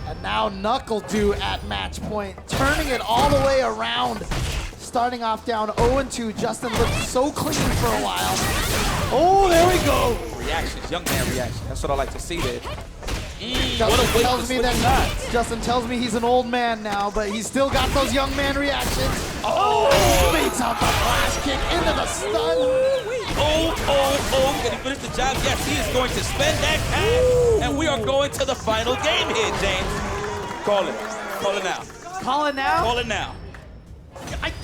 And now NuckleDu at match point, turning it all the way around. Starting off down 0-2. Justin looked so clean for a while. Oh, there we go. Reactions. Young man reaction. That's what I like to see there. Justin What a way tells to me switch that nuts. Justin tells me he's an old man now, but he's still got those young man reactions. Oh! Baits out the flash kick into the stun. Oh. Can he finish the job? Yes, he is going to spend that cash. And we are going to the final game here, James. Call it. Call it now. Call it now? Call it now.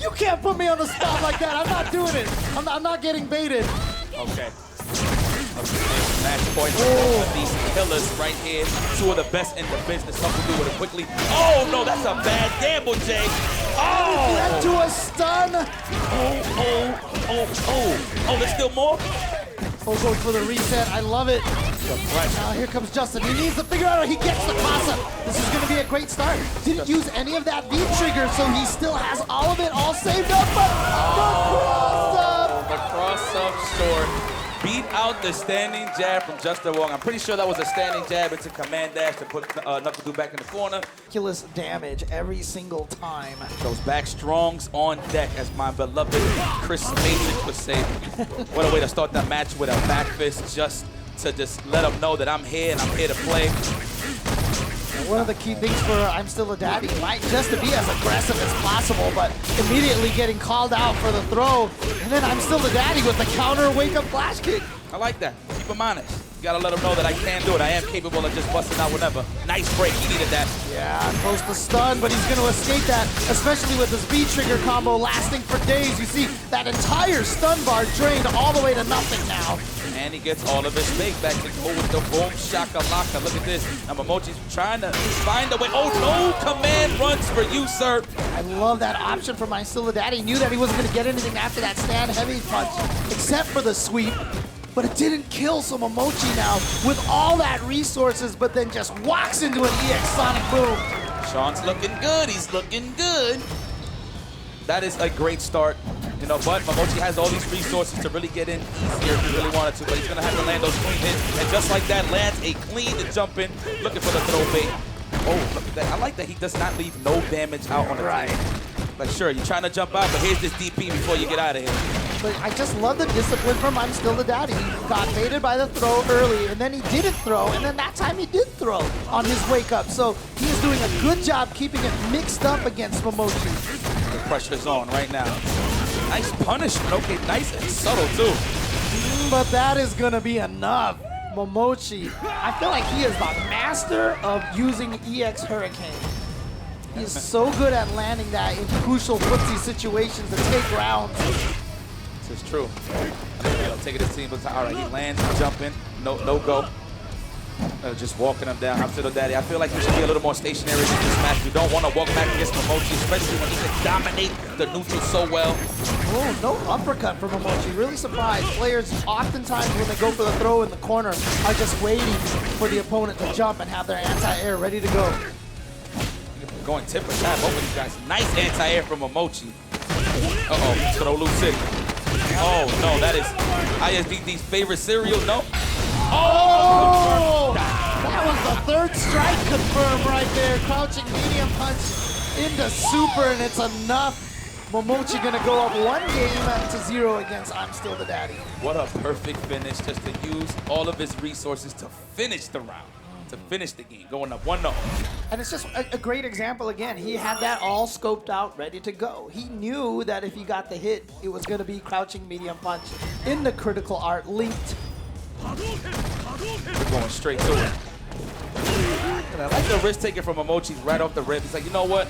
You can't put me on the spot like that. I'm not doing it. I'm not getting baited. Okay. Match point for both of these killers right here. Two of the best in the business. NuckleDu with it quickly. Oh, no, that's a bad gamble, Jay. Oh! Led to a stun. Oh, there's still more? Oh, going for the reset. I love it. Now here comes Justin. He needs to figure out how he gets the cross-up. This is going to be a great start. Didn't use any of that V-trigger, so he still has all of it all saved up, but The cross-up short. Beat out the standing jab from JWong. I'm pretty sure that was a standing jab into command dash to put NuckleDu back in the corner. ridiculous damage every single time. Those back strongs on deck, as my beloved ChrisG would say. What a way to start that match with a back fist, just to let them know that I'm here and I'm here to play. And one of the key things for ImStillDaDaddy might just to be as aggressive as possible, but immediately getting called out for the throw, and then ImStillDaDaddy with the counter wake-up flash kick. I like that. Keep him honest. You gotta let him know that I can do it. I am capable of just busting out whenever. Nice break. He needed that. Yeah, close to stun, but he's going to escape that, especially with his V-trigger combo lasting for days. You see that entire stun bar drained all the way to nothing now. And he gets all of his fake back to go with the boom shakalaka. Look at this. Now Momochi's trying to find a way. Oh, no command runs for you, sir. I love that option from ImStillDaDdy. He knew that he wasn't going to get anything after that stand heavy punch, except for the sweep. But it didn't kill, so Momochi now, with all that resources, but then just walks into an EX Sonic Boom. Sean's looking good. He's looking good. That is a great start. You know, but Momochi has all these resources to really get in easier if he really wanted to, but he's gonna have to land those clean hits. And just like that, lands a clean to jump in, looking for the throw bait. Oh, look at that. I like that he does not leave no damage out on the team. Like, sure, you're trying to jump out, but here's this DP before you get out of here. But I just love the discipline from ImStillDaDaddy. He got baited by the throw early, and then he didn't throw, and then that time he did throw on his wake up. So he is doing a good job keeping it mixed up against Momochi. The pressure's on right now. Nice punishment. Okay, nice and subtle, too. But that is going to be enough. Momochi, I feel like he is the master of using EX Hurricane. He is so good at landing that in crucial footsie situations to take rounds. This is true. Taking his team, but all right, he lands, jumping, no go. Just walking him down. ImStillDaDaddy, I feel like you should be a little more stationary in this match. You don't want to walk back against Momochi, especially when he can dominate the neutral so well. Oh, no uppercut from Momochi. Really surprised. Players oftentimes when they go for the throw in the corner are just waiting for the opponent to jump and have their anti-air ready to go. Going tip for tap, both of these guys. Nice anti-air from Momochi. Uh-oh, throw loose it. Oh, no, that is ISDD's favorite cereal, no? Oh! That was the third strike confirmed right there. Crouching medium punch into super, and it's enough. Momochi gonna go up 1-0 against ImStillDaDaddy. What a perfect finish, just to use all of his resources to finish the round. to finish the game, going up 1-0. And it's just a great example again. He had that all scoped out, ready to go. He knew that if he got the hit, it was going to be crouching medium punch in the critical art linked. We're going straight to it. And I like the risk taking from Momochi right off the rip. He's like, you know what?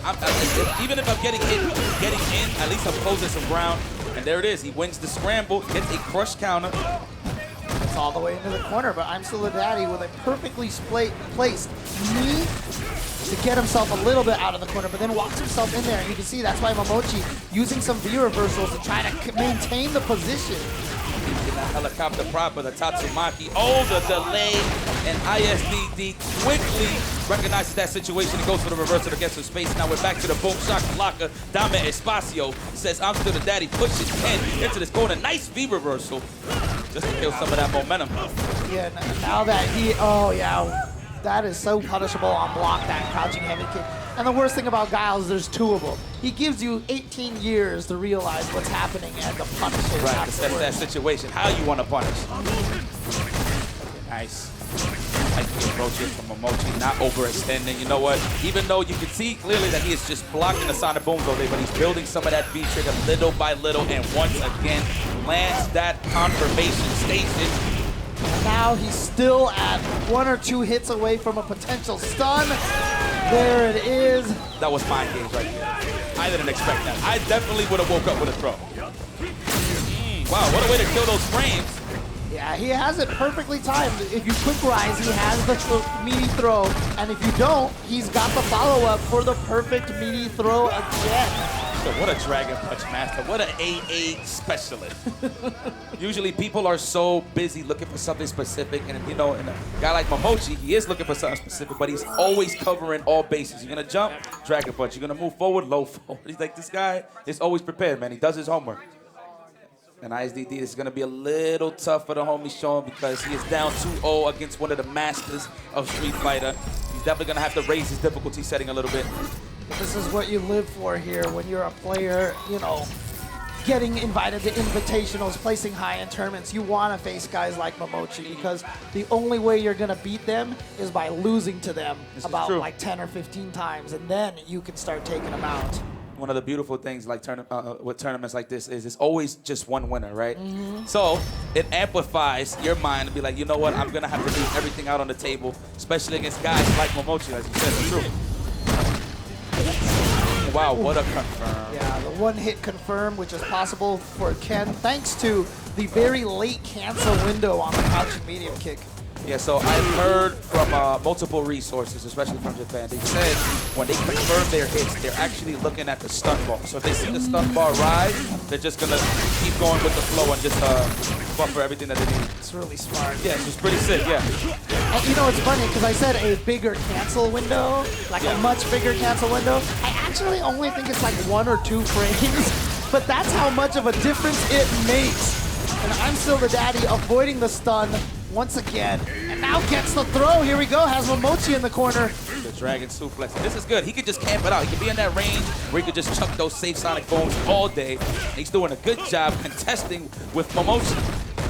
Even if I'm getting hit, getting in, at least I'm closing some ground. And there it is. He wins the scramble, gets a crush counter. It's all the way into the corner, but ImStillDaDaddy with a perfectly placed knee to get himself a little bit out of the corner, but then walks himself in there. And you can see that's why Momochi using some V reversals to try to maintain the position. That helicopter prop of the Tatsumaki. Oh, the delay. And ISDD quickly recognizes that situation and goes for the reversal to get some space. Now we're back to the boom shakalaka. Dame Espacio says, ImStillDaDaddy pushes Ken into this corner. Nice V reversal. Just to kill some of that momentum. Yeah, now that he, oh yeah, that is so punishable on block, that crouching heavy kick. And the worst thing about Guile is there's two of them. He gives you 18 years to realize what's happening and to punish it. Right, to set that situation, how you want to punish. Nice. Like the approach here from Momochi, not overextending. You know what? Even though you can see clearly that he is just blocking the Sonic Booms all day, but he's building some of that V trigger little by little, and once again lands that confirmation station. Now he's still at 1 or 2 hits away from a potential stun. There it is. That was mind games right there. I didn't expect that. I definitely would have woke up with a throw. Wow, what a way to kill those frames. Yeah, he has it perfectly timed. If you quick rise, he has the meaty throw. And if you don't, he's got the follow-up for the perfect meaty throw again. So what a Dragon Punch master. What an AA specialist. Usually people are so busy looking for something specific. And you know, in a guy like Momochi, he is looking for something specific, but he's always covering all bases. You're going to jump, Dragon Punch. You're going to move forward, low forward. He's like, this guy is always prepared, man. He does his homework. And ISDD is going to be a little tough for the homie Sean because he is down 2-0 against one of the masters of Street Fighter. He's definitely going to have to raise his difficulty setting a little bit. This is what you live for here when you're a player, you know, getting invited to invitationals, placing high in tournaments. You want to face guys like Momochi because the only way you're going to beat them is by losing to them about like 10 or 15 times, and then you can start taking them out. One of the beautiful things like with tournaments like this is it's always just one winner, right? So it amplifies your mind to be like, you know what, I'm going to have to leave everything out on the table, especially against guys like Momochi, as you said. It's true. Wow, what a confirm. Yeah, the one hit confirm, which is possible for Ken, thanks to the very late cancel window on the crouching medium kick. Yeah, so I've heard from multiple resources, especially from Japan. They said when they confirm their hits, they're actually looking at the stun bar. So if they see the stun bar rise, they're just going to keep going with the flow and just buffer everything that they need. It's really smart. Yeah, it's pretty sick, yeah. And you know, it's funny because I said a bigger cancel window, like a much bigger cancel window. I actually only think it's like 1 or 2 frames, but that's how much of a difference it makes. And ImStillDaDaddy avoiding the stun once again, and now gets the throw. Here we go, has Momochi in the corner. The Dragon Suplex. This is good. He could just camp it out. He could be in that range where he could just chuck those safe Sonic Booms all day. He's doing a good job contesting with Momochi.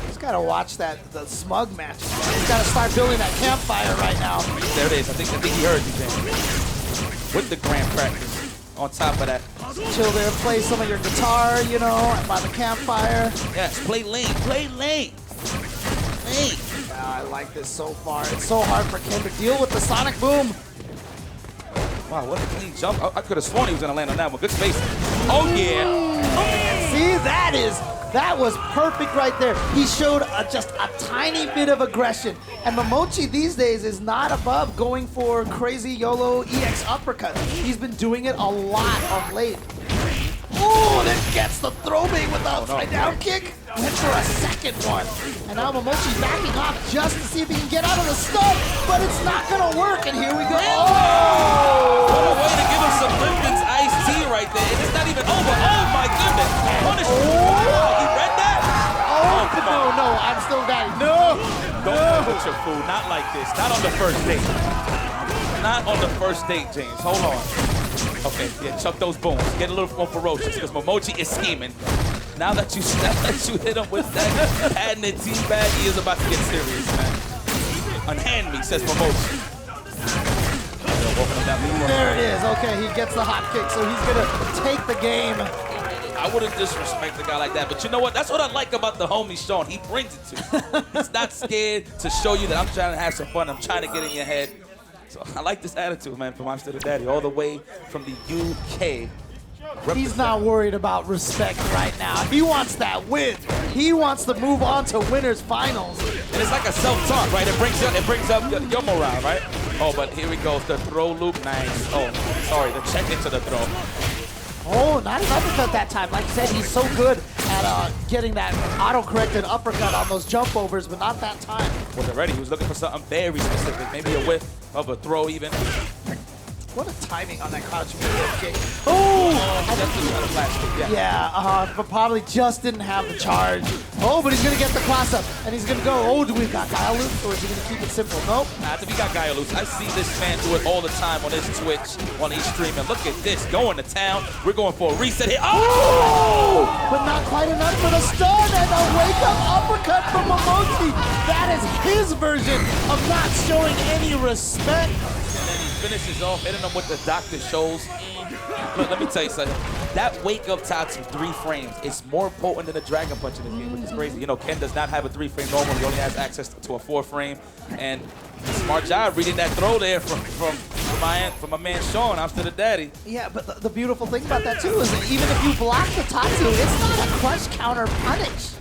He's got to watch the Smug match. He's got to start building that campfire right now. There it is. I think he heard you, James. With the grand practice. On top of that. Chill there, play some of your guitar, you know, by the campfire. Yes, play lane. Play lane. Lane. I like this so far. It's so hard for Ken to deal with the Sonic Boom. Wow, what a clean jump. I could have sworn he was going to land on that one. Good space. Oh, yeah. See, that was perfect right there. He showed just a tiny bit of aggression. And Momochi these days is not above going for crazy YOLO EX uppercut. He's been doing it a lot of late. Oh, then gets the throw bait with the upside down kick. Went for a second one. And now Momochi backing off just to see if he can get out of the stun, but it's not gonna work, and here we go. Oh! What a way to give him some Lipton's iced tea right there. And it's not even over. Oh my goodness. Punishment. Oh, he read that? Oh, no, ImStillDaDdy. No! Don't put your fool. Not like this. Not on the first date. Not on the first date, James. Hold on. Okay, yeah, chuck those booms. Get a little more ferocious because Momochi is scheming. Now that you hit him with that patented teabag, he is about to get serious, man. Unhand me, says Momochi. both of them down the court. There it is. Okay, he gets the hop kick, so he's gonna take the game. I wouldn't disrespect a guy like that, but you know what? That's what I like about the homie Sean. He brings it to you. He's not scared to show you that I'm trying to have some fun. I'm trying to get in your head. So I like this attitude, man, from ImStillDaDaddy, all the way from the UK. He's not worried about respect right now. He wants that win. He wants to move on to winners finals. And it's like a self-talk, right? It brings up your morale, right? Oh, but here he goes, the throw loop, nice. Oh, sorry, the check into the throw. Oh, not an uppercut that time. Like I said, he's so good at getting that auto-corrected uppercut on those jump overs, but not that time. Wasn't ready. He was looking for something very specific, maybe a whiff of a throw even. What a timing on that crouch medium kick. Oh! Yeah, but probably just didn't have the charge. Oh, but he's going to get the cross up, and he's going to go. Oh, do we got Guile loose, or is he going to keep it simple? Nope. I think we got Guile loose. I see this man do it all the time on his Twitch, on his stream, and look at this, going to town. We're going for a reset here. Oh! But not quite enough for the stun, and a wake-up uppercut from Momochi. That is his version of not showing any respect. Finishes off, hitting him with the doctor shows. Look, let me tell you something. That wake-up Tatsu 3 frames is more potent than a Dragon Punch in this game, which is crazy. You know, Ken does not have a 3 frame normal. He only has access to a 4 frame. And smart job reading that throw there from my man Sean, ImStillDaDaddy. Yeah, but the beautiful thing about that, too, is that even if you block the Tatsu, it's not a crush counter punish.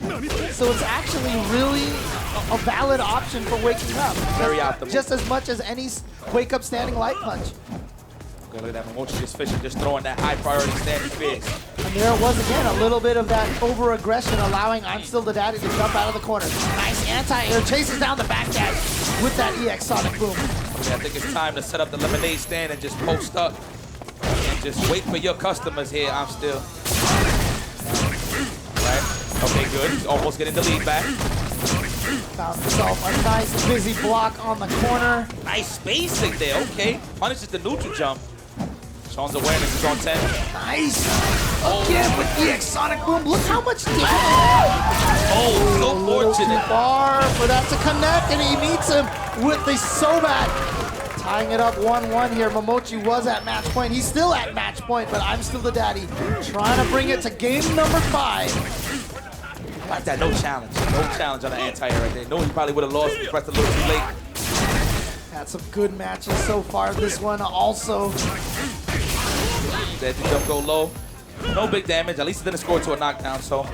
So it's actually really a valid option for waking up. Very optimal. Just as much as any wake-up standing light punch. Okay, look at that Momochi just fishing, just throwing that high priority standing fish. And there it was again, a little bit of that over-aggression, allowing ImStillDaDaddy to jump out of the corner. Nice anti-air, chases down the back dash with that EX Sonic Boom. Okay, I think it's time to set up the lemonade stand and just post up and just wait for your customers here, ImStill. Right? Okay, good. He's almost getting the lead back. Found himself a nice busy block on the corner. Nice spacing there, okay. Punishes the neutral jump. Sean's awareness is on 10. Nice. Again with EX Sonic Boom. Look how much damage. Oh, so fortunate. Bar for that to connect, and he meets him with the Sobat. Tying it up 1-1 here. Momochi was at match point. He's still at match point, but ImStillDaDaddy trying to bring it to game number 5. Like that, no challenge. No challenge on the anti-air right there. No, he probably would have lost if he pressed a little too late. Had some good matches so far. This one also. That the jump go low. No big damage. At least it didn't score to a knockdown, so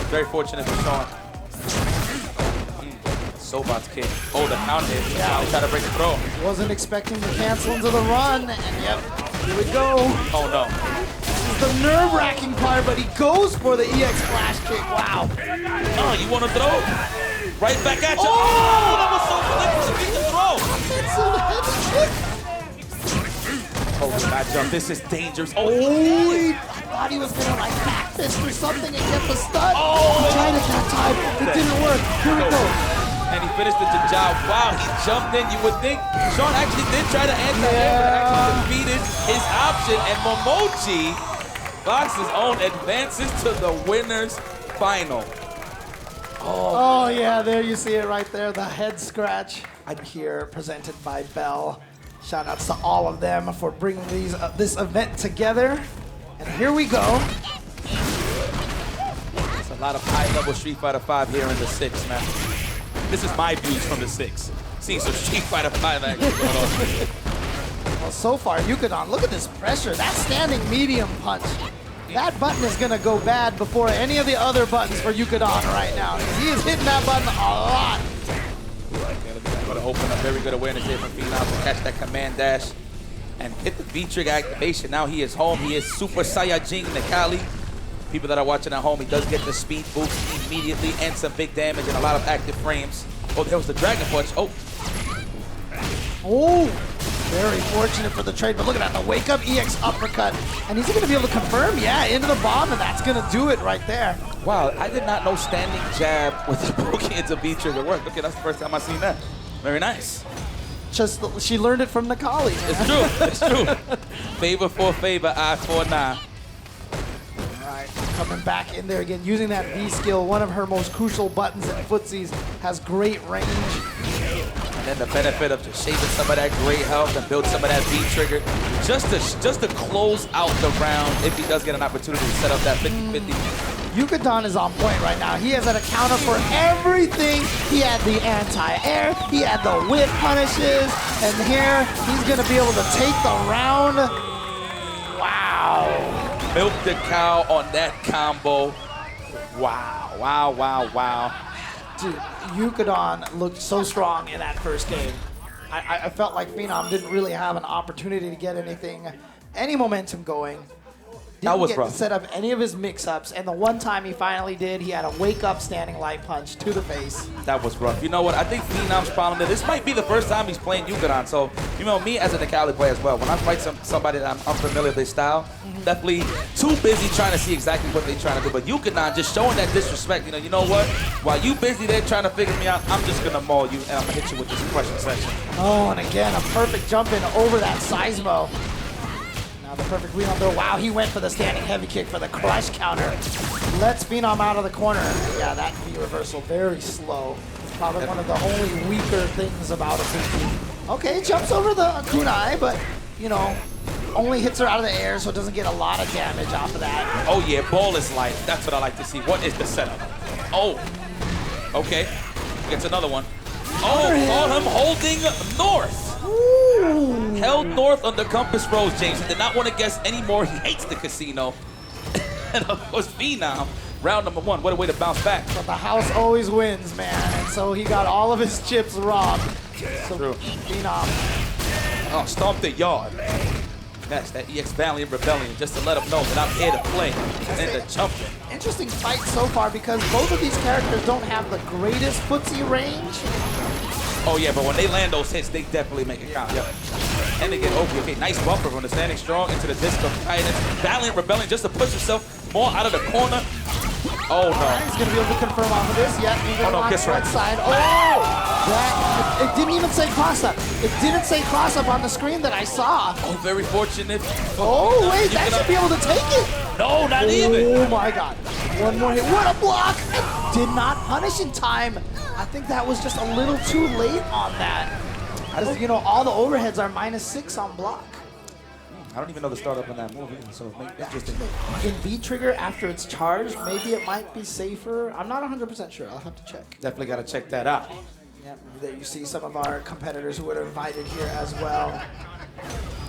very fortunate for Sean. Sobat's kick. Oh, the counter hit. Yeah, try to break the throw. Wasn't expecting to cancel into the run, and yep, here we go. Oh no. The nerve-wracking part, but he goes for the EX flash kick. Wow. Oh, you want to throw? Right back at you. Oh, that was so good to beat the throw. Oh, that jump. This is dangerous. Oh, I thought he was going to like back fist or something and get the stun. Oh, he tried it that time. It didn't work. Here we go. And he finished the job. Wow, he jumped in. You would think Sean actually did try to anti-air, but actually defeated his option. And Momochi, Fox's own, advances to the winners final. Oh yeah, there you see it right there, the head scratch. I'm here, presented by Bell. Shout outs to all of them for bringing this event together. And here we go. There's a lot of high-level Street Fighter 5 here in the 6, man. This is my views from the 6. Seeing some Street Fighter 5 action going on. Well, so far, Yukadon, look at this pressure. That standing medium punch. That button is going to go bad before any of the other buttons for Yukadon right now. He is hitting that button a lot. Going to open up very good awareness here from Phenom to catch that command dash and hit the V-trigger activation. Now he is home. He is Super Saiyajin Necalli. People that are watching at home, he does get the speed boost immediately and some big damage and a lot of active frames. Oh, there was the Dragon Punch. Oh, very fortunate for the trade, but look at that, the wake-up EX uppercut. And he's going to be able to confirm, yeah, into the bomb, and that's going to do it right there. Wow, I did not know standing jab with the poking into V-trigger worked. Okay, that's the first time I've seen that. Very nice. Just, she learned it from Necalli. It's true, it's true. Favor for favor, eye for an eye. Coming back in there again, using that V skill, one of her most crucial buttons in footsies, has great range. And and the benefit of just shaving some of that great health and build some of that V trigger just to close out the round if he does get an opportunity to set up that 50-50. Yukadon is on point right now. He has a counter for everything. He had the anti-air, he had the whip punishes, and here he's gonna be able to take the round. Wow. Milk the cow on that combo. Wow, wow, wow, wow. Dude, Yukadon looked so strong in that first game. I felt like Phenom didn't really have an opportunity to get any momentum going. That was Didn't get rough. to set up any of his mix-ups, and the one time he finally did, he had a wake-up standing light punch to the face. That was rough. You know what? I think Phenom's problem is this might be the first time he's playing Yukadon. So, you know, me as a Necalli player as well, when I fight somebody that I'm unfamiliar with their style, definitely too busy trying to see exactly what they're trying to do. But Yukadon just showing that disrespect. You know what? While you busy there trying to figure me out, I'm just going to maul you, and I'm going to hit you with this question section. Oh, and again, a perfect jump in over that Seismo. Now the perfect Phenom throw. Wow, he went for the standing heavy kick for the crush counter. Lets Phenom out of the corner. Yeah, that V reversal, very slow. Probably one of the only weaker things about Ibuki. Okay, jumps over the kunai, but, you know, only hits her out of the air, so it doesn't get a lot of damage off of that. Oh, yeah, ball is life. That's what I like to see. What is the setup? Oh, okay. Gets another one. Oh, caught him holding north. Ooh. Held north under Compass Rose, James. He did not want to guess anymore. He hates the casino. And of course, Phenom, round number 1. What a way to bounce back. But the house always wins, man. And so he got all of his chips wrong. So True. Phenom. Oh, stomp the yard. That's that EX Valiant Rebellion, just to let them know that I'm here to play and to jump in. Interesting fight so far because both of these characters don't have the greatest footsie range. Oh yeah, but when they land those hits, they definitely make it count. Yep. And they get okay, nice buffer from the standing strong into the disc of guidance. Valiant Rebellion just to push yourself more out of the corner. Oh no. He's gonna be able to confirm off of this. Yep, he's gonna no, lock kiss right right. side. Oh! It didn't even say cross up. It didn't say cross up on the screen that I saw. Oh, very fortunate. Oh wait, that should be able to take it. No, not even. Oh my god. One more hit. What a block! Did not punish in time. I think that was just a little too late on that. Because, you know, all the overheads are -6 on block. I don't even know the startup on that movie, so it makes it interesting. In V-Trigger, after it's charged, maybe it might be safer. I'm not 100% sure. I'll have to check. Definitely got to check that out. Yeah, there you see some of our competitors who were invited here as well.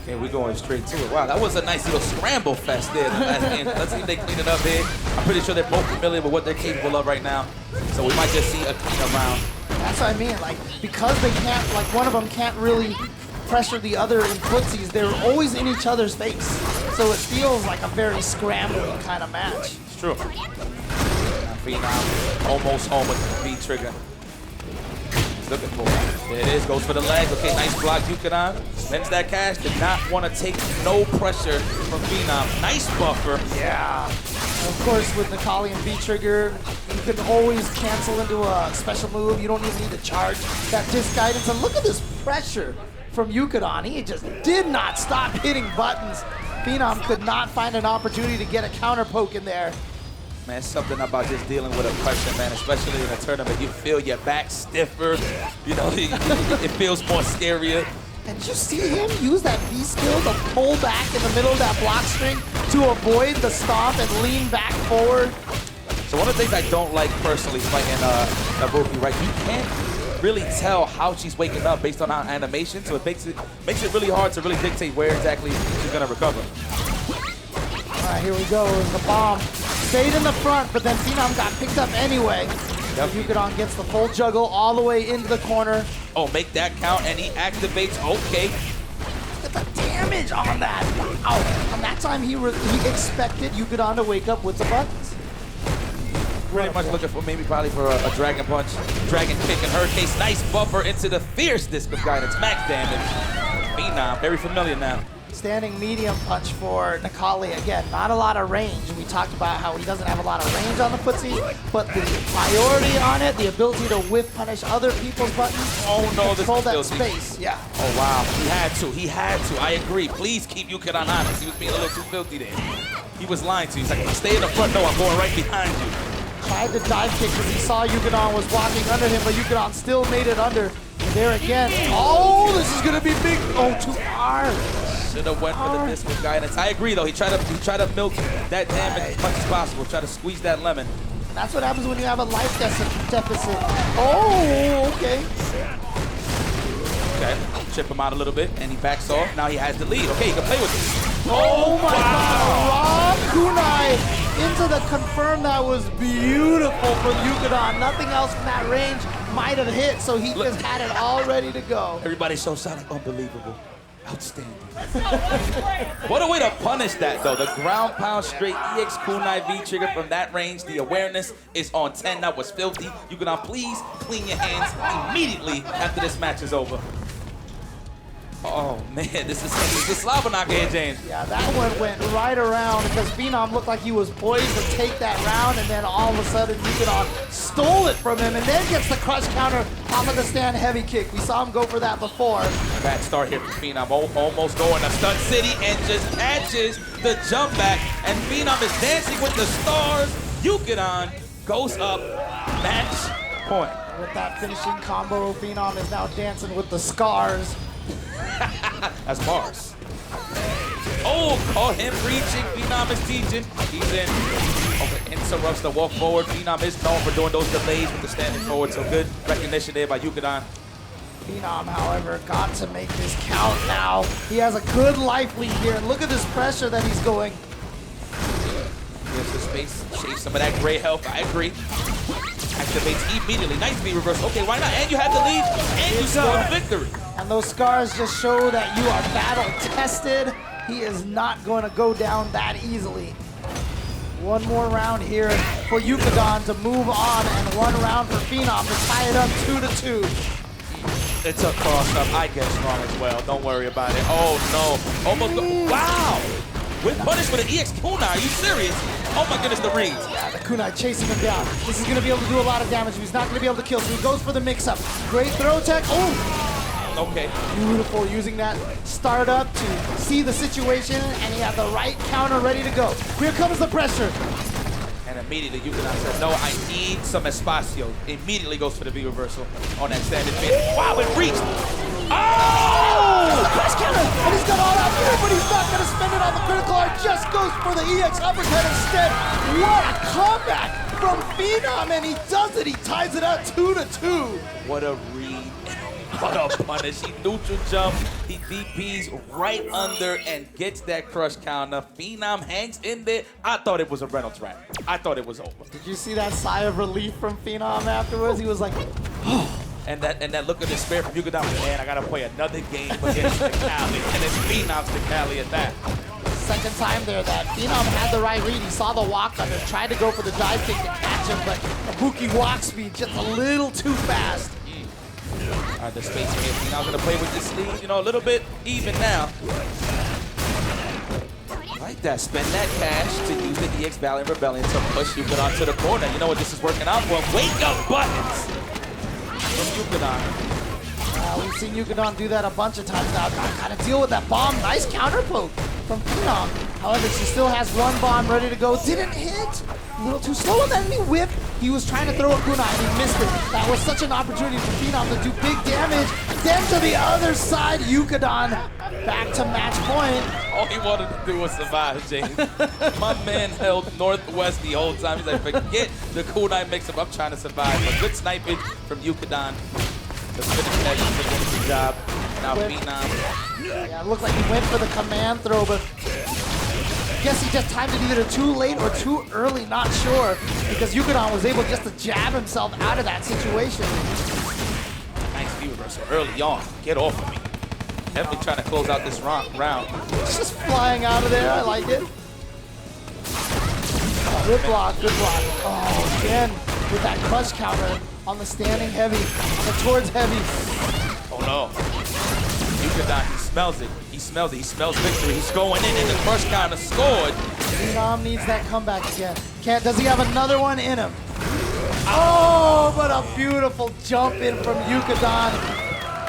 Okay, we're going straight to it. Wow, that was a nice little scramble fest there. Let's see if they clean it up here. I'm pretty sure they're both familiar with what they're capable of right now. So we might just see a clean round. That's what I mean. Like, because they can't, like, one of them can't really pressure the other in footsies, they're always in each other's face. So it feels like a very scrambling kind of match. It's true. Phenom almost home with the V trigger. He's looking for it. There it is. Goes for the leg. Okay, nice block. Yukadon spends that cash. Did not want to take no pressure from Phenom. Nice buffer. Yeah. And of course, with Necalli and V-Trigger, you can always cancel into a special move. You don't even need to charge that disc guidance. And look at this pressure from Yukadon. He just did not stop hitting buttons. Phenom could not find an opportunity to get a counter poke in there. Man, something about just dealing with a pressure, man, especially in a tournament. You feel your back stiffer. You know, it feels more scarier. And did you see him use that V skill to pull back in the middle of that block string to avoid the stomp and lean back forward? So one of the things I don't like personally fighting Ibuki, right? You can't really tell how she's waking up based on her animation, so it makes it really hard to really dictate where exactly she's gonna recover. All right, here we go. The bomb stayed in the front, but then Phenom got picked up anyway. Yep. Yukadon gets the full juggle all the way into the corner. Oh, make that count, and he activates. Okay. Look at the damage on that. Wow. And that time he expected Yukadon to wake up with the buttons. Pretty much looking for probably for a dragon punch, dragon kick in her case. Nice buffer into the fierce disc of guidance. Max damage. Phenom, very familiar now. Standing medium punch for Necalli. Again, not a lot of range. We talked about how he doesn't have a lot of range on the footsie, but the priority on it, the ability to whiff punish other people's buttons, Oh no, this control is that filthy. space. Yeah. Oh wow, he had to. I agree. Please keep Yukadon honest. He was being a little too filthy there. He was lying to you. He's like, stay in the front. No, I'm going right behind you. Tried to dive kick because he saw Yukadon was blocking under him, but Yukadon still made it under. There again. Oh, this is gonna be big. Oh, too hard. Should have went for the disco guidance. I agree though. He tried to milk that damage as much as possible. Try to squeeze that lemon. That's what happens when you have a life deficit. Oh, okay. Okay, chip him out a little bit, and he backs off. Now he has the lead. Okay, he can play with this. Oh my God, Rob Kunai into the confirm. That was beautiful from Yukadon. Nothing else from that range might have hit, so he just had it all ready to go. Everybody's so silent. Unbelievable. Outstanding. What a way to punish that, though. The ground pound straight EX Kunai V trigger from that range. The awareness is on 10. That was filthy. Yukadon, please clean your hands immediately after this match is over. Oh, man, this is the slobber knocker here, James. Yeah, that one went right around because Phenom looked like he was poised to take that round, and then all of a sudden Yukadon stole it from him and then gets the crush counter off of the stand heavy kick. We saw him go for that before. Bad start here from Phenom, almost going to Stunt City and just catches the jump back, and Phenom is dancing with the stars. Yukadon goes up, match point. With that finishing combo, Phenom is now dancing with the scars. That's bars. Oh, caught him reaching. Phenom is teaching. He's in. Okay, interrupts the walk forward. Phenom is known for doing those delays with the standing forward, so good recognition there by Yukadon. Phenom, however, got to make this count now. He has a good life lead here, and look at this pressure that he's going. Here's the space. Shave some of that gray health. I agree. Activates immediately. Nice V reversal. Okay, why not? And you had the lead, and you scored the victory. And those scars just show that you are battle tested. He is not going to go down that easily. One more round here for Yukadon to move on, and one round for Phenom to tie it up 2-2. It's a cross-up. I get strong as well. Don't worry about it. Oh, no. Almost. Wow. With punish with an EX Kunai. Are you serious? Oh, my goodness, the reads. Yeah, the Kunai chasing him down. This is going to be able to do a lot of damage. He's not going to be able to kill, so he goes for the mix-up. Great throw tech. Oh! Okay. Beautiful, using that startup to see the situation, and he had the right counter ready to go. Here comes the pressure. And immediately Yukadon says, no, I need some espacio. Immediately goes for the V reversal on that standard pin. Wow, it reached. Oh! Crash counter, and he's got all out here, but he's not going to spend it on the critical art. Just goes for the EX uppercut instead. What a comeback from Phenom, and he does it. He ties it up 2-2. What a read. What a punish. He neutral jump. He DPs right under and gets that crush counter. Phenom hangs in there. I thought it was a Reynolds wrap. I thought it was over. Did you see that sigh of relief from Phenom afterwards? He was like, oh. And that look of despair from Yukadon, man, I gotta play another game against Necalli. And it's Phenom's Necalli at that. Second time there that Phenom had the right read. He saw the walk under, tried to go for the dive kick to catch him, but Ibuki walk speed just a little too fast. All right, the space here. Phenom's gonna play with this lead, you know, a little bit even now. Like that, spend that cash to use the EX Valiant Rebellion to push Yukadon to the corner. You know what this is working out for? Wake up buttons from Yukadon. We've seen Yukadon do that a bunch of times now. Gotta deal with that bomb. Nice counter poke from Phenom. However, she still has one bomb ready to go. Didn't hit. A little too slow. And then he whipped. He was trying to throw a kunai and he missed it. That was such an opportunity for Phenom to do big damage. Then to the other side, Yukadon back to match point. All he wanted to do was survive, James. My man held northwest the whole time. He's like, forget the kunai mix-up. I'm trying to survive. But good sniping from Yukadon. The finish that he did the job. Now Phenom. Yeah, it looked like he went for the command throw, but I guess he just timed it either too late or too early, not sure, because Yukadon was able just to jab himself out of that situation. Nice V reversal early on. Get off of me. Definitely trying to close out this round. It's just flying out of there. I like it. Good block, good block. Oh, again, with that crush counter on the standing heavy, the towards heavy. Oh no. Yukadon, he smells it. He smells it. He smells victory. He's going in and the crush counter scored. Phenom needs that comeback again. Does he have another one in him? Oh, but a beautiful jump in from Yukadon.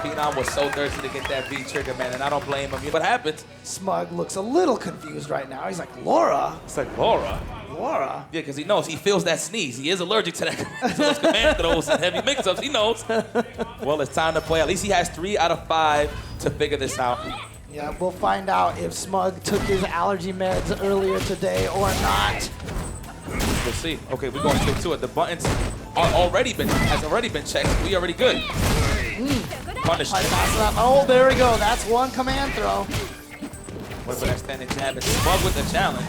Phenom was so thirsty to get that V trigger, man, and I don't blame him. What happened? Smug looks a little confused right now. He's like, Laura? It's like, Laura? Laura? Yeah, because he knows. He feels that sneeze. He is allergic to that. To those command throws and heavy mix-ups. He knows. Well, it's time to play. At least he has 3 out of 5 to figure this out. Yeah, we'll find out if Smug took his allergy meds earlier today or not. We'll see. Okay, we're going straight to it. The buttons has already been checked. We already good. Punish. Oh, there we go. That's one command throw. What about that standing jab? And Smug with the challenge.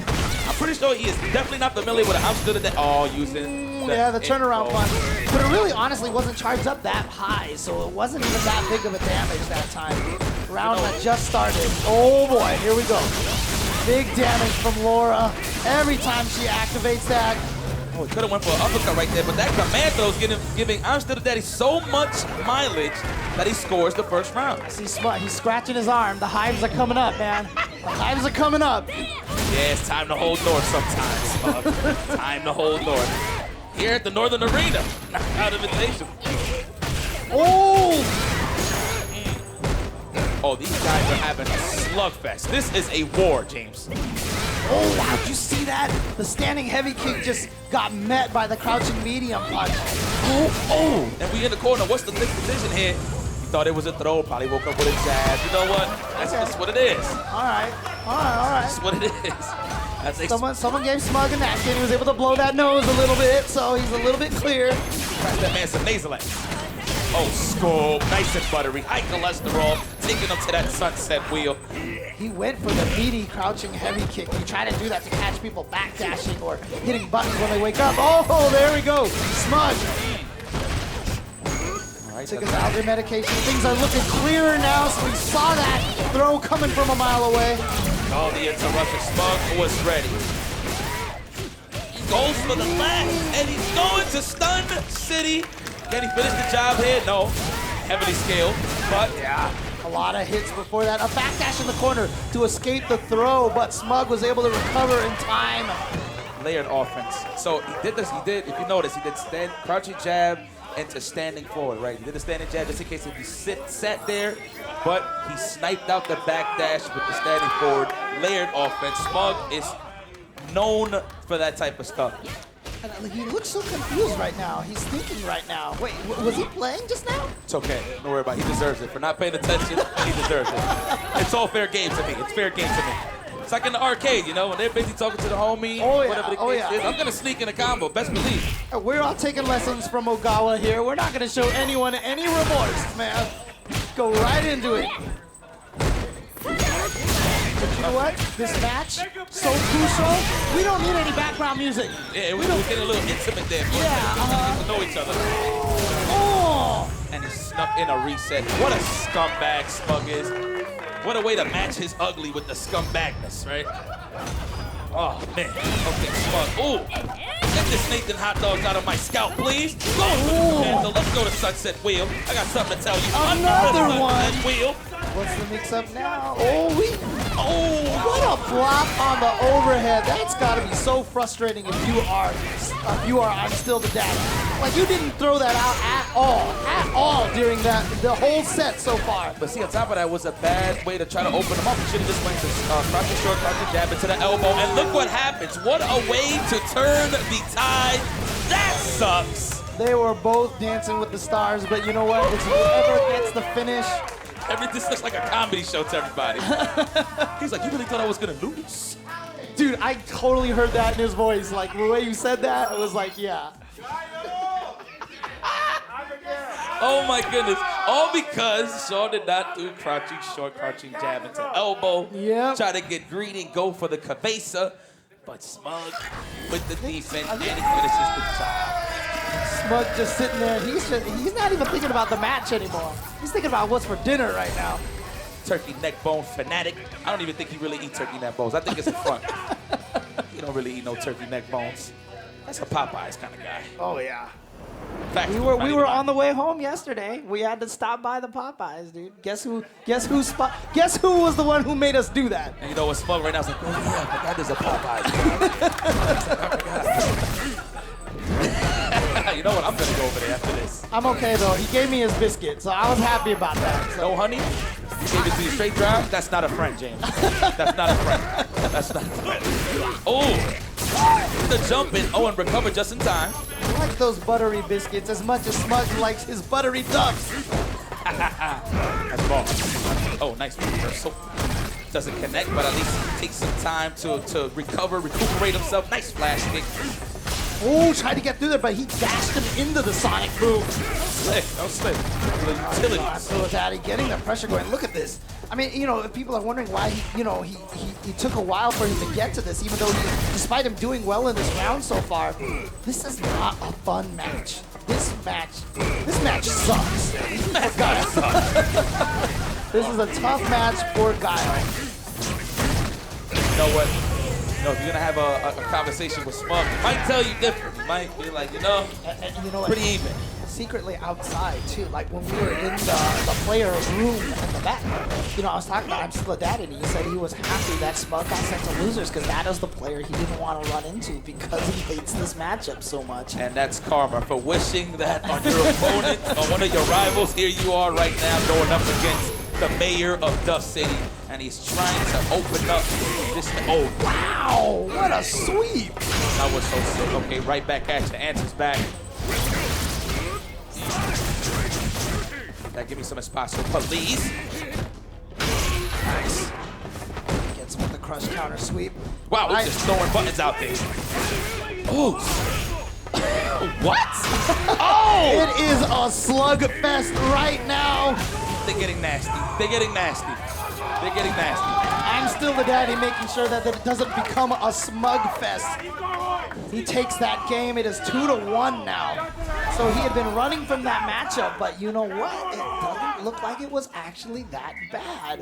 I'm pretty sure he is definitely not familiar with an ImStillDaDaddy. Oh, using the turnaround punch. But it really honestly wasn't charged up that high, so it wasn't even that big of a damage that time. Round that just started. Oh boy, here we go. Big damage from Laura. Every time she activates that. Oh, he could have went for an uppercut right there, but that command throw is giving ImStillDaDaddy so much mileage that he scores the first round. I see Smug. He's scratching his arm. The hives are coming up, man. The hives are coming up. Yeah, it's time to hold north sometimes, Smug. Time to hold north. Here at the Northern Arena, knockout invitation. Oh! Oh, these guys are having a slugfest. This is a war, James. Oh, wow, did you see that? The standing heavy kick just got met by the crouching medium punch. Oh, and we in the corner. What's the next position here? He thought it was a throw, probably woke up with a jab. You know what? That's just what it is. All right. That's what it is. Someone gave Smug a napkin. He was able to blow that nose a little bit, so he's a little bit clear. Crack that man some nasolax. Oh, scope, nice and buttery, high cholesterol, taking him to that sunset wheel. He went for the meaty crouching heavy kick. He tried to do that to catch people backdashing or hitting buttons when they wake up. Oh, there we go. Smug. All right, took his allergy medication. Things are looking clearer now, so he saw that throw coming from a mile away. Oh, the interruption. Smug was ready. He goes for the last, and he's going to stun City. Can he finish the job here? No. Heavily scaled, but yeah. A lot of hits before that. A backdash in the corner to escape the throw, but Smug was able to recover in time. Layered offense. So he did this, if you notice, he did crouching jab into standing forward, right? He did the standing jab just in case if he sat there, but he sniped out the backdash with the standing forward. Layered offense. Smug is known for that type of stuff. He looks so confused right now. He's thinking right now. Wait, was he playing just now? It's okay. Don't worry about it. He deserves it. For not paying attention, he deserves it. It's all fair game to me. It's fair game to me. It's like in the arcade, you know, when they're busy talking to the homie, whatever the case is. I'm going to sneak in a combo, best believe. We're all taking lessons from Ogawa here. We're not going to show anyone any remorse, man. Go right into it. But you know what? This match, so crucial. We don't need any background music. Yeah, we're getting a little intimate there. Yeah, get to know each other. Oh! And he snuck in a reset. What a scumbag Smug is. What a way to match his ugly with the scumbagness, right? Oh, man. Okay, Smug. Ooh. Get this Nathan hot dogs out of my scalp, please. Go. So let's go to Sunset Wheel. I got something to tell you. Another one. Wheel. What's the mix-up now? Oh, what a flop on the overhead. That's got to be so frustrating if you are ImStillDaDaddy. Like, you didn't throw that out at all during the whole set so far. But see, on top of that was a bad way to try to open them up. You should have just went to crouching short, crouching jab into the elbow. And look what happens. What a way to turn the tide. That sucks. They were both dancing with the stars, but you know what? It's whoever gets the finish. This looks like a comedy show to everybody. He's like, you really thought I was gonna lose? Dude, I totally heard that in his voice. Like, the way you said that, it was like, yeah. Oh my goodness. All because Shaw did not do crouching short, crouching jab into elbow. Yep. Try to get greedy and go for the cabeza. But Smug with the defense and he finishes the job. Smug just sitting there. He's not even thinking about the match anymore. He's thinking about what's for dinner right now. Turkey neck bone fanatic. I don't even think he really eats turkey neck bones. I think it's a front. He don't really eat no turkey neck bones. That's a Popeyes kind of guy. Oh yeah. Fact, We were on the way home yesterday. We had to stop by the Popeyes, dude. Guess who was the one who made us do that? And you know what's Smug right now? It's like, oh yeah, I forgot there's a Popeyes. You know what? I'm gonna go over there after this. I'm okay though. He gave me his biscuit, so I was happy about that. So. No honey? He gave it to you straight dry? That's not a friend, James. That's not a friend. That's not a friend. Oh! The jump in. Oh, and recover just in time. I like those buttery biscuits as much as Smug likes his buttery ducks. That's ball. Oh, nice reversal. Doesn't connect, but at least he takes some time to recover, recuperate himself. Nice flash kick. Oh, tried to get through there, but he dashed him into the Sonic Boom. Slick, no slick. The utilities. ImStillDaDdy getting the pressure going. Look at this. I mean, you know, if people are wondering why he took a while for him to get to this, even though despite him doing well in this round so far, this is not a fun match. This match sucks. This is a tough match for Guile. You know what? You know, if you're gonna have a conversation with Smug, he might tell you different. He might be like, you know, and you know what? pretty even. Secretly outside too, like when we were in the player room in the back, you know, I was talking about ImStillDaDdy, and he said he was happy that Smug got sent to losers because that is the player he didn't want to run into because he hates this matchup so much. And that's karma for wishing that on your opponent, on one of your rivals. Here you are right now going up against the mayor of Dust City, and he's trying to open up this. Oh, wow, what a sweep! That was so sick. Okay, right back at you. Answers back. That give me some espacio, please. Nice. Gets him with the crush counter sweep. Wow, we're just throwing buttons out there. Oh. What? Oh! It is a slugfest right now. They're getting nasty. They're getting nasty. They're getting nasty. ImStillDaDady making sure that it doesn't become a Smug fest. He takes that game. It is 2-1 now. So he had been running from that matchup, but you know what? It doesn't look like it was actually that bad.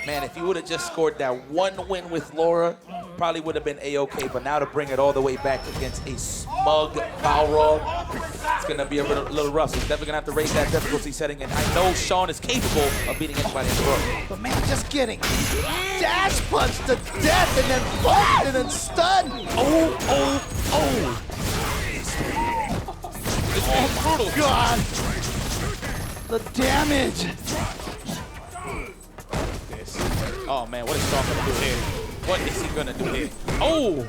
Man, if you would have just scored that one win with Laura, probably would have been A-okay. But now to bring it all the way back against a Smug Balrog, it's going to be a little rough. He's definitely going to have to raise that difficulty setting. And I know Sean is capable of beating anybody in the world. But man, just getting dash punched to death and then bumped and then stunned. Oh. Oh God! The damage! Oh man, what is Sean gonna do here? What is he gonna do here? Oh!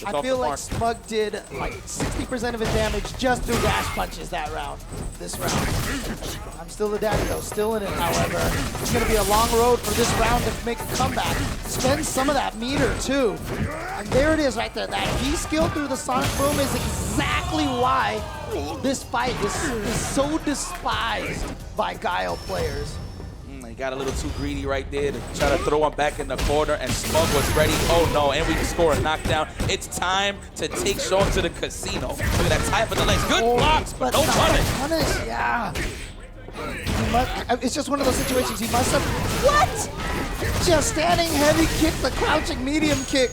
I feel like Smug did like 60% of his damage just through dash punches this round. ImStillDaDady though, still in it, however. It's gonna be a long road for this round to make a comeback. Spend some of that meter too. And there it is right there. That V skill through the Sonic Boom is exactly why this fight is so despised by Guile players. He got a little too greedy right there to try to throw him back in the corner, and Smug was ready. Oh no, and we can score a knockdown. It's time to take Sean to the casino. Look at that tie for the legs. Good blocks, but no punish. Yeah. It's just one of those situations he must have. What? Just standing heavy kick, the crouching medium kick.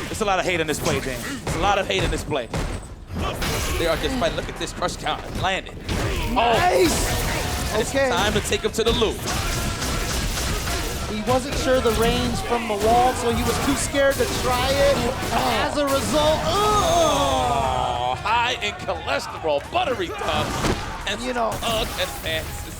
There's a lot of hate in this play, James. There's a lot of hate in this play. They are just fighting. Look at this crush count. Landed. Nice. Oh. It's Okay. time to take him to the loop. He wasn't sure the range from the wall, so he was too scared to try it. As a result, high in cholesterol, buttery tough, and you know, advances.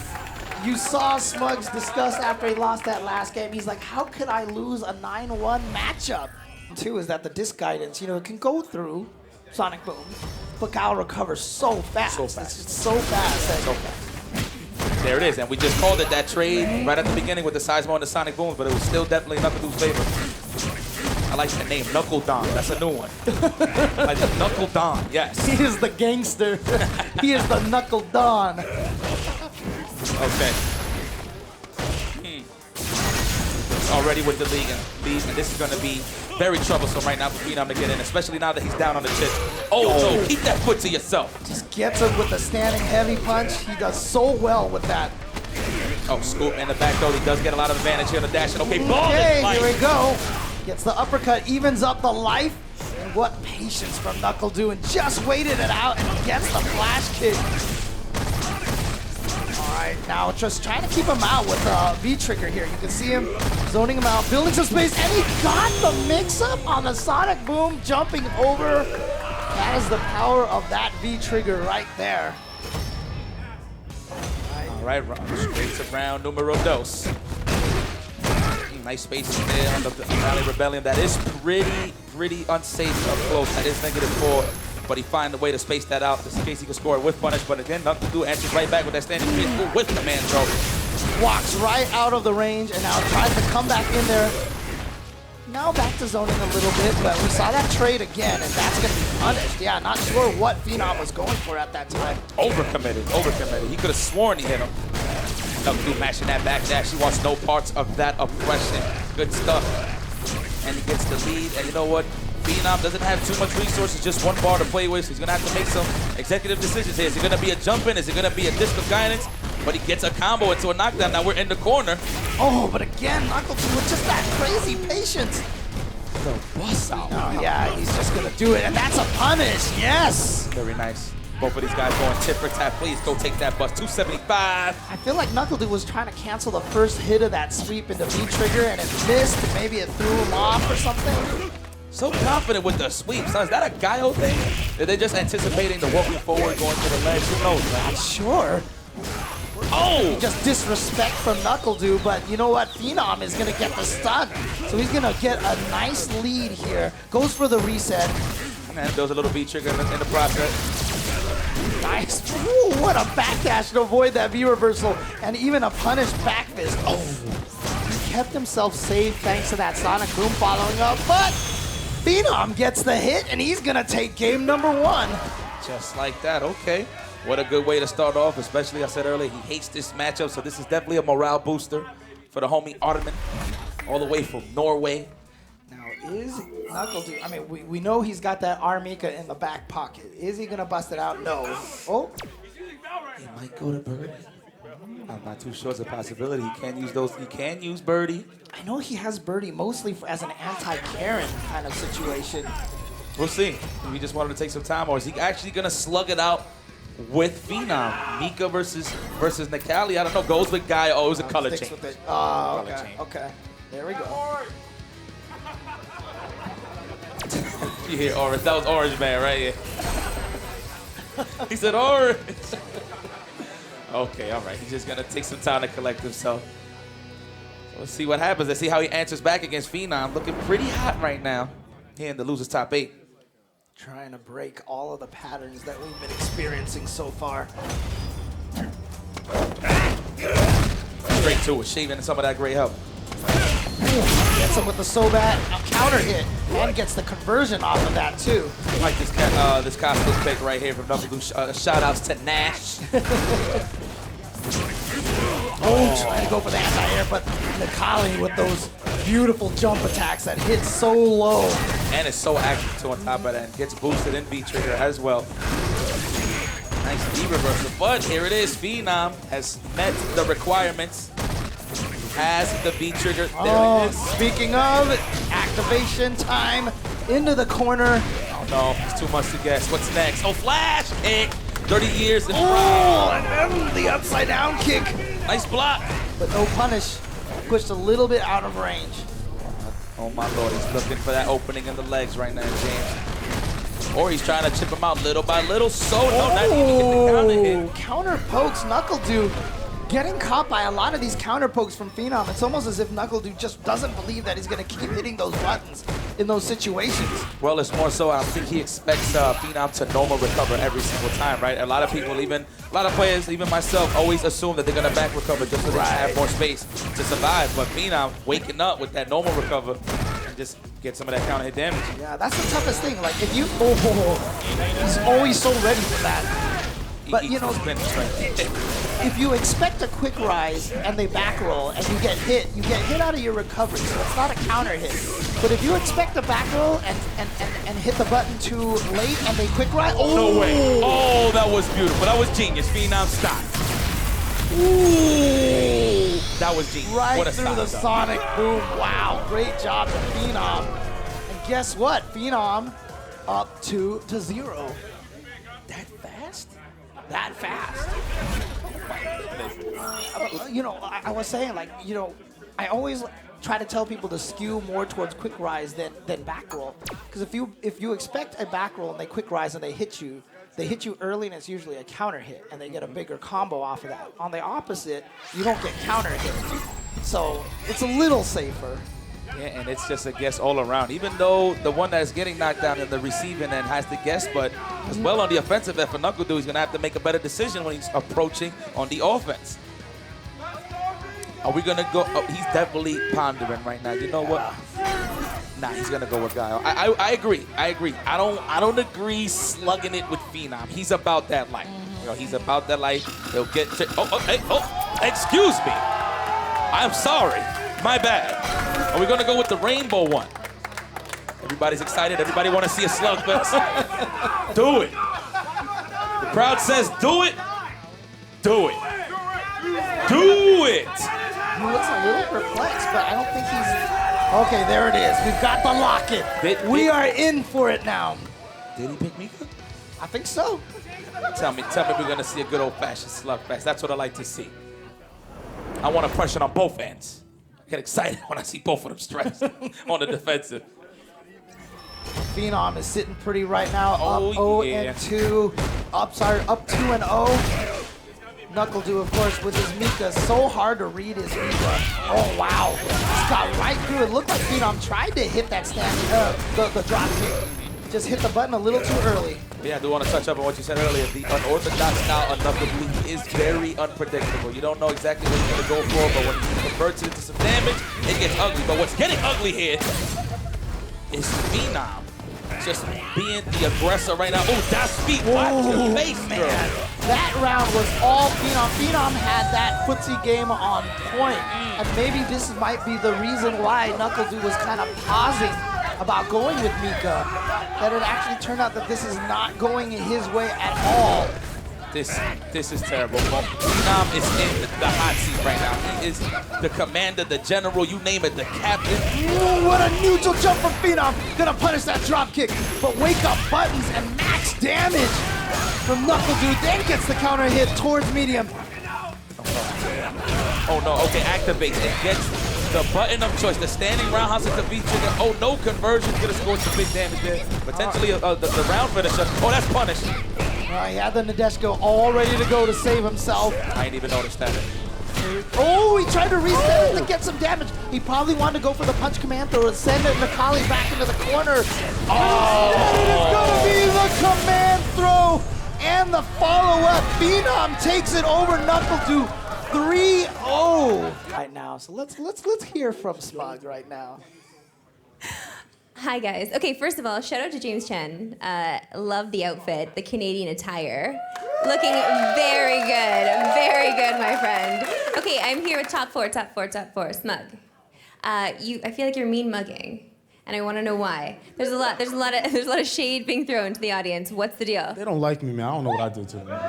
You saw Smug's disgust after he lost that last game. He's like, how could I lose a 9-1 matchup? Two is that the disc guidance, you know, it can go through Sonic Boom, but Guile recovers so fast. So fast. It's so fast. So fast. There it is, and we just called it that trade right at the beginning with the Seismo and the Sonic Booms, but it was still definitely NuckleDu's favor. I like the name, NuckleDon. That's a new one. Like NuckleDon, yes. He is the gangster. He is the NuckleDon. Okay. Already with the lead, and this is going to be very troublesome right now for Phenom to get in, especially now that he's down on the chip. Oh, no, keep that foot to yourself. Just gets him with the standing heavy punch. He does so well with that. Oh, scoop in the back, though. He does get a lot of advantage here on the dash. Okay, ball. Okay, here we go. Gets the uppercut, evens up the life. And what patience from NuckleDu, and just waited it out and gets the flash kick. All right, now just trying to keep him out with the V-trigger here. You can see him zoning him out, building some space, and he got the mix-up on the Sonic Boom, jumping over. That is the power of that V-trigger right there. All right, straight to round numero dos. Nice spacing there on the Valley Rebellion. That is pretty unsafe up close. That is -4, but he find a way to space that out just in case he can score it with punish. But again, NuckleDu answers right back with that standing fist with command throw. Walks right out of the range and now tries to come back in there. Now back to zoning a little bit, but we saw that trade again, and that's going to be punished. Yeah, not sure what Phenom was going for at that time. Overcommitted. He could have sworn he hit him. NuckleDu mashing that back dash. He wants no parts of that oppression. Good stuff. And he gets the lead, and you know what? Phenom doesn't have too much resources, just one bar to play with, so he's going to have to make some executive decisions here. Is it going to be a jump in? Is it going to be a disc of guidance? But he gets a combo into a knockdown. Now we're in the corner. Oh, but again, NuckleDu with just that crazy patience. The bust out. Oh, yeah, he's just going to do it, and that's a punish. Yes. Very nice. Both of these guys going tit for tat. Please go take that bust. 275. I feel like NuckleDu was trying to cancel the first hit of that sweep into V-trigger, and it missed, and maybe it threw him off or something. So confident with the sweeps. Is that a Guile thing? Are they just anticipating the walking forward, going to the ledge? Who knows, man? Not sure. Oh! Just disrespect from NuckleDu, but you know what? Phenom is going to get the stun. So he's going to get a nice lead here. Goes for the reset. And builds a little V-trigger in the process. Nice. Ooh, what a backdash to avoid that V-reversal. And even a punish back fist. Oh! He kept himself safe thanks to that Sonic Boom following up, but Phenom gets the hit, and he's going to take game number 1. Just like that, okay. What a good way to start off, especially, I said earlier, he hates this matchup, so this is definitely a morale booster for the homie Artemin, all the way from Norway. Now, is NuckleDu, I mean, we know he's got that Mika in the back pocket. Is he going to bust it out? No. Oh. He might go to Birdie. I'm not too sure it's a possibility. He can use those. He can use Birdie. I know he has Birdie mostly as an anti-Karin kind of situation. We'll see. We just wanted to take some time, or is he actually going to slug it out with Phenom? Mika versus Necalli. I don't know. Goes with Guile. Oh, it was a color change. With it. Oh, okay. Okay. There we go. You hear Orange? That was OrangeMan right here. He said Orange. Okay, all right. He's just going to take some time to collect himself. So let's see what happens. Let's see how he answers back against Phenom. Looking pretty hot right now here in the loser's top 8. Trying to break all of the patterns that we've been experiencing so far. Straight to it, shaving some of that gray help. Gets him with the Sobat counter hit and gets the conversion off of that too. I like this costume pick right here from NuckleDu. Shout outs to Nash. Trying to go for the anti-air, but Necalli with those beautiful jump attacks that hit so low. And it's so active too on top of that. And gets boosted in V-trigger as well. Nice V-reversal. But here it is. Phenom has met the requirements. Has the V-trigger. There it is. Speaking of, activation time into the corner. Oh no, it's too much to guess. What's next? Oh, flash kick. 30 years in and then the upside down kick. Nice block. But no punish. Pushed a little bit out of range. Oh my lord, he's looking for that opening in the legs right now, James. Or he's trying to chip him out little by little. So no, not even get the counter hit. Counter pokes, NuckleDu. Getting caught by a lot of these counter pokes from Phenom. It's almost as if NuckleDu just doesn't believe that he's going to keep hitting those buttons in those situations. Well, it's more so I think he expects Phenom to normal recover every single time, right? A lot of people, a lot of players, even myself, always assume that they're going to back recover just so they have more space to survive. But Phenom waking up with that normal recover and just get some of that counter hit damage. Yeah, that's the toughest thing. Like, if you... he's always so ready for that. But, you know, if you expect a quick rise and they back roll and you get hit out of your recovery, so it's not a counter hit. But if you expect a back roll and hit the button too late and they quick rise, no way. Oh, that was beautiful. That was genius. Phenom stop. Ooh, that was genius. Right what a through the Sonic Boom. Wow, great job to Phenom. And guess what? Phenom up 2-0. That fast? That fast. You know, I was saying, like, you know, I always try to tell people to skew more towards quick rise than back roll. Because if you expect a back roll and they quick rise and they hit you early and it's usually a counter hit and they get a bigger combo off of that. On the opposite, you don't get counter hit. So it's a little safer. Yeah, and it's just a guess all around. Even though the one that's getting knocked down in the receiving end has to guess, but as well on the offensive end for NuckleDu, he's going to have to make a better decision when he's approaching on the offense. Are we going to go? Oh, he's definitely pondering right now. You know what? Nah, he's going to go with Guile. I agree. I don't agree slugging it with Phenom. He's about that life. You know, he's about that life. He'll get... excuse me. I'm sorry. My bad. Are we going to go with the rainbow one? Everybody's excited. Everybody want to see a slugfest. Do it. The crowd says do it. Do it. Do it. He looks a little perplexed, but I don't think he's... Okay, there it is. We've got the locket. We are in for it now. Did he pick Mika? I think so. Tell me we're going to see a good old-fashioned slugfest. That's what I like to see. I want a pressure on both ends. I get excited when I see both of them stressed on the defensive. Phenom is sitting pretty right now. Oh, Up 0-2. Up 2-0. NuckleDu, of course, with his Mika. So hard to read his Mika. Oh, wow. Just got right through. It looked like Phenom tried to hit that the drop kick. Just hit the button a little too early. Yeah, I do want to touch up on what you said earlier. The unorthodox style of NuckleDu is very unpredictable. You don't know exactly what he's going to go for, but when he converts it into some damage, it gets ugly. But what's getting ugly here is Phenom just being the aggressor right now. Oh, that speed. Watch your face, man. That round was all Phenom. Phenom had that footsie game on point. And maybe this might be the reason why NuckleDu was kind of pausing about going with Mika. That it actually turned out that this is not going his way at all. This is terrible. Phenom is in the hot seat right now. He is the commander, the general, you name it, the captain. Ooh, what a neutral jump from Phenom. Gonna punish that drop kick. But wake up buttons and max damage from NuckleDu. Then gets the counter hit towards medium. Oh no, okay, activates and gets the button of choice, the standing roundhouse at the V trigger. Oh, no conversion, gonna score some big damage there. Potentially the round finisher. Oh, that's punished. He had the Nadeshko all ready to go to save himself. I didn't even notice that. Oh, he tried to reset it to get some damage. He probably wanted to go for the punch command throw and send Necalli back into the corner. Oh! It is gonna be the command throw and the follow-up. Phenom takes it over NuckleDu. 3-0 right now. So let's hear from Smug right now. Hi guys. Okay, first of all, shout out to James Chen. Love the outfit, the Canadian attire. Looking very good, my friend. Okay, I'm here with top four, Smug. I feel like you're mean mugging, and I want to know why. There's a lot of shade being thrown to the audience. What's the deal? They don't like me, man. I don't know what I did to them.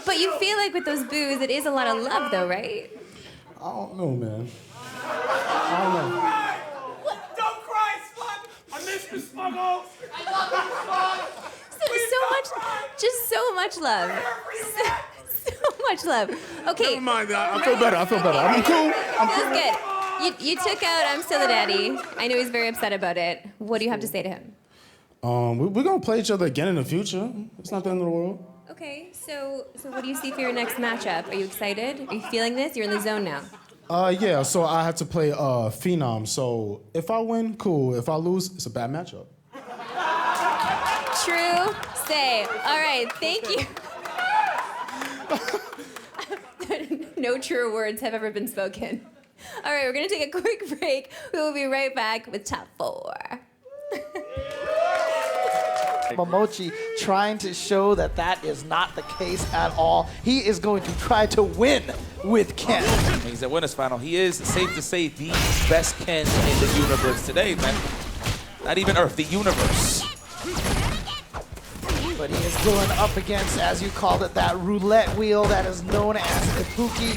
But you feel like with those boos, it is a lot of love, though, right? I don't know, man. I don't know. Don't cry, Smug! I miss you, Smuggles! I love you, Just so much love. So much love. Okay. Never mind that. I feel better. I'm cool. Feels good. You took out ImStillDaDaddy. I know he's very upset about it. What do you have to say to him? We're gonna play each other again in the future. It's not the end of the world. Okay, so what do you see for your next matchup? Are you excited? Are you feeling this? You're in the zone now. Yeah, so I have to play Phenom. So if I win, cool. If I lose, it's a bad matchup. True say. All right, thank you. No truer words have ever been spoken. All right, we're gonna take a quick break. We will be right back with top four. Momochi trying to show that that is not the case at all. He is going to try to win with Ken. He's at winners final. He is, safe to say, the best Ken in the universe today, man. Not even Earth, the universe. But he is going up against, as you called it, that roulette wheel that is known as Ibuki.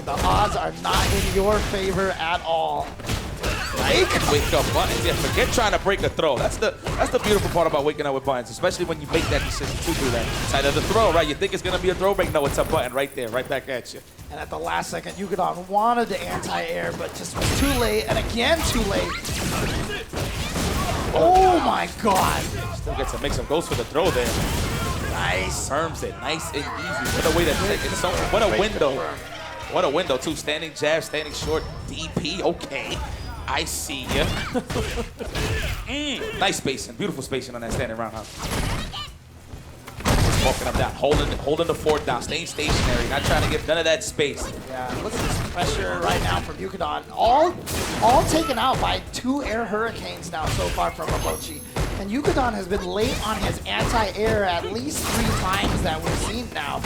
The odds are not in your favor at all. Wake up buttons. Yeah, forget trying to break a throw. That's the beautiful part about waking up with buttons, especially when you make that decision to do that. Side of the throw, right? You think it's gonna be a throw break? No, it's a button right there, right back at you. And at the last second, Yukadon wanted to anti-air, but just was too late, and again too late. Oh my God! Still gets a mix-up. Goes for the throw there. Nice. Firms it. Nice and easy. What a way to take it. So, what a window. What a window, too. Standing jab, standing short. DP. Okay. I see ya. Nice spacing. Beautiful spacing on that standing roundhouse. Just walking up down. Holding the fort down. Staying stationary. Not trying to give none of that space. Yeah, look at this pressure right now from Yukadon. All taken out by 2 air hurricanes now so far from Momochi. And Yukadon has been late on his anti-air at least 3 times that we've seen now.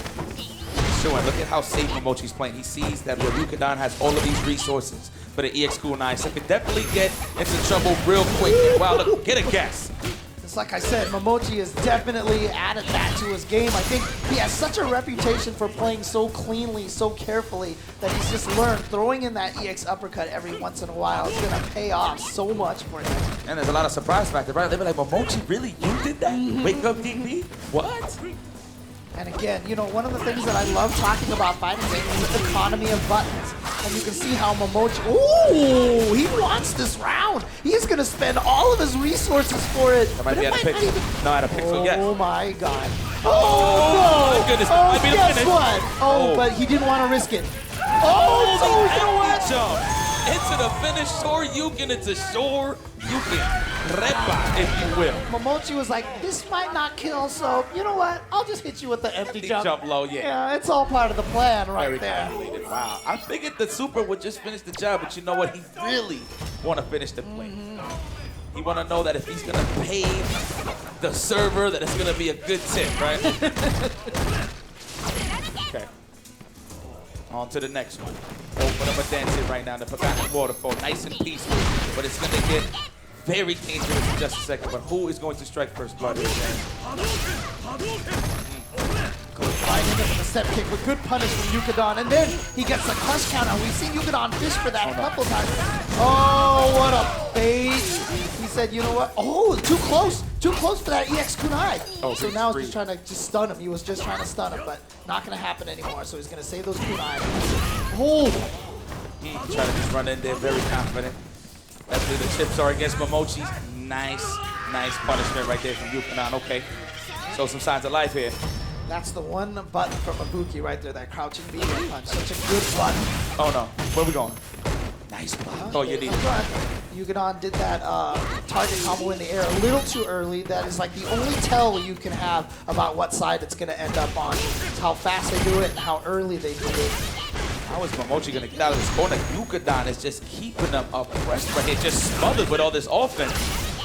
Sure, and look at how safe Momochi's playing. He sees that Yukadon has all of these resources for the EX Kunai, so could definitely get into trouble real quick. Wow, look, get a guess. Just like I said, Momochi has definitely added that to his game. I think he has such a reputation for playing so cleanly, so carefully, that he's just learned throwing in that EX uppercut every once in a while is gonna pay off so much for him. And there's a lot of surprise factor, right? They'll be like, Momochi, really? You did that? Wake up, DP? What? And again, you know, one of the things that I love talking about fighting games is the economy of buttons. And you can see how Momochi, ooh, he wants this round. He is going to spend all of his resources for it. That might be out of pixel. No, out of pixel yet. Oh my God. Oh, no. My goodness. Oh, Might be the guess finish. what? Oh, but he didn't want to risk it. Oh, so you know what? Jump into the finish. Shoryuken into Shoryuken. Repa, if you will. Momochi was like, this might not kill, so you know what? I'll just hit you with the empty jump. Jump low, yeah. Yeah, it's all part of the plan right Very there. calculated. Wow. I figured the super would just finish the job, but you know what? He really want to finish the play. He want to know that if he's going to pay the server, that it's going to be a good tip, right? Okay. On to the next one. Open up a dancing right now. The Forgotten Waterfall. Nice and peaceful, but it's going to get very dangerous in just a second. But who is going to strike first blood here, man? Goes right into the step kick with good punish from Yukadon, and then he gets the clutch counter. We've seen Yukadon fish for that a couple times. Oh, what a bait. He said, you know what? Oh, too close for that EX kunai. Oh, so he's now free. he's just trying to stun him. He was just trying to stun him, but not going to happen anymore. So he's going to save those kunai. Oh. Trying to just run in there very confident. Definitely the chips are against Momochi's. Nice punishment right there from Yukadon. Okay. Show some signs of life here. That's the one button from Ibuki right there, that crouching medium punch. Such a good button. Oh no, where we going? Nice block. Oh, you need it. Yukadon did that target combo in the air a little too early. That is like the only tell you can have about what side it's going to end up on. It's how fast they do it and how early they do it. How is Momochi going to get out of this corner? Yukadon is just keeping them oppressed right here, just smothered with all this offense.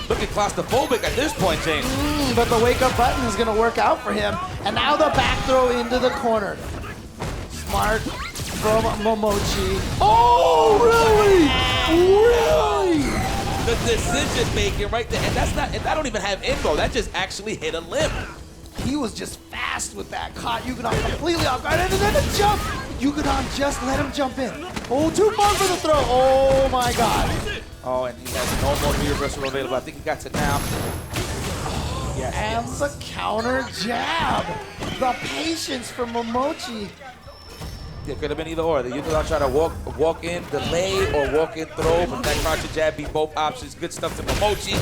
Looking claustrophobic at this point, James. But the wake-up button is going to work out for him. And now the back throw into the corner. Smart from Momochi. Oh, really? Really? The decision making right there, and that don't even have info. That just actually hit a lip. He was just fast with that. Caught Yukadon completely off guard, and then a jump. Yukadon just let him jump in. Oh, too far for the throw. Oh my God. Oh, and he has no more reversal available. I think he got it now. Oh, yes, And the counter jab. The patience from Momochi. It could have been either or. The Yukadon try to walk in, delay, or walk in, throw, but that crouching jab beat both options. Good stuff to Momochi.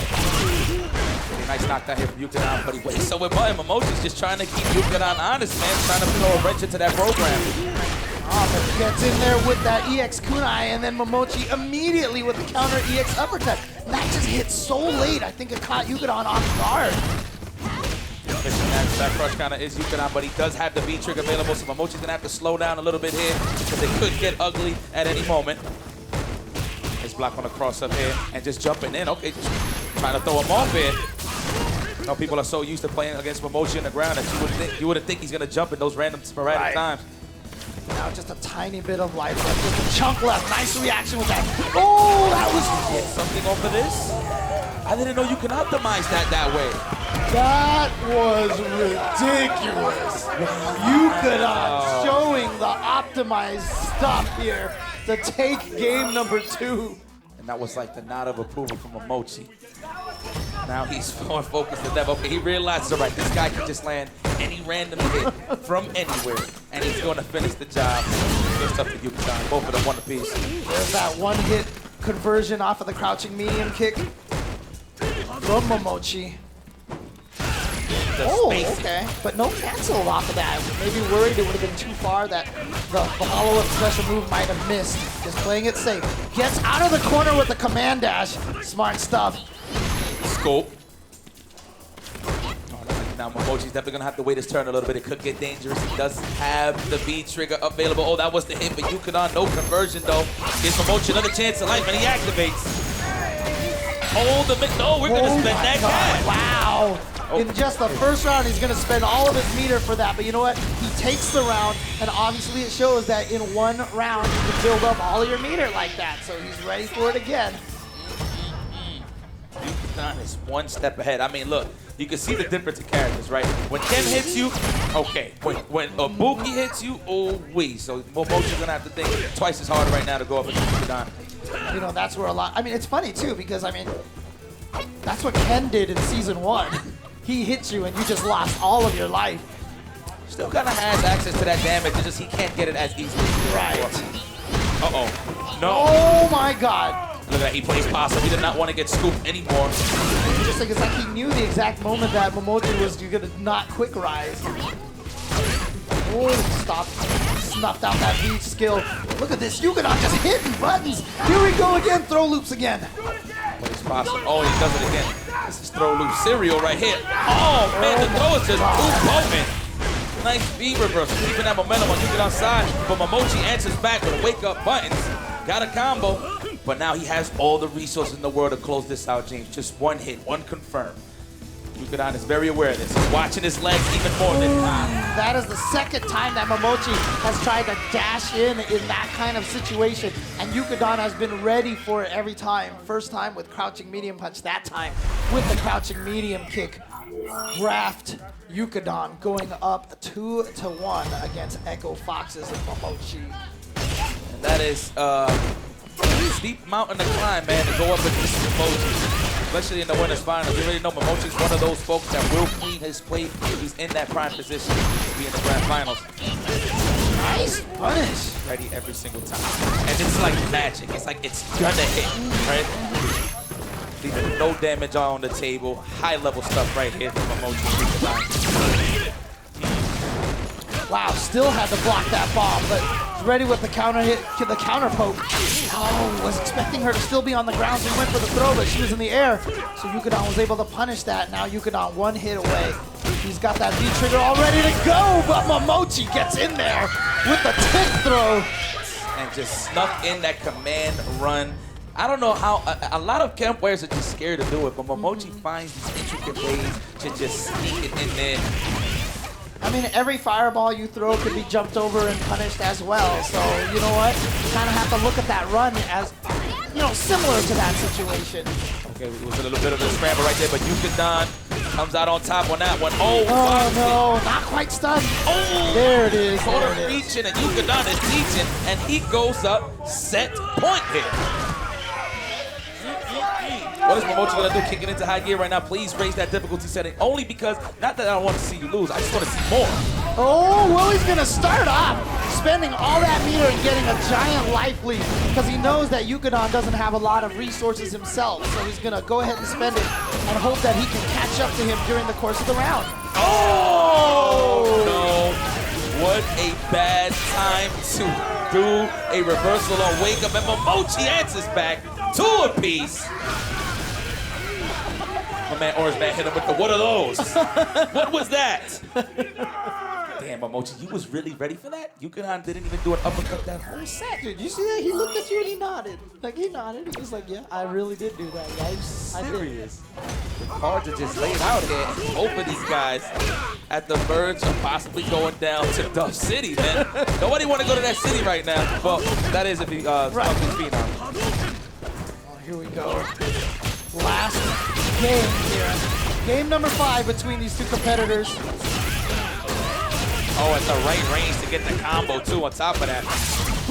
Really nice knockdown here from Yukadon, but he waits so with button. Momochi's just trying to keep Yukadon honest, man. Trying to throw a wrench into that program. Oh, but he gets in there with that EX kunai, and then Momochi immediately with the counter EX uppercut. And that just hit so late. I think it caught Yukadon off guard. That crush counter is Yukadon, but he does have the V trick available, so Momochi's gonna have to slow down a little bit here because they could get ugly at any moment. His block on the cross up here and just jumping in. Okay, just trying to throw him off here. You know, people are so used to playing against Momochi on the ground that you wouldn't think he's gonna jump in those random sporadic times. Now just a tiny bit of life left, just a chunk left. Nice reaction with that. Oh, that was Get something off of this. I didn't know you can optimize that way. That was ridiculous. Yukadon showing the optimized stuff here to take game number 2. And that was like the nod of approval from Momochi. Now he's more focused than ever. Okay, he realizes, all right, this guy can just land any random hit from anywhere, and he's going to finish the job. Good stuff for Yukadon. Both of them one apiece. There's that one-hit conversion off of the crouching medium kick from Momochi. spacing. Okay. But no cancel off of that. Maybe worried it would have been too far that the follow-up special move might have missed. Just playing it safe. Gets out of the corner with the command dash. Smart stuff. Scope. Now Momochi's definitely gonna have to wait his turn a little bit. It could get dangerous. He does have the V trigger available. Oh, that was the hit, but Yukadon, no conversion though. Gives Momochi another chance of life, and he activates. Hold the mid. No, we're gonna spend that cash. Wow. Oh. In just the first round, he's gonna spend all of his meter for that. But you know what? He takes the round, and obviously it shows that in one round you can build up all of your meter like that. So he's ready for it again. Yukadon is one step ahead. I mean, look. You can see the difference in characters, right? When Ken hits you, okay. When Ibuki hits you, oh wee. So Momochi's gonna have to think twice as hard right now to go up against Yukadon. You know, that's where a lot. I mean, it's funny too because I mean, that's what Ken did in season 1. He hits you and you just lost all of your life. Still kind of has access to that damage. It's just he can't get it as easily. Right. Uh-oh. No. Oh my God. Look at that. He plays possum. He did not want to get scooped anymore. Interesting. It's like he knew the exact moment that Momochi was gonna not quick rise. Oh, stop. Snuffed out that beat skill. Look at this. Yukadon just hitting buttons. Here we go again. Throw loops again. Plays possum. Oh, he does it again. This is throw loop cereal right here. Oh, man. The throw is just too potent. Nice beat reversal. Keeping that momentum on Yukadon's side. But Momochi answers back with wake-up buttons. Got a combo. But now he has all the resources in the world to close this out, James. Just one hit, one confirm. Yukadon is very aware of this. He's watching his legs even more than that is the second time that Momochi has tried to dash in that kind of situation. And Yukadon has been ready for it every time. First time with crouching medium punch, that time with the crouching medium kick. Draft Yukadon going up 2-1 against Echo Foxes and Momochi. And that is steep mountain to climb, man, to go up against Momochi. Especially in the winners finals. You already know Momochi's one of those folks that will clean his plate if he's in that prime position to be in the grand finals. Nice punish. Ready every single time. And it's like magic. It's like it's gonna hit, right? Leaving no damage on the table. High level stuff right here from Momochi. Wow, still had to block that bomb, but ready with the counter hit, the counter poke. Oh, was expecting her to still be on the ground, so he went for the throw, but she was in the air. So Yukadon was able to punish that. Now Yukadon one hit away. He's got that V-trigger all ready to go, but Momochi gets in there with the tick throw. And just snuck in that command run. I don't know how, a lot of camp players are just scared to do it, but Momochi finds these intricate ways to just sneak it in there. I mean, every fireball you throw could be jumped over and punished as well. So, you know what? You kind of have to look at that run as, you know, similar to that situation. Okay, it was a little bit of a scramble right there, but Yukadon comes out on top on that one. Oh, no, not quite stunned. Oh, there it is. Quarter reaching, and Yukadon is reaching, and he goes up set point here. What is Momochi gonna do kicking into high gear right now? Please raise that difficulty setting. Only because, not that I don't want to see you lose, I just want to see more. Oh, well, he's gonna start off spending all that meter and getting a giant life lead because he knows that Yukadon doesn't have a lot of resources himself. So he's gonna go ahead and spend it and hope that he can catch up to him during the course of the round. Oh, no. What a bad time to do a reversal on wake up, and Momochi answers back 2 apiece. My man OrangeMan hit him with the what are those? What was that? Damn, Momochi, you was really ready for that? Yukadon didn't even do an uppercut that whole set. Dude, you see that? He looked at you and he nodded. Like, he nodded. He was like, yeah, I really did do that, guys. Serious. The cards are just laid out here. Both of these guys at the verge of possibly going down to Duff City, man. Nobody want to go to that city right now. Well, that is if he right. his Phenom. Oh, here we go. Last game here. Game number 5 between these two competitors. Oh, at the right range to get the combo, too, on top of that.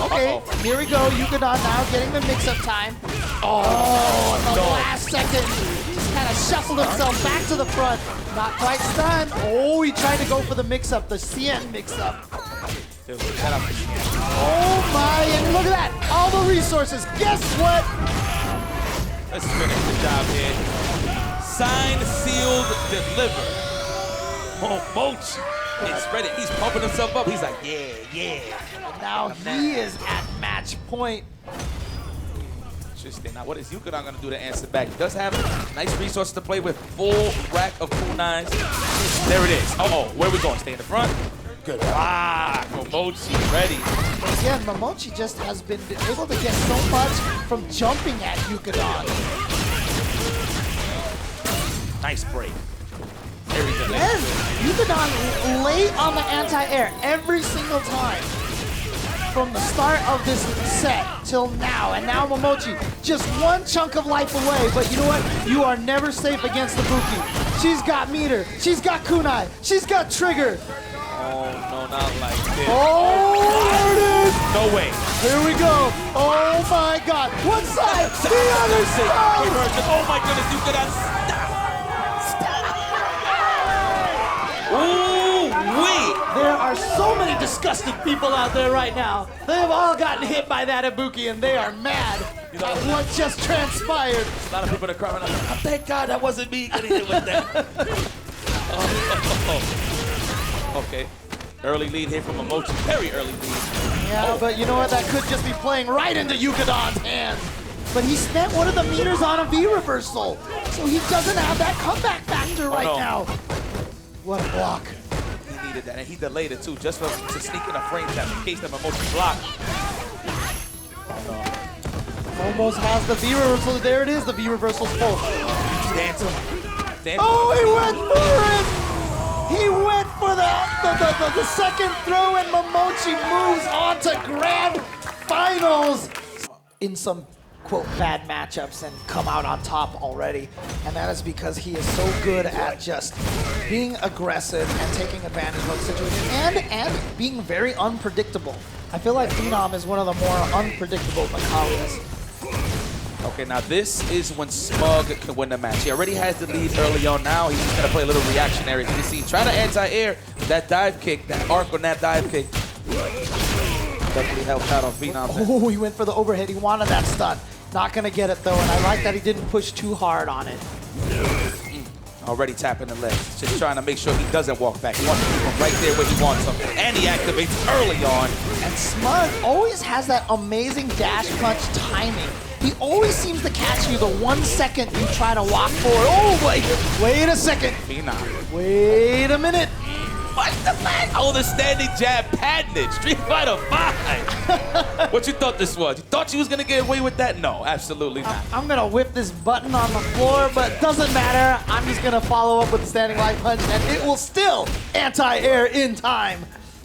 Okay, here we go. Yukadon now getting the mix-up time. Oh, at the last second, just kind of shuffled himself back to the front. Not quite stunned. Oh, he tried to go for the mix-up, the CN mix-up. Oh my, and look at that. All the resources. Guess what? Let's finish the job here. Signed, sealed, delivered. Momochi is ready. He's pumping himself up. He's like, yeah, yeah. And now he is at match point. Interesting. Now, what is Yukadon going to do to answer back? He does have nice resources to play with. Full rack of kunais. There it is. Uh-oh. Where we going? Stay in the front? Good block. Momochi ready. Again, Momochi just has been able to get so much from jumping at Yukadon. Nice break. There he goes. And Yukadon late on the anti-air every single time. From the start of this set till now, and now Momochi just one chunk of life away, but you know what? You are never safe against the Ibuki. She's got meter, she's got kunai, she's got trigger. Oh, no, not like this. Oh, there it is! No way. Here we go. Oh my god. One side, the other side! Oh my goodness, you could have stopped. Ooh, wait. There are so many disgusting people out there right now. They have all gotten hit by that Ibuki and they are mad at what just transpired. A lot of people are crying out, oh, thank God that wasn't me getting hit with that. Okay. Early lead here from Momochi. Very early lead. Yeah, but you know what? That could just be playing right into Yukadon's hands. But he spent one of the meters on a V reversal. So he doesn't have that comeback factor right now. What a block. He needed that, and he delayed it too, just to sneak in a frame trap in case that Momochi blocked. Almost has the V reversal. There it is. The V reversal's full. Dancing. Oh, he went for it! He went for the second throw, and Momochi moves on to grand finals in some, quote, bad matchups and come out on top already. And that is because he is so good at just being aggressive and taking advantage of the situation and being very unpredictable. I feel like Phenom is one of the more unpredictable Necallis. Okay, now this is when Smug can win the match. He already has the lead early on. Now he's just gonna play a little reactionary. You can see, try to anti-air that dive kick, that arc on that dive kick. Definitely helped out on Phenom. Oh, he went for the overhead. He wanted that stun. Not gonna get it though, and I like that he didn't push too hard on it. Already tapping the legs, just trying to make sure he doesn't walk back. He wants to keep him right there where he wants him. And he activates early on. And Smug always has that amazing dash punch timing. He always seems to catch you the 1 second you try to walk forward. Oh, wait a second. Phenom. Wait a minute. What the fuck? Oh, the standing jab patented. Street Fighter 5. What you thought this was? You thought you was going to get away with that? No, absolutely not. I'm going to whip this button on the floor, but doesn't matter. I'm just going to follow up with the standing light punch, and it will still anti-air in time.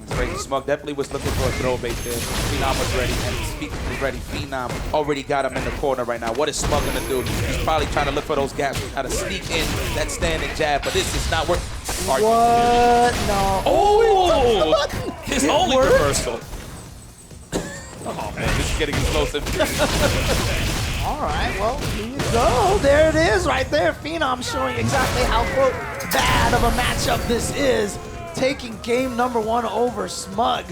Crazy. Smug definitely was looking for a throw bait there. Phenom was ready, and speaking of ready, Phenom already got him in the corner right now. What is Smug gonna do? He's probably trying to look for those gaps, trying to sneak in that standing jab, but this is not working. What? No. Oh! His only reversal. Oh man, this is getting explosive. All right, well, here you go. There it is right there. Phenom showing exactly how, quote, bad of a matchup this is. Taking game number 1 over Smug.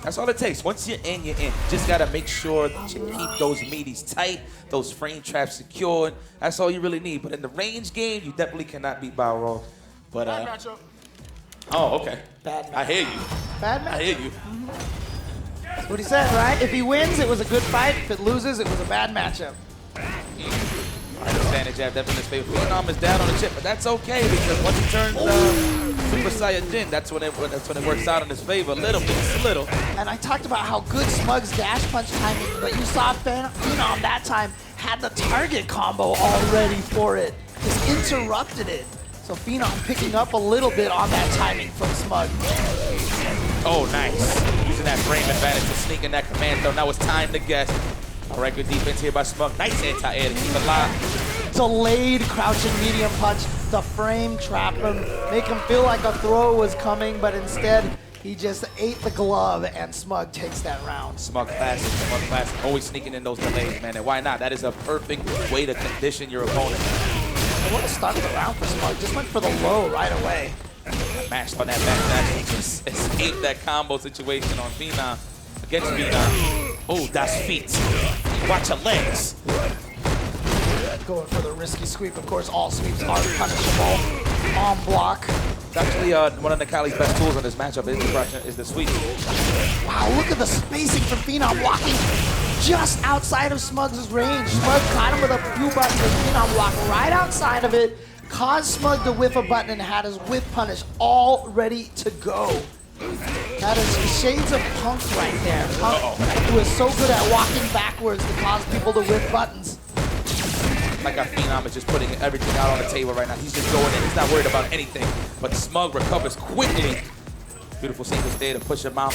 That's all it takes. Once you're in, you're in. Just gotta make sure that you keep those meaties tight, those frame traps secured. That's all you really need. But in the range game, you definitely cannot beat Balrog. But Bad matchup. Oh, okay. Bad matchup. I hear you. Bad matchup. I hear you. That's what he said, right? If he wins, it was a good fight. If it loses, it was a bad matchup. I understand it, jab definitely in his favor. Phenom is down on the chip, but that's okay because once he turns Super Saiyajin, that's when it works out in his favor. A little bit, just a little. And I talked about how good Smug's dash punch timing, but you saw Phenom that time had the target combo already for it. Just interrupted it. So Phenom picking up a little bit on that timing from Smug. Oh, nice. Using that frame advantage to sneak in that command throw. Now it's time to guess. All right, good defense here by Smug. Nice anti-air to keep alive. Delayed crouching medium punch to frame trap him, make him feel like a throw was coming, but instead he just ate the glove and Smug takes that round. Smug classic, Smug classic. Always sneaking in those delays, man. And why not? That is a perfect way to condition your opponent. What a start of the round for Smug. Just went for the low right away. Mashed on that back. He just escaped that combo situation on Phenom. Against Phenom. Oh, that's feet. Watch your legs. Going for the risky sweep. Of course, all sweeps are punishable. on block. It's actually one of Necalli's best tools in this matchup is the sweep. Wow, look at the spacing from Phenom blocking just outside of Smug's range. Smug caught him with a few buttons and Phenom blocked right outside of it, caused Smug to whiff a button and had his whiff punish all ready to go. That is shades of Punk right there. Punk, who is so good at walking backwards to cause people to whiff buttons. Like our Phenom is just putting everything out on the table right now. He's just going in. He's not worried about anything. But Smug recovers quickly. Beautiful sequence there to push him out.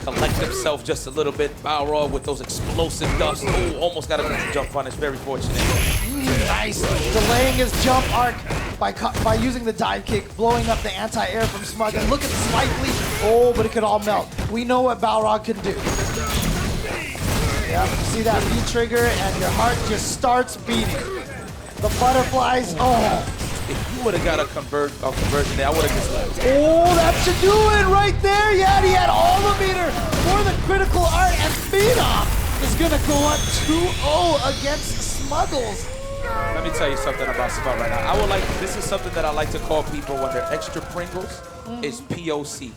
Collect himself just a little bit. Balrog with those explosive dusts. Ooh, almost got a jump punish. Very fortunate. Nice. Delaying his jump arc by using the dive kick, blowing up the anti-air from Smug. And look at slightly. Oh, but it could all melt. We know what Balrog can do. Yeah, you see that V-trigger and your heart just starts beating. The butterflies, oh. If you would have got a conversion there, I would have just left. Oh, that should do it right there. Yeah, he had all the meter for the critical art, and Phenom is gonna go up 2-0 against Smuggles. Let me tell you something about Smug right now. This is something that I like to call people when they're extra Pringles, is POC,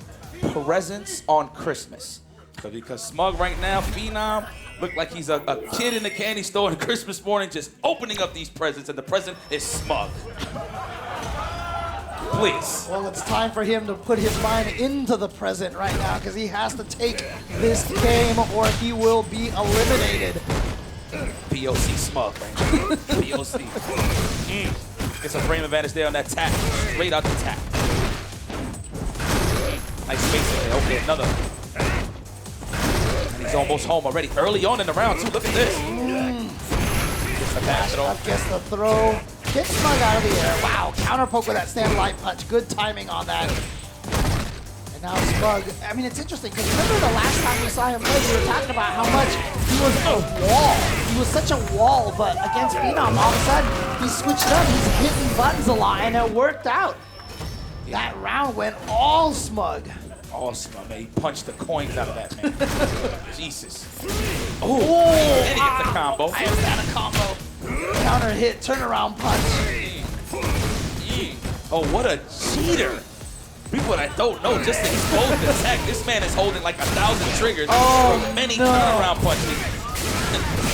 presents on Christmas. So because Smug right now, Phenom, look like he's a kid in the candy store on Christmas morning just opening up these presents, and the present is Smug. Please. Well, it's time for him to put his mind into the present right now because he has to take this game or he will be eliminated. POC Smug, man. POC. Gets a frame advantage there on that tap. Straight out the tap. Nice spacing there. Okay, another. And he's almost home already. Early on in the round, too. Look at this. Gets the pass throw. Gets the throw. Gets Smug out of the air. Wow, counter poke with that stand light punch. Good timing on that. And now Smug, I mean, it's interesting because remember the last time we saw him play, we were talking about how much he was a wall. He was such a wall, but against Phenom, all of a sudden, he switched up. He's hitting buttons a lot, and it worked out. That round went all Smug. All Smug, man. He punched the coins out of that, man. Jesus. Oh, and he gets the combo. I have got a combo. Counter hit, turnaround punch. Oh, what a cheater. People that don't know just exposed the tech. This man is holding like 1,000 triggers for many turnaround punches.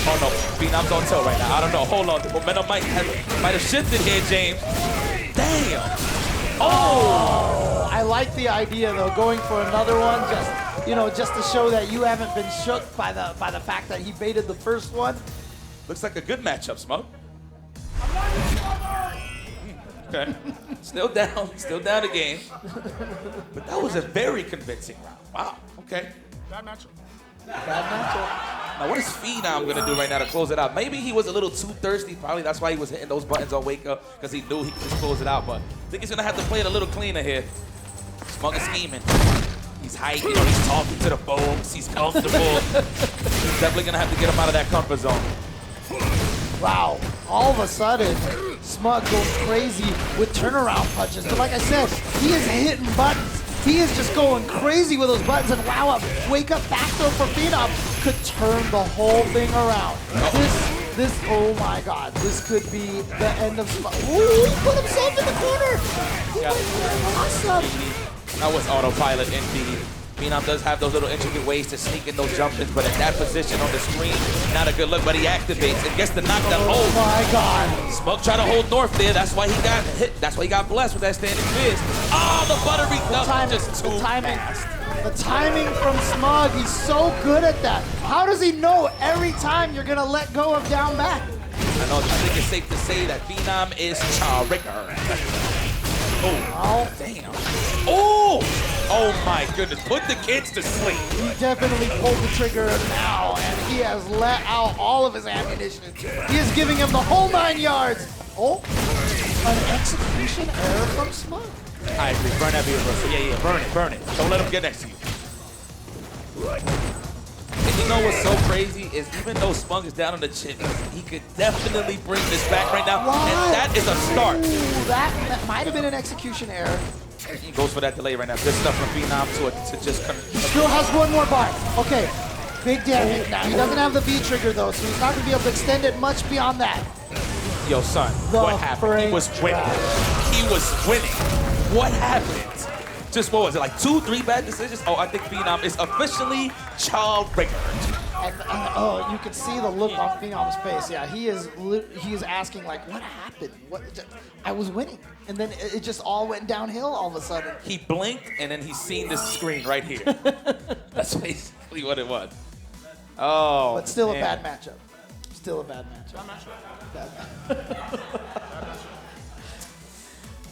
Oh no, Phenom's on toe right now. I don't know. Hold on. The momentum might have shifted here, James. Damn. Oh! I like the idea though, going for another one, just to show that you haven't been shook by the fact that he baited the first one. Looks like a good matchup, Smug. Okay. Still down the game. But that was a very convincing round. Wow. Okay. Bad matchup. Now, what is Phenom going to do right now to close it out? Maybe he was a little too thirsty. Probably that's why he was hitting those buttons on Wake Up, because he knew he could just close it out. But I think he's going to have to play it a little cleaner here. Smug is scheming. He's hyped. He's talking to the folks. He's comfortable. He's definitely going to have to get him out of that comfort zone. Wow. All of a sudden, Smug goes crazy with turnaround punches. But like I said, he is hitting buttons. He is just going crazy with those buttons, and wow, a Wake Up back throw for Phenom could turn the whole thing around. This, oh my God, this could be the end of Smug. Ooh, he put himself in the corner. Awesome. That was autopilot indeed. Phenom does have those little intricate ways to sneak in those jump-ins, but in that position on the screen, not a good look, but he activates and gets the knockdown. Oh my God. Smug tried to hold North there. That's why he got hit. That's why he got blessed with that standing fist. Oh, the buttery duck. Just too fast. The timing from Smug, he's so good at that. How does he know every time you're going to let go of down back? I know, I think it's safe to say that Phenom is Charricker. Oh, damn. Oh! Oh my goodness, put the kids to sleep. He definitely pulled the trigger now, and he has let out all of his ammunition. He is giving him the whole 9 yards. Oh, an execution error from Smug. I agree, burn that reversal. Yeah, burn it. Don't let him get next to you. And you know what's so crazy is even though Smug is down on the chin, he could definitely bring this back right now, and that is a start. Ooh, that might have been an execution error. He goes for that delay right now. Good stuff from Phenom to just come. He still has one more bar. Okay, big damage. Now he doesn't have the V trigger though, so he's not gonna be able to extend it much beyond that. Yo, son, what happened? He was winning. He was winning. What happened? Just what was it, like 2, 3 bad decisions? Oh, I think Phenom is officially child-triggered. And oh, you can see the look on Phenom's face. Yeah, he is asking like, what happened? I was winning, and then it just all went downhill all of a sudden. He blinked, and then he seen this screen right here. That's basically what it was. Oh, but still man. a bad matchup. Still a bad matchup. Bad matchup.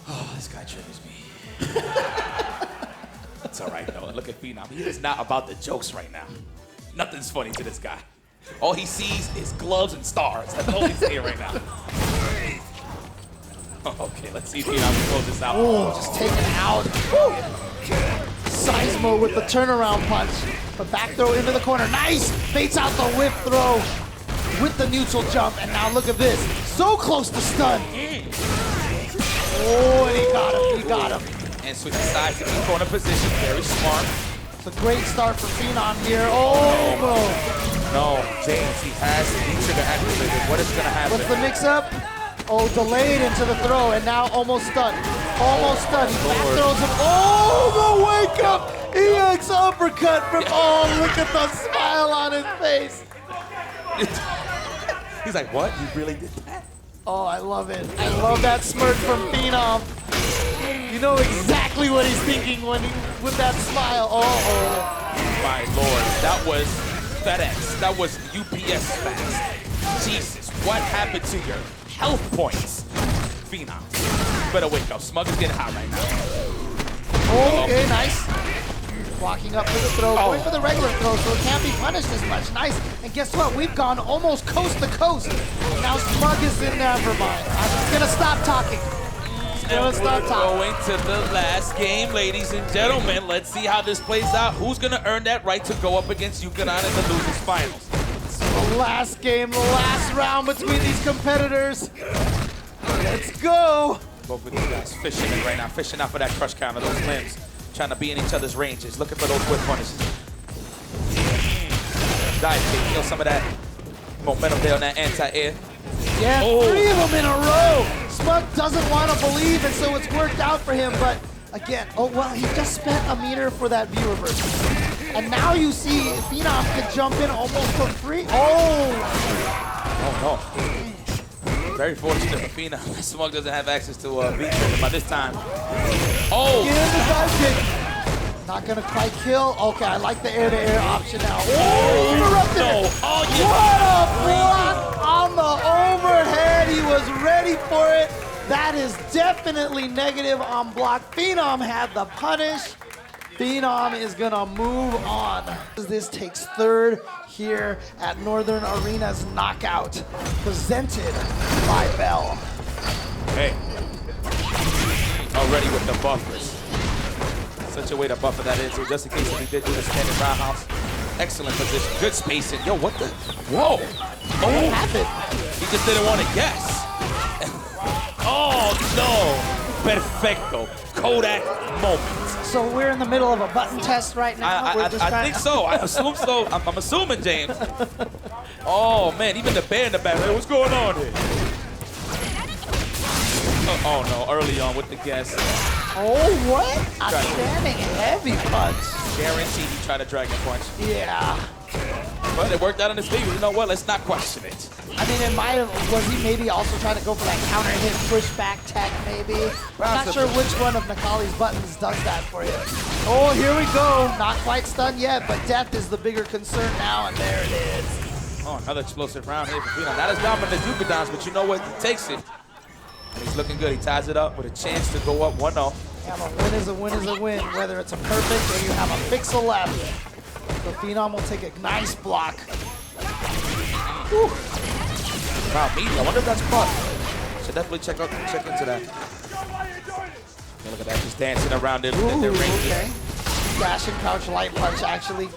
Oh, this guy triggers me. It's all right, though. Look at Phenom. He is not about the jokes right now. Nothing's funny to this guy. All he sees is gloves and stars. That's all he's seeing right now. Okay, let's see if Phenom can close this out. Oh, just taken out. Woo. Seismo with the turnaround punch. The back throw into the corner. Nice! Baits out the whip throw with the neutral jump. And now look at this. So close to stun. Oh, and he got him. He got him. And switch sides to the corner position. Very smart. It's a great start for Phenom here. Oh, bro. No, James, he has the trigger activated. What is going to happen? What's the mix-up? Oh, delayed into the throw, and now almost stunned. Almost stunned. He back throws him. Oh, the wake up! EX uppercut from. Oh, look at the smile on his face. He's like, what? You really did that? Oh, I love it. I love that smirk from Phenom. You know exactly what he's thinking with that smile. Oh. My lord, that was FedEx. That was UPS fast. Jesus, what happened to your health points? Phenom, better wake up. Smug is getting hot right now. Oh, okay, nice. Walking up for the throw, going for the regular throw, so it can't be punished as much. Nice. And guess what? We've gone almost coast to coast. Now Smug is in there. Never mind. I'm just gonna stop talking. And we're going to the last game, ladies and gentlemen. Let's see how this plays out. Who's going to earn that right to go up against Yukadon in the losers finals? The last game, the last round between these competitors. Let's go. Both of these guys fishing in right now, fishing out for that crush counter, those limbs, trying to be in each other's ranges, looking for those whip punishes. Dive kick, kill some of that momentum there on that anti-air. Yeah, 3 of them in a row. Smug doesn't want to believe, and so it's worked out for him. But again, oh well, he just spent a meter for that V reverse, and now you see Phenom can jump in almost for free. Oh no! Very fortunate for Phenom. Smug doesn't have access to V trigger by this time. Oh! Get the dive kick. Not gonna quite kill. Okay, I like the air-to-air option now. Oh, interrupted. No! Oh, yeah. What a block on the overhead. He was ready for it. That is definitely negative on block. Phenom had the punish. Phenom is gonna move on. This takes third here at Northern Arena's Knockout, presented by Bell. Hey. Already with the buffers. Such a way to buffer that into, just in case if he did do the standing roundhouse. Excellent position, good spacing. Yo, what the? Whoa! Oh, what happened? He just didn't want to guess. Oh no! Perfecto. Kodak moment. So we're in the middle of a button test right now. I think so. I assume so. I'm assuming, James. Oh man, even the bear in the back. Hey, what's going on here? Oh no, early on with the guess. Oh, what? A standing heavy punch. Guaranteed he tried a dragon punch. Yeah. But it worked out in his favor. You know what? Let's not question it. I mean, it might have, was he maybe also trying to go for that counter hit, pushback tech maybe? I'm not sure which one of Necalli's buttons does that for you. Oh, here we go. Not quite stunned yet, but death is the bigger concern now, and there it is. Oh, another explosive round here for Phenom. Not as dominant as Yukadon's, but you know what? He takes it. And he's looking good. He ties it up with a chance to go up 1-0. Yeah, but win is a win is a win, whether it's a perfect or you have a pixel left. So Phenom will take a nice block. Whew. Wow, medium. I wonder if that's buff. Should definitely check into that. Yeah, look at that, just dancing around their ranges. Okay. Dash and crouch light punch actually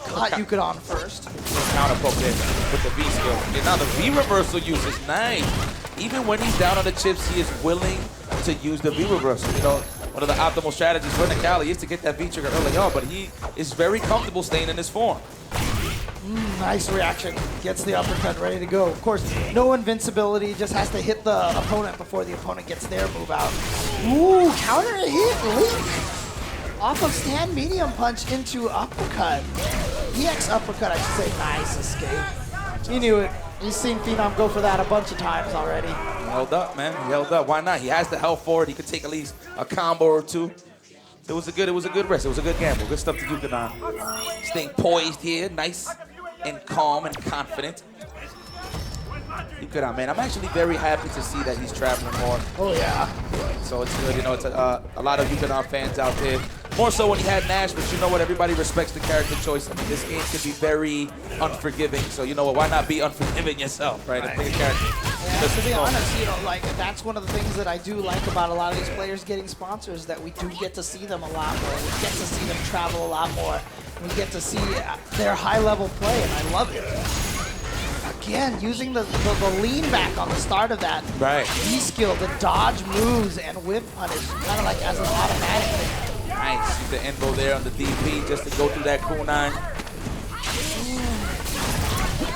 caught Yukadon first. Counter poke there with the V skill. And now the V reversal use is nice. Even when he's down on the chips, he is willing to use the V reversal. You know, one of the optimal strategies for Necalli is to get that V trigger early on, but he is very comfortable staying in this form. Nice reaction. Gets the uppercut ready to go. Of course, no invincibility. Just has to hit the opponent before the opponent gets their move out. Ooh, counter hit. Link. Off of stand medium punch into uppercut. EX uppercut, I should say. Nice escape. He knew it. He's seen Phenom go for that a bunch of times already. He held up, man. He held up. Why not? He has the health for it. He could take at least a combo or two. It was a good rest. It was a good gamble. Good stuff to Yukadon. Staying poised here, nice and calm and confident. Yukadon, man, I'm actually very happy to see that he's traveling more. Oh yeah. So it's good, you know, it's a lot of Yukadon fans out there. More so when he had Nash, but you know what? Everybody respects the character choice. I mean, this game can be very unforgiving. So you know what? Why not be unforgiving yourself, right? And pick a character. Yeah, to be honest, you know, like that's one of the things that I do like about a lot of these players getting sponsors, that we do get to see them a lot more. We get to see them travel a lot more. We get to see their high-level play, and I love it. Again, using the lean back on the start of that B-skill, the dodge moves and whip punish, kind of like as an automatic thing. Nice. Use the elbow there on the DP just to go through that kunai.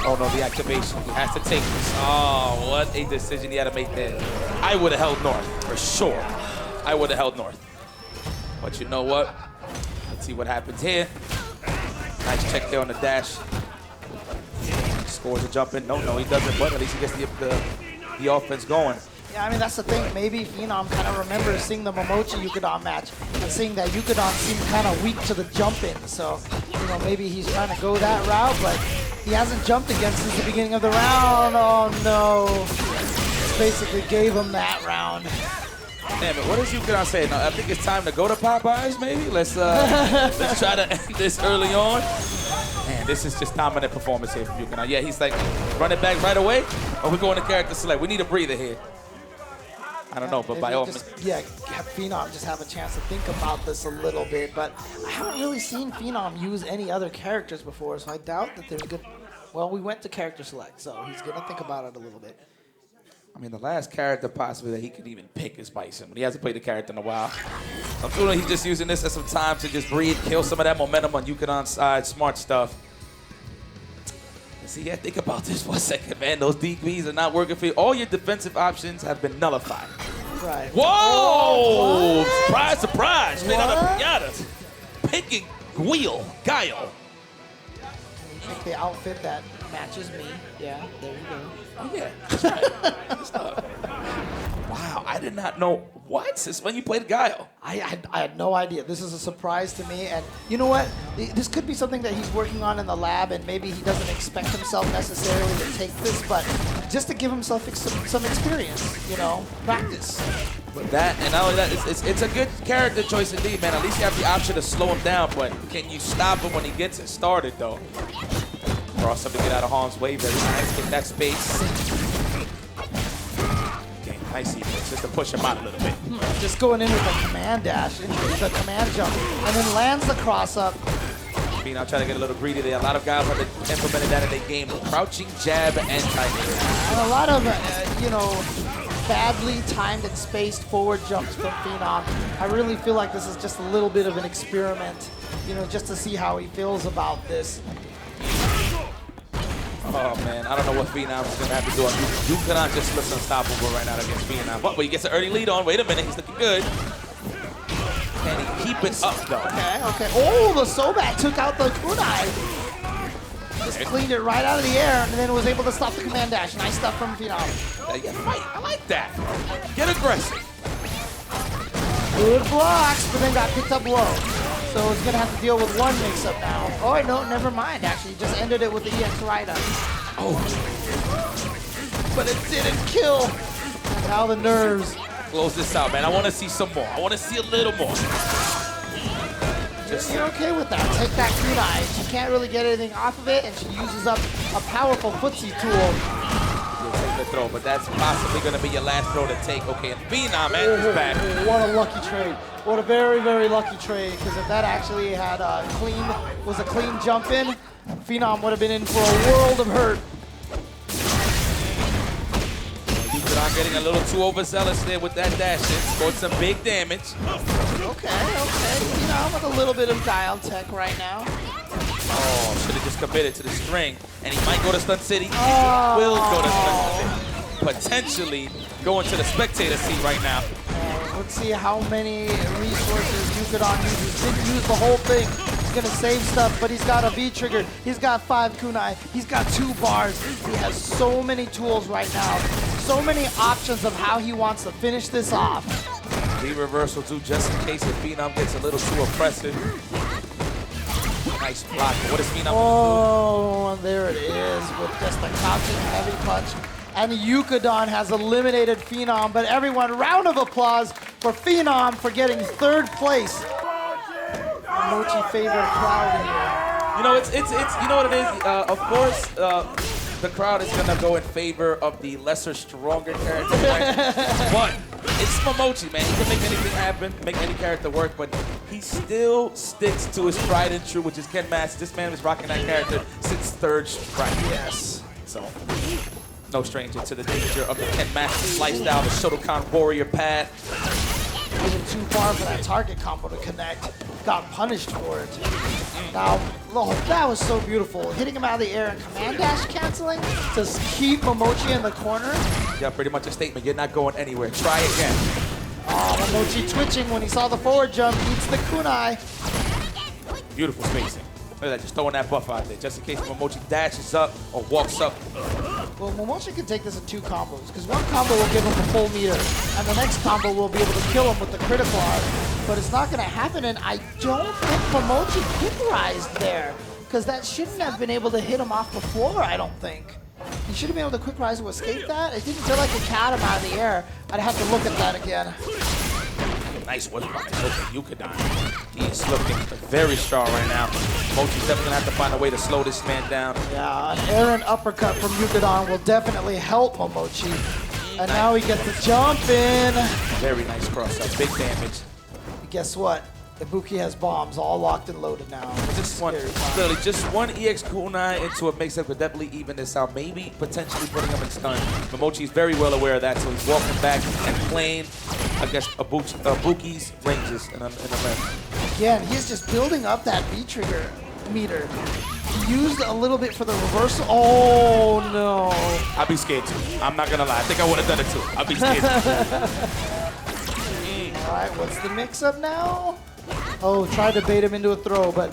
Oh no, the activation. He has to take this. Oh, what a decision he had to make there. I would have held North, for sure. I would have held North. But you know what? Let's see what happens here. Nice check there on the dash. Scores a jump in. No, he doesn't, but at least he gets the offense going. Yeah, I mean, that's the thing. Maybe Phenom kind of remembers seeing the Momochi Yukadon match and seeing that Yukadon seemed kind of weak to the jump in. So, you know, maybe he's trying to go that route, but he hasn't jumped again since the beginning of the round. Oh, no. Just basically gave him that round. Damn it, what is Yukadon saying? No, I think it's time to go to Popeyes, maybe? Let's try to end this early on. Man, this is just dominant performance here from Yukadon. Yeah, he's like, run it back right away, or we're going to character select. We need a breather here. I don't know, but by all means. Yeah, have Phenom just have a chance to think about this a little bit, but I haven't really seen Phenom use any other characters before, so I doubt that there's good. Well, we went to character select, so he's going to think about it a little bit. I mean, the last character possibly that he could even pick is Bison, but he hasn't played the character in a while. I'm feeling he's just using this as some time to just breathe, kill some of that momentum on Yukadon's side. Smart stuff. See, yeah, think about this for a second, man. Those DBs are not working for you. All your defensive options have been nullified. Right. Whoa! Oh, surprise, surprise. Straight out of piñatas. Picking Guile. Pick the outfit that matches me. Yeah, there you go. Oh, yeah. That's right. That's wow, I did not know. What? Since when you played Guile? I had no idea. This is a surprise to me. And you know what? This could be something that he's working on in the lab, and maybe he doesn't expect himself necessarily to take this, but just to give himself some experience, you know, practice. But that, and not only that, it's a good character choice indeed, man. At least you have the option to slow him down, but can you stop him when he gets it started, though? Cross him to get out of harm's way. Very nice. Get that space. Nice defense, just to push him out a little bit. Just going in with the command dash, into the command jump, and then lands the cross up. Phenom trying to get a little greedy there. A lot of guys have implemented that in their game. Crouching jab and timing. And a lot of, you know, badly timed and spaced forward jumps from Phenom. I really feel like this is just a little bit of an experiment, you know, just to see how he feels about this. Oh, man, I don't know what Phenom is going to have to do. Yukadon just looks unstoppable right now against Phenom. But he gets an early lead on. Wait a minute, he's looking good. Can he keep it up, though? Okay. Oh, the Sobat took out the kunai. Just cleaned it right out of the air, and then was able to stop the command dash. Nice stuff from Phenom. Yeah, fight. I like that. Get aggressive. Good blocks, but then got picked up low. So he's going to have to deal with one mix-up now. Oh, no, never mind, actually. He just ended it with the EX right-up. Oh. But it didn't kill. Now the nerves. Close this out, man. I want to see some more. I want to see a little more. You're okay with that. Take that kunai. She can't really get anything off of it, and she uses up a powerful footsie tool. You'll take the throw, but that's possibly going to be your last throw to take. Okay, and Phenom enters back. What a lucky trade. What a very, very lucky trade, because if that actually had a clean jump in, Phenom would have been in for a world of hurt. Yukadon getting a little too overzealous there with that dash in. Scored some big damage. Okay. Phenom with a little bit of Guile tech right now. Oh, should have just committed to the string. And he might go to Stun City. He will go to Stun City. Potentially going to the spectator seat right now. Let's see how many resources Yukadon uses. Didn't use the whole thing. He's gonna save stuff, but he's got a V trigger. He's got 5 kunai. He's got 2 bars. He has so many tools right now. So many options of how he wants to finish this off. V reversal too, just in case if Phenom gets a little too oppressive. Nice block. What is Phenom Oh, there it is with just a crouching heavy punch. And Yukadon has eliminated Phenom, but everyone, round of applause for Phenom for getting 3rd place. Momochi favorite crowd here. You know, it's you know what it is? Of course, the crowd is gonna go in favor of the lesser, stronger character, right? But it's Momochi, man. He can make anything happen, make any character work, but he still sticks to his tried and true, which is Ken Match. This man was rocking that character since 3rd strike. Yes. So, no stranger to the danger of the Ken Match lifestyle, the Shotokan warrior path. Even too far for that target combo to connect. Got punished for it. Now, oh, that was so beautiful. Hitting him out of the air and command dash canceling to keep Momochi in the corner. Yeah, pretty much a statement. You're not going anywhere. Try again. Oh, Momochi twitching when he saw the forward jump. Eats the kunai. Beautiful spacing. Look at that, just throwing that buff out there, just in case Momochi dashes up or walks up. Well, Momochi can take this in 2 combos, because one combo will give him the full meter, and the next combo will be able to kill him with the critical art. But it's not going to happen, and I don't think Momochi quick-rised there, because that shouldn't have been able to hit him off the floor, I don't think. He should have been able to quick-rise to escape that. It didn't feel like it caught him out of the air. I'd have to look at that again. Nice work by Yukadon. He is looking very strong right now. Momochi's definitely gonna have to find a way to slow this man down. Yeah, an errant uppercut from Yukadon will definitely help Momochi. And now he gets the jump in. Very nice cross-up, big damage. Guess what? Ibuki has bombs all locked and loaded now. Just one, clearly, just one EX kunai into a mix-up could definitely even this out. Maybe potentially putting him in stun. Momochi's very well aware of that, so he's walking back and playing against Ibuki's ranges in the lane. Again, he's just building up that V-trigger meter. He used a little bit for the reversal. Oh, no. I'd be scared too. I'm not gonna lie. I think I would have done it too. I'd be scared too. All right, what's the mix-up now? Oh, tried to bait him into a throw, but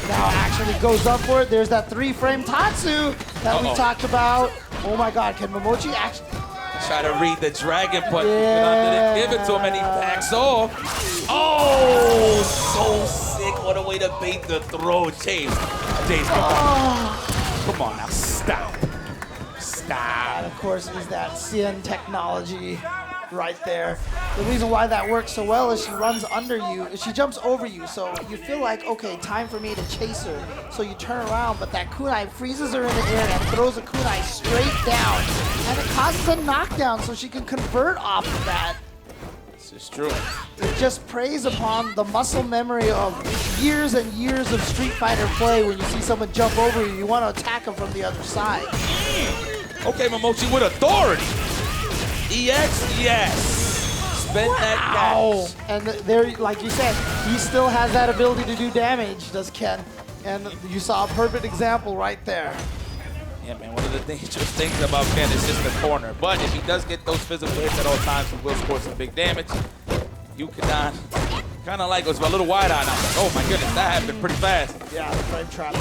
now actually goes up for it. There's that 3-frame Tatsu that we talked about. Oh my God, can Momochi actually... Try to read the dragon, but didn't give it to him and he backs off. Oh, so sick. What a way to bait the throw. James, come on now, stop. And of course, is that CN technology right there. The reason why that works so well is she runs under you, she jumps over you, so you feel like, okay, time for me to chase her. So you turn around, but that kunai freezes her in the air and throws a kunai straight down. And it causes a knockdown so she can convert off of that. This is true. It just preys upon the muscle memory of years and years of Street Fighter play. When you see someone jump over you, you want to attack them from the other side. Okay, Momochi with authority. EX, yes. Spend that dash. And there, like you said, he still has that ability to do damage, does Ken. And you saw a perfect example right there. Yeah, man, one of the dangerous things about Ken is just the corner. But if he does get those physical hits at all times, he will score some big damage. Yukadon, kind of like was a little wide-eyed. I was like, oh my goodness, that happened pretty fast. Yeah, the frame trap.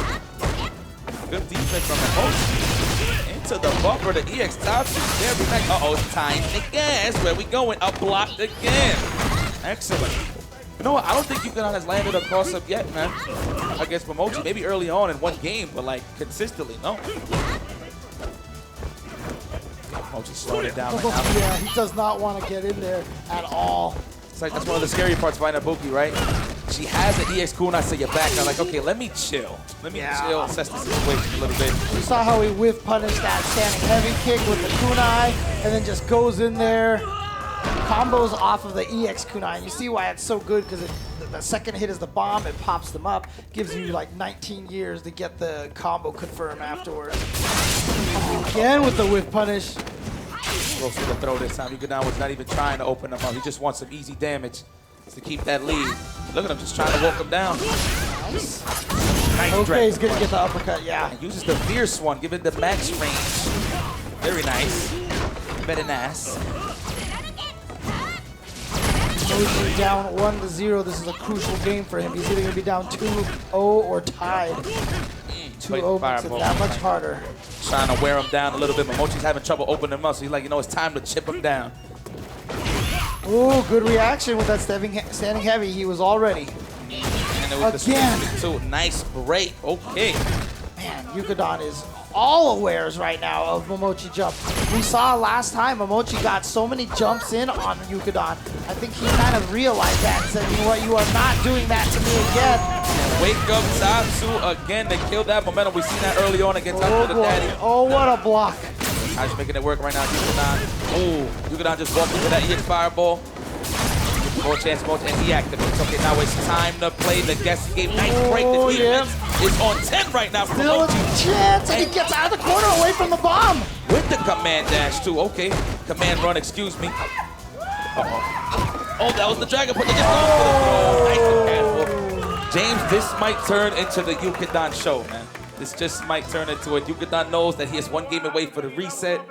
Good defense from Momochi. Into the bumper, the EX Tatsu. Very nice. Uh-oh, time to gas. Where we going? Up blocked again. Excellent. You know what? I don't think Yukadon has landed a cross-up yet, man, against Momochi. Maybe early on in one game, but like consistently, no. Momochi slowing it down right now. Yeah, he does not want to get in there at all. It's like that's one of the scary parts of Ibuki, right? She has an EX kunai, so you're back. I'm like, okay, let me chill. Let me chill, assess the situation a little bit. You saw how he whiff punished that standing heavy kick with the kunai, and then just goes in there, combos off of the EX kunai. And you see why it's so good, because the second hit is the bomb, it pops them up, gives you like 19 years to get the combo confirmed afterwards. Again with the whiff punish. Goes for the throw this time. Yukadon was not even trying to open him up. He just wants some easy damage to keep that lead. Look at him just trying to walk him down. Nice. Nice Okay, Drae. he's gonna get the uppercut, yeah. And uses the fierce one, give it the max range. Very nice. Very nice. Momochi down 1-0. This is a crucial game for him. He's either gonna be down 2-0 or tied. 2-0 makes it that much harder. Trying to wear him down a little bit. Momochi's having trouble opening him up, so he's like, you know, it's time to chip him down. Ooh, good reaction with that standing heavy. He was all ready. And it was Again. the too. Nice break. Okay. Man, Yukadon is all awares right now of Momochi jump. We saw last time Momochi got so many jumps in on Yukadon. I think he kind of realized that and said, you know what, you are not doing that to me again. And wake up Tatsu again to kill that momentum. We've seen that early on against ImStillDaDaddy. Oh, what a block. He's making it work right now. Yukadon. Oh, Yukadon just walked into that EX fireball. More chance, and he activates. Okay, now it's time to play the guessing game. Nice break. The defense is on 10 right now. Still a chance, and he gets out of the corner away from the bomb. With the command dash, too. Okay, command run, excuse me. Uh-oh. Oh, that was the dragon put the nice and casual. James, this might turn into the Yukadon show, man. This just might turn into it. Yukadon knows that he is one game away for the reset.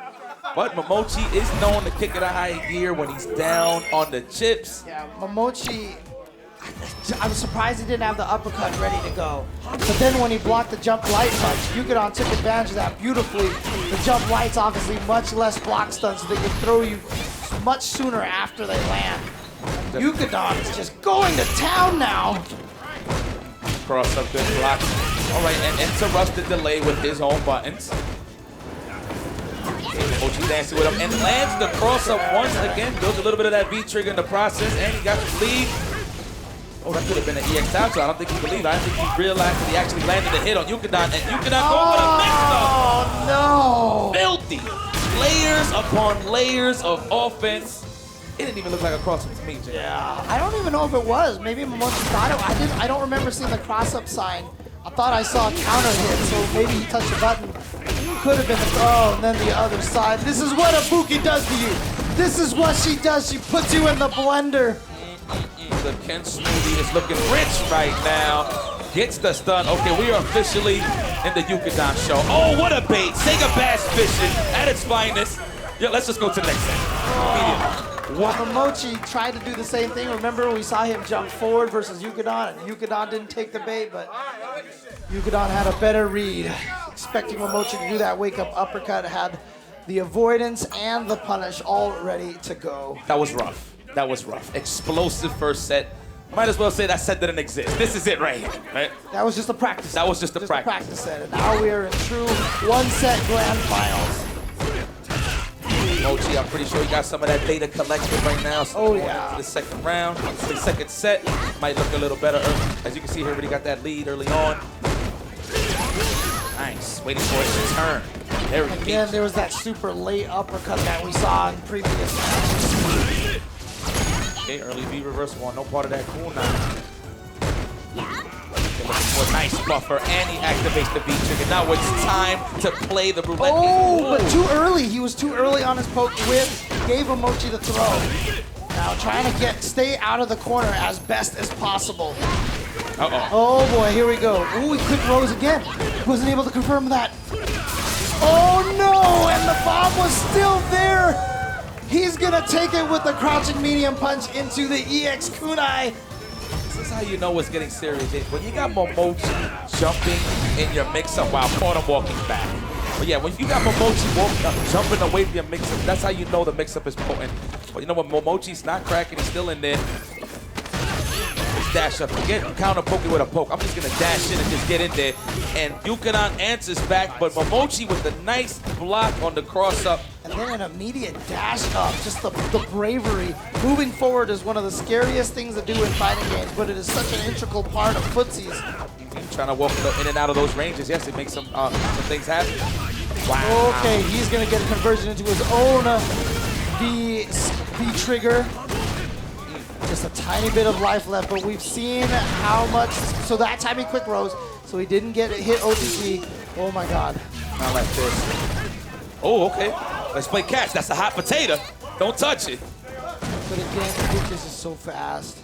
But Momochi is known to kick it a high gear when he's down on the chips. Yeah, Momochi, I was surprised he didn't have the uppercut ready to go. But then when he blocked the jump light punch, Yukadon took advantage of that beautifully. The jump light's obviously much less block stun, so they can throw you much sooner after they land. Yukadon is just going to town now. Cross up, good block. All right, and interrupts the delay with his own buttons. Momochi dancing with him and lands the cross up once again. Builds a little bit of that V trigger in the process, and he got the lead. Oh, that could have been an EX out, so I don't think he believed. I don't think he realized that he actually landed a hit on Yukadon, and Yukadon going for the mix-up. Oh, no. Filthy. Layers upon layers of offense. It didn't even look like a cross-up to me, Jay. Yeah, I don't even know if it was. Maybe Momochi thought it. I don't remember seeing the cross-up sign. I thought I saw a counter hit, so maybe he touched the button. Could have been the throw, and then the other side. This is what Ibuki does to you. This is what she does. She puts you in the blender. The Ken smoothie is looking rich right now. Gets the stun. Okay, we are officially in the Yukadon show. Oh, what a bait. Sega Bass fishing at its finest. Yeah, let's just go to the next set. Momochi tried to do the same thing. Remember, we saw him jump forward versus Yukadon, and Yukadon didn't take the bait, but Yukadon had a better read. Expecting Momochi to do that wake-up uppercut, had the avoidance and the punish all ready to go. That was rough. That was rough. Explosive first set. Might as well say that set didn't exist. This is it right here, right? That was just a practice. That was just a practice. practice set, and now we are in true one-set grand finals. Momochi, I'm pretty sure he got some of that data collected right now. So oh, yeah. The second round, the second set might look a little better. As you can see here, already got that lead early on. Nice, waiting for it to turn. There we go. Again, there was that super late uppercut that we saw in previous matches. Okay, early V reversal, no part of that cool now. Looking for a nice buffer, and he activates the V trigger. Now it's time to play the roulette. Oh, but too early. He was too early on his poke whip. Gave Momochi the throw. Now trying to stay out of the corner as best as possible. Uh-oh. Oh boy, here we go. Ooh, he quick rose again. Wasn't able to confirm that. Oh no, and the bomb was still there. He's gonna take it with the crouching medium punch into the EX kunai. This is how you know it's getting serious. When you got Momochi jumping in your mix-up while Phenom walking back. But yeah, when you got Momochi jumping away from your mix-up, that's how you know the mix-up is potent. But you know what, Momochi's not cracking, he's still in there. Dash up again, counter poking with a poke. I'm just gonna dash in and just get in there. And Yukadon answers back, but Momochi with the nice block on the cross up. And then an immediate dash up, just the bravery. Moving forward is one of the scariest things to do in fighting games, but it is such an integral part of footsies. Trying to walk in and out of those ranges. Yes, it makes some things happen. Wow. Okay, he's gonna get a conversion into his own V trigger. Just a tiny bit of life left, but we've seen how much. So that time he quick rose, so he didn't get hit OTG. Oh my God. Not like this. Oh, okay. Let's play catch. That's a hot potato. Don't touch it. But again, Lucas is so fast.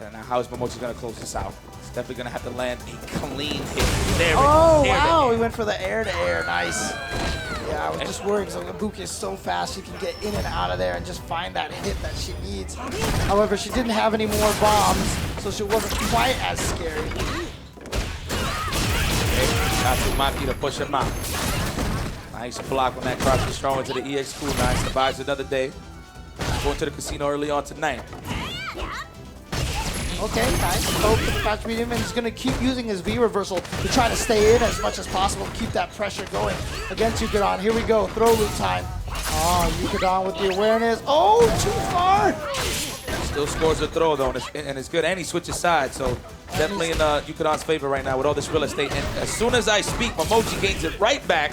Okay, now how is Momochi gonna close this out? He's definitely gonna have to land a clean hit. There Oh, we go. wow, he went for the air-to-air. Nice. Yeah, I was just worried because Ibuki is so fast she can get in and out of there and just find that hit that she needs. However, she didn't have any more bombs, so she wasn't quite as scary. Okay, got to Maki to push him out. Nice block on that crouch strong into the EX cool. Nice, survives another day. Going to the casino early on tonight. Okay, nice. Hope for the crouch medium, and he's going to keep using his V reversal to try to stay in as much as possible, keep that pressure going against Yukadon. Here we go, throw loop time. Oh, Yukadon with the awareness. Oh, too far! Still scores a throw though, and it's good. And he switches sides, so definitely in Yukadon's favor right now with all this real estate. And as soon as I speak, Momochi gains it right back.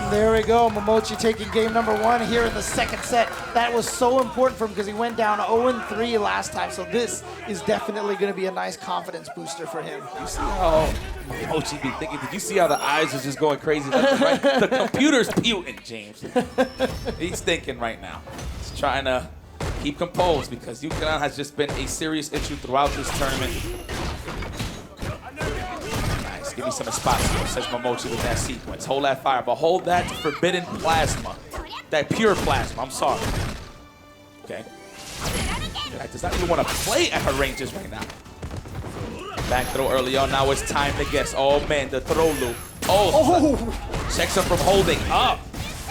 There we go, Momochi taking game number 1 here in the second set. That was so important for him because he went down 0-3 last time, so this is definitely going to be a nice confidence booster for him. You see how Momochi be thinking? Did you see how the eyes are just going crazy left and right? The computer's muting, James. He's thinking right now. He's trying to keep composed because Yukadon has just been a serious issue throughout this tournament. Give me some spots here, says Momochi with that sequence. Hold that fire, but hold that forbidden plasma. That pure plasma, I'm sorry. Okay. That does not even want to play at her ranges right now. Back throw early on, now it's time to guess. Oh man, the throw loop. Oh! Checks him from holding up.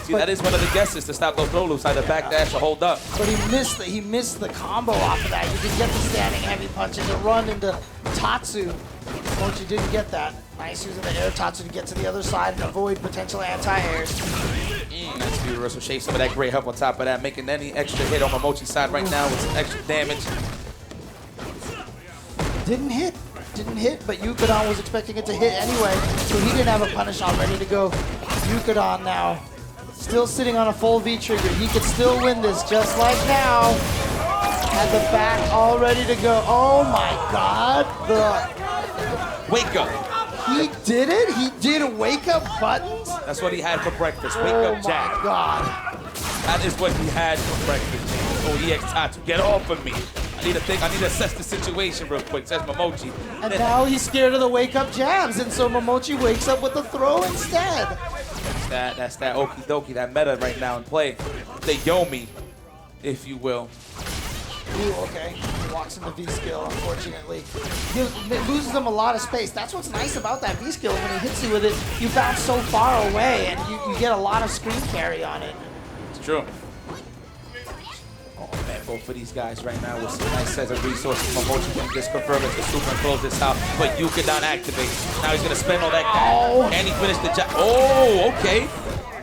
See, that is one of the guesses to stop those throw loops, either backdash or hold up. But he missed the combo off of that. You didn't get the standing heavy punch and the run into Tatsu. Momochi didn't get that. Nice using the air Tatsu to get to the other side and avoid potential anti-airs. Nice V reversal, shave some of that great help on top of that, making any extra hit on Momochi's side right now with some extra damage. Didn't hit, but Yukadon was expecting it to hit anyway, so he didn't have a punish on ready to go. Yukadon now, still sitting on a full V trigger. He could still win this just like now. Had the back all ready to go. Oh my God, Wake up. He did it? He did wake up buttons? That's what he had for breakfast. Wake up, Jack. Oh my God. That is what he had for breakfast. Oh, EX Tatsu, get off of me. I need to assess the situation real quick, says Momochi. And now he's scared of the wake up jabs, and so Momochi wakes up with the throw instead. That's that okie dokie, that meta right now in play. The Yomi, if you will. Ooh, okay. He walks into V-skill, unfortunately. It loses him a lot of space. That's what's nice about that V-skill. When he hits you with it, you bounce so far away, and you get a lot of screen carry on it. It's true. Oh man, both of these guys right now with some nice sets of resources. Momochi can just confirm it to super and close this out. But Yukadon activates. Now he's gonna spend all that cash. And he finished the job. Oh, okay.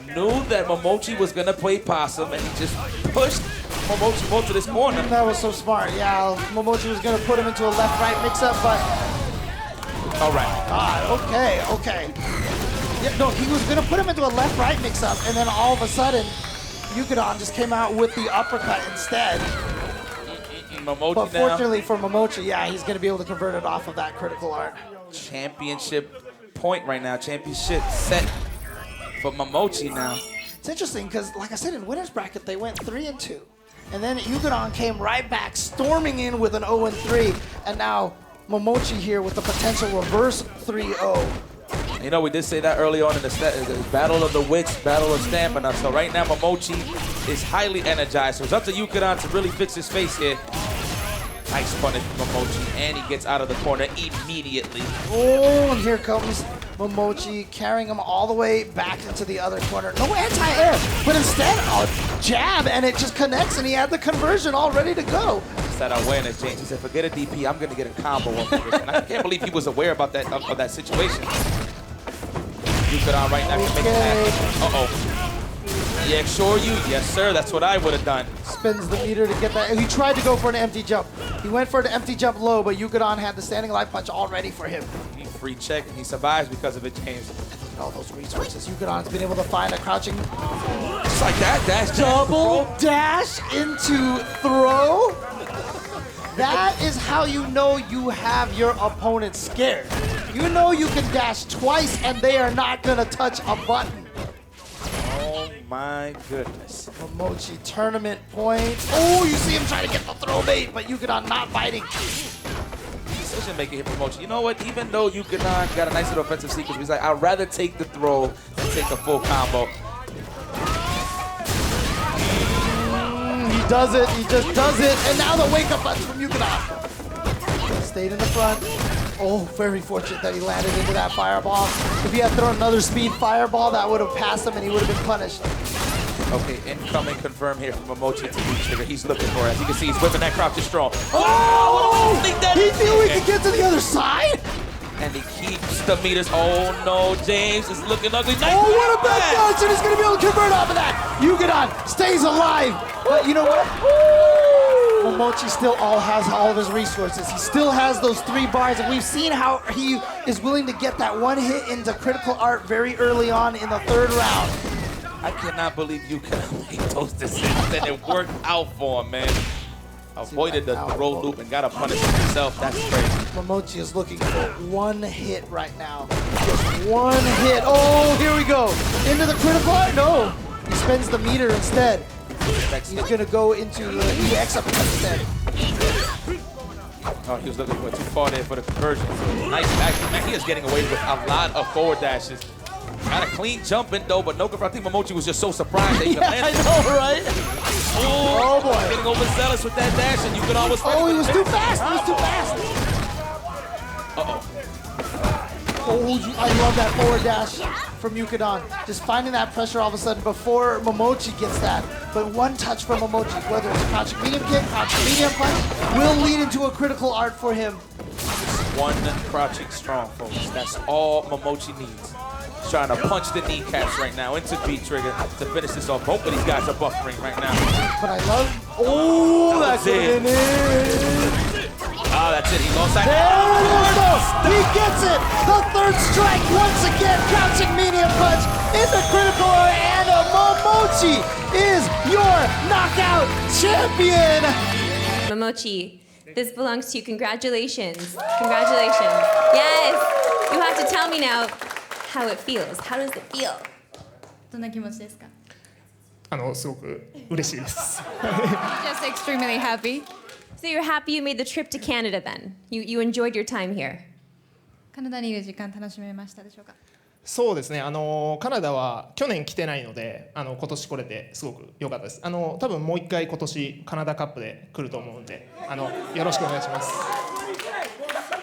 Knew that Momochi was gonna play possum, and he just pushed Momochi more to this corner. That was so smart. Yeah, Momochi was going to put him into a left-right mix-up, but... All right. God, okay. Yeah, no, he was going to put him into a left-right mix-up, and then all of a sudden, Yukadon just came out with the uppercut instead. Momochi But fortunately for Momochi, yeah, he's going to be able to convert it off of that critical art. Championship point right now. Championship set for Momochi now. It's interesting because, like I said, in winner's bracket, they went 3-2. And then Yukadon came right back, storming in with an 0-3. And now Momochi here with the potential reverse 3-0. You know, we did say that early on in the battle of the wits, battle of stamina. So right now, Momochi is highly energized. So it's up to Yukadon to really fix his face here. Nice punish from Momochi, and he gets out of the corner immediately. Oh, and here comes Momochi carrying him all the way back into the other corner. No anti-air, but instead a jab, and it just connects, and he had the conversion all ready to go. It's that awareness, James. He said, forget a DP, I'm going to get a combo on this. And I can't believe he was aware about that of that situation. Yukadon right now can make it happen. Uh-oh. Yeah, sure you. Yes, sir. That's what I would have done. Spins the meter to get that. He tried to go for an empty jump. He went for an empty jump low, but Yukadon had the standing life punch all ready for him. Free check, and he survives because of it, James. Look at all those resources. Yukadon's been able to find a crouching. Just like that. Dash. Double dash into throw. That is how you know you have your opponent scared. You know you can dash twice, and they are not going to touch a button. Oh my goodness. Momochi tournament points. Oh, you see him trying to get the throw bait, but Yukadon not biting. Decision making here for Momochi. You know what? Even though Yukadon got a nice little offensive sequence, he's like, I'd rather take the throw than take a full combo. He does it. He just does it. And now the wake-up punch from Yukadon. Stayed in the front. Oh, very fortunate that he landed into that fireball. If he had thrown another speed fireball, that would have passed him and he would have been punished. Okay, incoming confirmed here from Momochi to V-Trigger. He's looking for it. As you can see, he's whipping that crouch is strong. Oh! He knew he could get to the other side? And he keeps the meters. Oh no, James is looking ugly. Nice Oh, what a back dodge! And he's going to be able to convert off of that. Yukadon stays alive. But you know what? Momochi still has all of his resources. He still has those 3 bars, and we've seen how he is willing to get that one hit into critical art very early on in the 3rd round. I cannot believe you could have made those decisions and it worked out for him, man. Avoided the throw loop and got to punish himself. That's crazy. Momochi is looking for one hit right now. Just one hit. Oh, here we go. Into the critical art? No. He spends the meter instead. He's going to go into the EX up instead. Oh, he was looking for it too far there for the conversion. Nice back. Man, he is getting away with a lot of forward dashes. Got a clean jump in though, but I think Momochi was just so surprised that he could land. I know, right? Oh boy. Getting overzealous with that dash, and you could almost. Oh, he was too fast. He was too fast. Oh, I love that forward dash from Yukadon. Just finding that pressure all of a sudden before Momochi gets that. But one touch from Momochi, whether it's crouching medium kick, crouching medium punch, will lead into a critical art for him. One crouching strong, folks. That's all Momochi needs. He's trying to punch the kneecaps right now into V-Trigger to finish this off. Both of these guys are buffering right now. But I love... Oh, that's it. Oh, that's it. He lost that. He gets it. The 3rd strike once again. Crouching medium punch in the critical art. And Momochi is your knockout champion. Momochi, this belongs to you. Congratulations. Congratulations. Yes. You have to tell me now how it feels. How does it feel? どんな気持ちですか? すごく嬉しいです。 Just extremely happy. So you're happy you made the trip to Canada then? You enjoyed your time here? カナダにいる時間楽しめましたでしょうか? そうですね。カナダは去年来てないので、今年来れてすごく良かったです。多分もう一回今年カナダカップで来ると思うので、よろしくお願いします。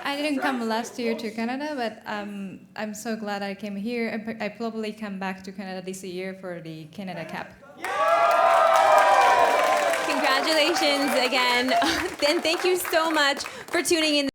I didn't come last year to Canada, but I'm so glad I came here. I probably come back to Canada this year for the Canada Cup. Congratulations again. And thank you so much for tuning in.